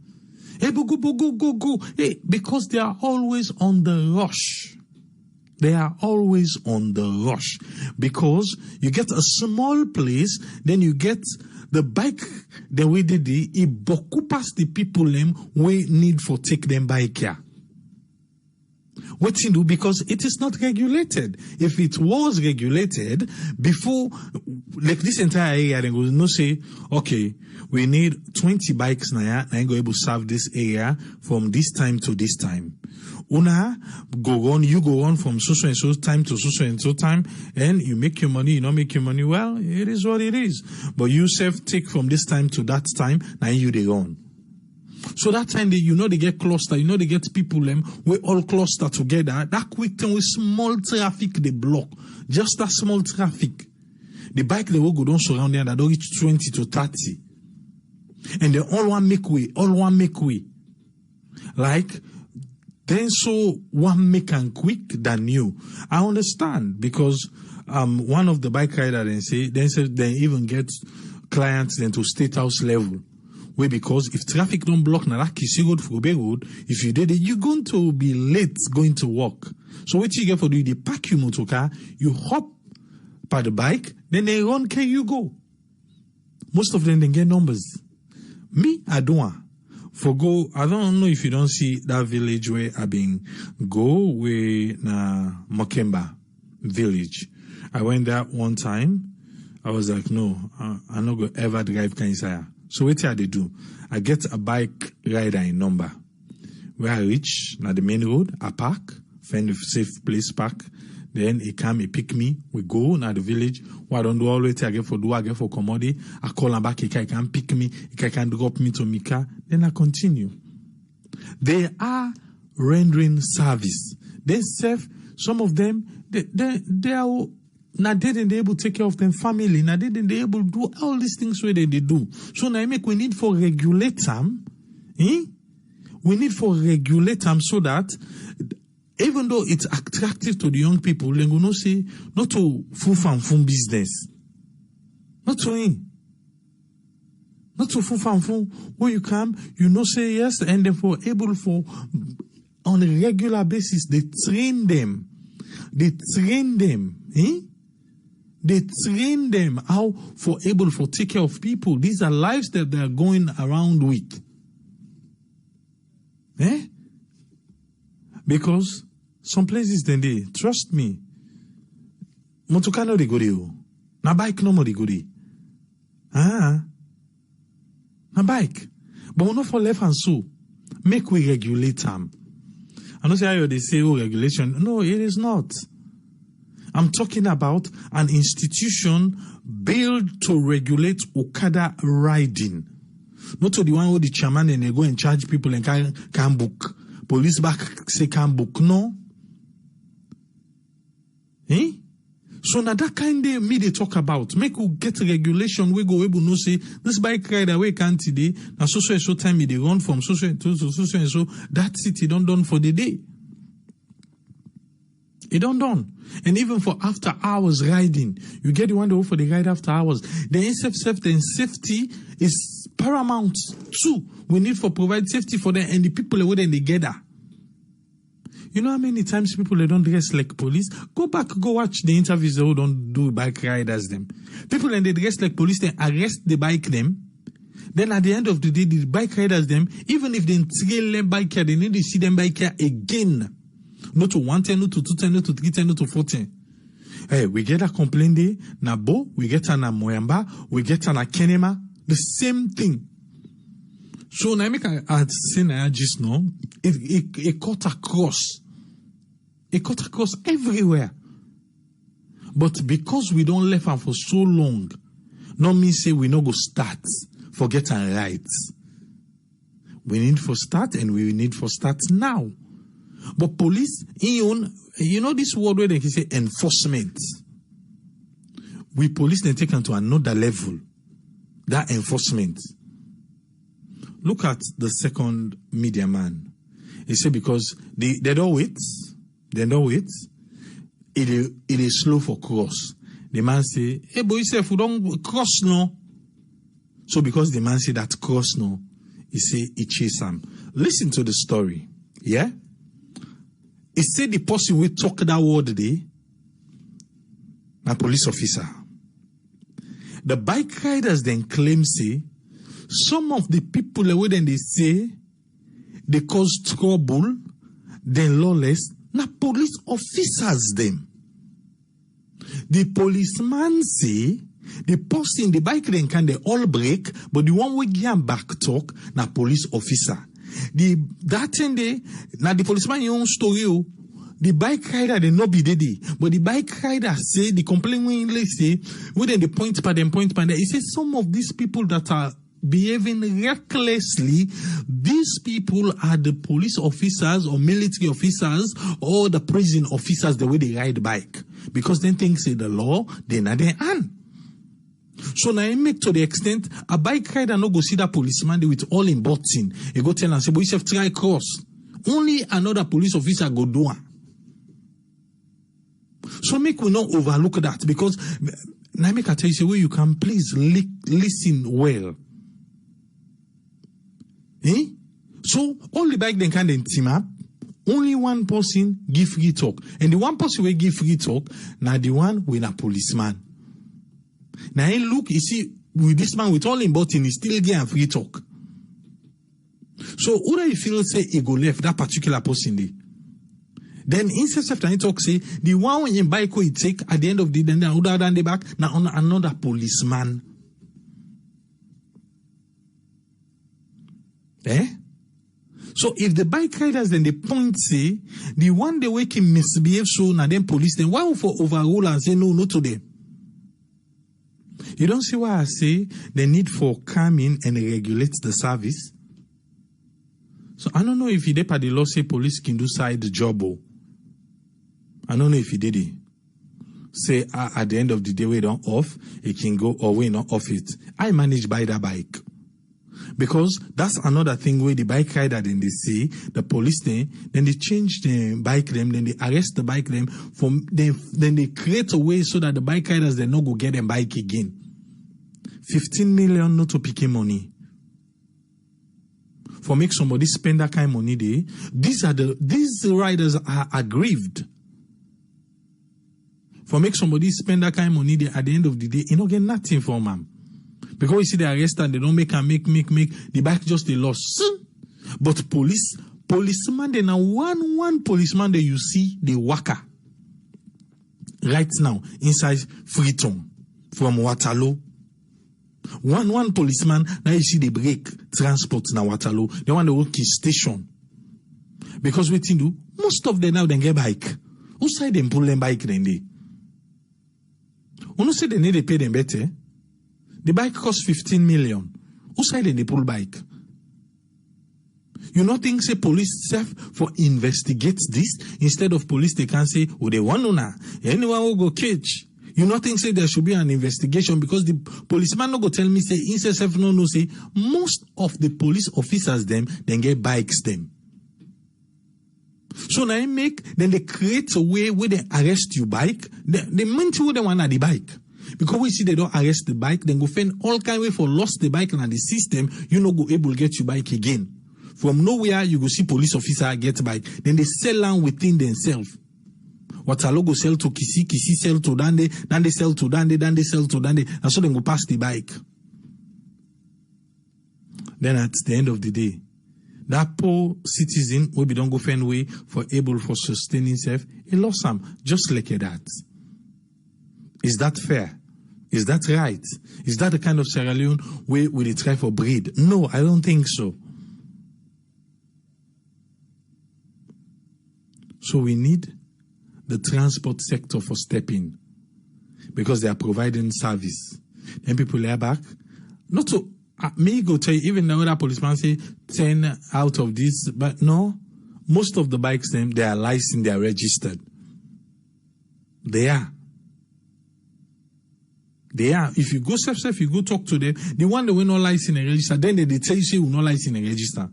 Hey, go. Hey, because they are always on the rush. They are always on the rush. Because you get a small place, then you get the bike, the way they did, it boku pass the people them we need for take them bike here. What you do? Because it is not regulated. If it was regulated before, like this entire area, then go no say, okay, we need 20 bikes now, and go able to serve this area from this time to this time. Una go on, you go on from so and so time to so and so time, and you make your money, you don't make your money. Well, it is what it is. But you self take from this time to that time, now you they on. So that time they get cluster, they get people them we all cluster together. That quick time with small traffic they block. Just that small traffic. The bike they will go down surround there that don't reach 20 to 30. And they all want make way. Like then so one make and quick than you. I understand because one of the bike riders they even get clients then to state house level. Why? Because if traffic don't block na that Kisi road for Ube road, if you did it, you're going to be late going to work. So what you get for do, they pack your motor car, you hop by the bike, then they run can you go. Most of them they get numbers. Me, I don't. I don't know if you don't see that village where I been go where na Mokemba village. I went there one time. I was like, no, I'm not going to ever drive Kansaya. So what I do? I get a bike rider in number. Where I reach, na the main road, I park, find a safe place park. Then he come, he pick me. We go na the village. What I don't do always, I get for commodity. I call him back, he can pick me, he can drop me to Mika. Then I continue. They are rendering service. They serve, some of them, they are now they didn't able to take care of them family. Now they didn't able to do all these things where they do. So now we need for regulate them. We need for regulate them so that even though it's attractive to the young people, they will not say not to full business. Not to full where you come, say yes, and therefore able for on a regular basis they train them. They train them how for able for take care of people. These are lives that they are going around with. Because some places then they trust me. Motoka no de go dey. Na bike no more de go dey. Na bike. But we not for left and so. Make we regulate them. I don't say how they say regulation. No, it is not. I'm talking about an institution built to regulate Okada riding. Not to the one where the chairman and they go and charge people and can book. Police back say can book. No. So now that kind of me they talk about. Make we get regulation. We go able no say this bike rider we can't today. Now so time they run from so and so. That city don't done for the day. It don't done. And even for after hours riding, you get the one that for the ride after hours. The safety is paramount too. We need for provide safety for them and the people where they gather. You know how many times people they don't dress like police? Go back, go watch the interviews who don't do bike riders them. People and they dress like police, they arrest the bike them. Then at the end of the day, the bike riders them, even if they trail them bike here, they need to see them bike here again. Not to 110, not to 210, not to 310, not to 410. Hey, we get a complaint there, na Bo, we get a na Moyamba, we get a na Kenema, the same thing. So now make I say na just now, it cut across. It cut across everywhere. But because we don't left them for so long, no mean say we no go start, forget and right. We need for start and we need for start now. But police, you know this word where they say enforcement. we police then take them to another level. That enforcement. Look at the second media man. He said because they don't wait. It is slow for cross. The man say, hey boy, if we don't cross no. So because the man say that cross no, he say he chase him. Listen to the story. Yeah? He said the person we talk that word today, a police officer. The bike riders then claim say, some of the people the way then they say they cause trouble, then lawless, na police officers them. The policeman say the person the bike then can they all break, but the one we give back talk na police officer. That thing they na the policeman your own story. The bike rider they not be daddy, but the bike rider say the complaint when say within the point by them point by there. He says some of these people that are behaving recklessly, these people are the police officers or military officers or the prison officers the way they ride bike. Because then things say the law, they not their hand. So now I make to the extent a bike rider no go see that policeman they with all in button. He go tell and say, but you have try cross. Only another police officer go do it. So make we not overlook that because now make I tell you say well, you can please listen well. So all the bike then can then team up. Only one person give free talk. And the one person will give free talk, now the one with a policeman. Now he look, you see, with this man with all in button, he still get free talk. So who do you feel say he go left that particular person there? Then instead of he talk say the one in bike he take at the end of the day, then other than the back, now on another policeman. So if the bike riders then the point say the one they wake him misbehave so now then police then why for overrule and say no to them? You don't see why I say the need for calming and regulate the service. So I don't know if he did the law say police can do side job. I don't know if he did it. Say at the end of the day we don't off, it can go or we not off it. I manage by the bike. Because that's another thing where the bike rider then they see the police then they change the bike them, then they arrest the bike them then they create a way so that the bike riders they not go get them bike again. 15 million not to pick money. For make somebody spend that kind of money there, these riders are aggrieved. For make somebody spend that kind of money there at the end of the day, you don't get nothing from them. Because you see the arrest and they don't make the bike just a loss. But policeman, they now one policeman that you see the worker right now inside Freetown from Waterloo. One policeman now you see the break transport now Waterloo. They want to work in station. Because what you do, most of them now they get bike. Who say them pull them bike then they? Who say they need to pay them better? The bike costs 15 million. Who said they pull bike? You not think say police self for investigate this instead of police they can say oh they want to now anyone will go catch. You not think say there should be an investigation because the policeman no go tell me say instead self no say most of the police officers them then get bikes them. So now then they create a way where they arrest you bike. They meant to they want the bike. Because we see they don't arrest the bike, then go find all kind of way for lost the bike and the system, you no go able to get your bike again. From nowhere, you go see police officer get bike. Then they sell land within themselves. Waterloo go sell to Kisi sell to Dande, then they sell to Dande, then they sell to Dande, and so they go pass the bike. Then at the end of the day, that poor citizen will be don't go find way for able for sustaining himself, he lost some, just like that. Is that fair? Is that right? Is that the kind of Sierra Leone where we try for breed? No, I don't think so. So we need the transport sector for stepping because they are providing service. Then people are back. Not to, me go tell you, even the other policeman say 10 out of this, but no, most of the bikes, them, they are licensed, they are registered. They are. They are. If you go if you go talk to them, the one that will not license and register, then they tell you say will not license and register.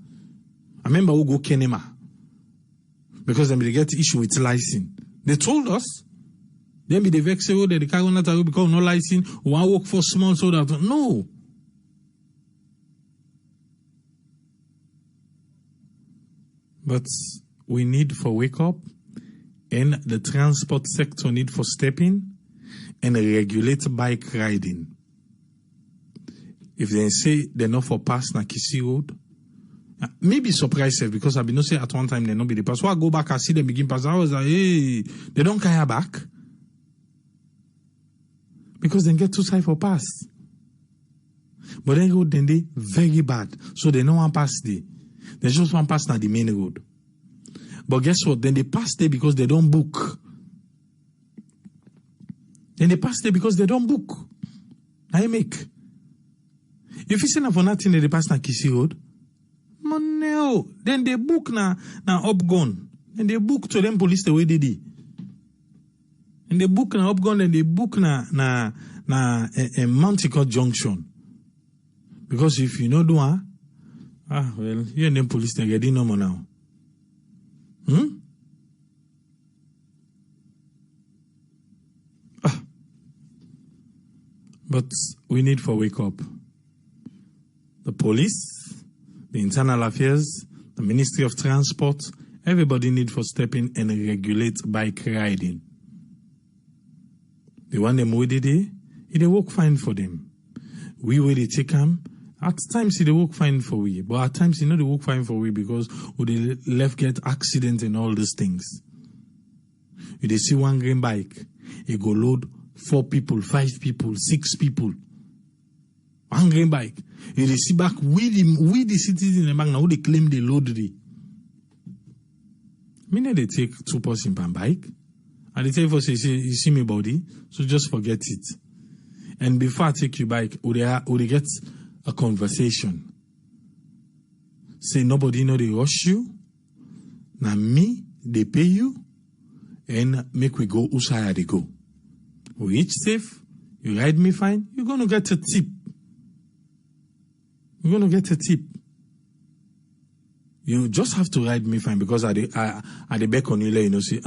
I remember we go Kenema. Because then they get issue with license. They told us. Then be the vex say, oh, the cargo not because no license, one work for small so that no. But we need for wake up, and the transport sector need for step in and regulate bike riding. If they say they're not for pass na Kisi Road, maybe surprised because I've been no say at one time they not be the pass. So I go back and see them begin pass. I was like, hey, they don't carry back because they get too side for pass. But then road then they very bad, so they no one pass there. They just one pass na the main road. But guess what? Then they pass there because they don't book. Then they pass there because they don't book. I make. If you say na for nothing, they pass na Kisi Road. No, then they book na Upgun. Then they book to them police the way they did. And they book na Upgun, and they book na Mounticot Junction. Because if you know do well, you and them police they get in no more now. But we need for wake up. The police, the internal affairs, the Ministry of Transport, everybody need for step in and regulate bike riding. The one them with it work fine for them. We will take them. At times it work fine for we, but at times they work fine for we because we left get accident and all these things. If they see one green bike, it go load 4 people, 5 people, 6 people. One green bike. If they see back with the citizens in the bank now they claim they load it. Meaning they take 2 person per bike, and they tell you you see me body, so just forget it. And before I take your bike, would they get a conversation? Say nobody know they rush you. Now me, they pay you, and make we go usaya they go. We reach safe, you ride me fine, you're gonna get a tip. You're gonna get a tip. You just have to ride me fine because at the back on you know say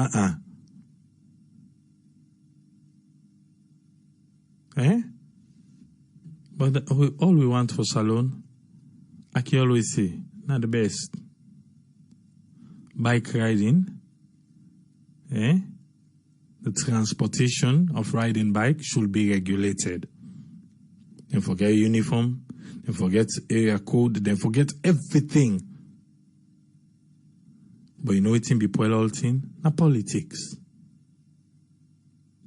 But all we want for salon, I can always say, not the best. Bike riding, the transportation of riding bike should be regulated. Then forget uniform, then forget area code, then forget everything. But you know it be all thing? Not politics.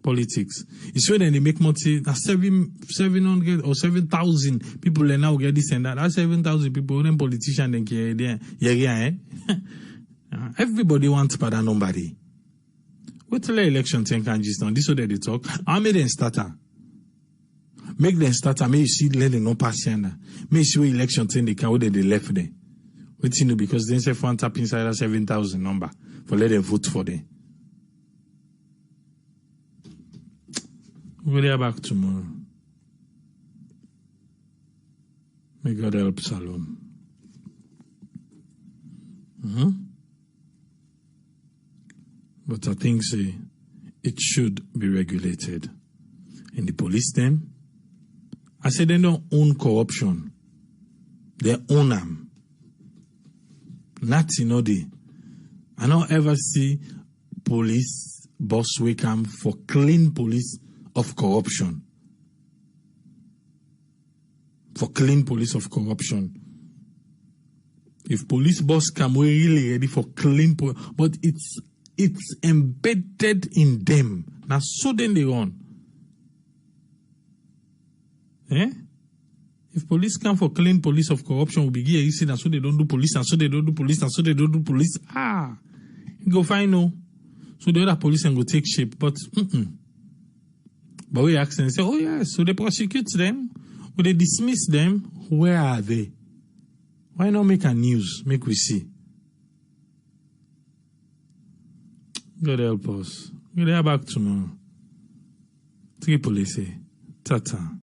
Politics. It's when they make money, 700 or 7,000 people they now get this and that. That's 7,000 people, then politicians then care. Everybody wants but nobody. Wait till the election can just on this way they talk. I made them starter. Make them starter. May you see let them no pass here. May you see what election thing they can whether they left there. Wait you know because they say one tap inside that 7,000 number for let them vote for them. We'll be back tomorrow. May God help Salon. But I think it should be regulated. And the police them, I say they don't own corruption. They own them. Not I don't ever see police boss wake up for clean police of corruption. For clean police of corruption. If police boss come, we're really ready for clean but it's embedded in them. Now so then they run. If police come for clean police of corruption, we'll be here, you see, and so they don't do police, and so they don't do police, and so they don't do police. You go find no. So the other police and go take shape, but But we ask and say, oh yes, so they prosecute them, or they dismiss them. Where are they? Why not make a news? Make we see. God help us. We'll be back tomorrow. 3 police. Ta-ta.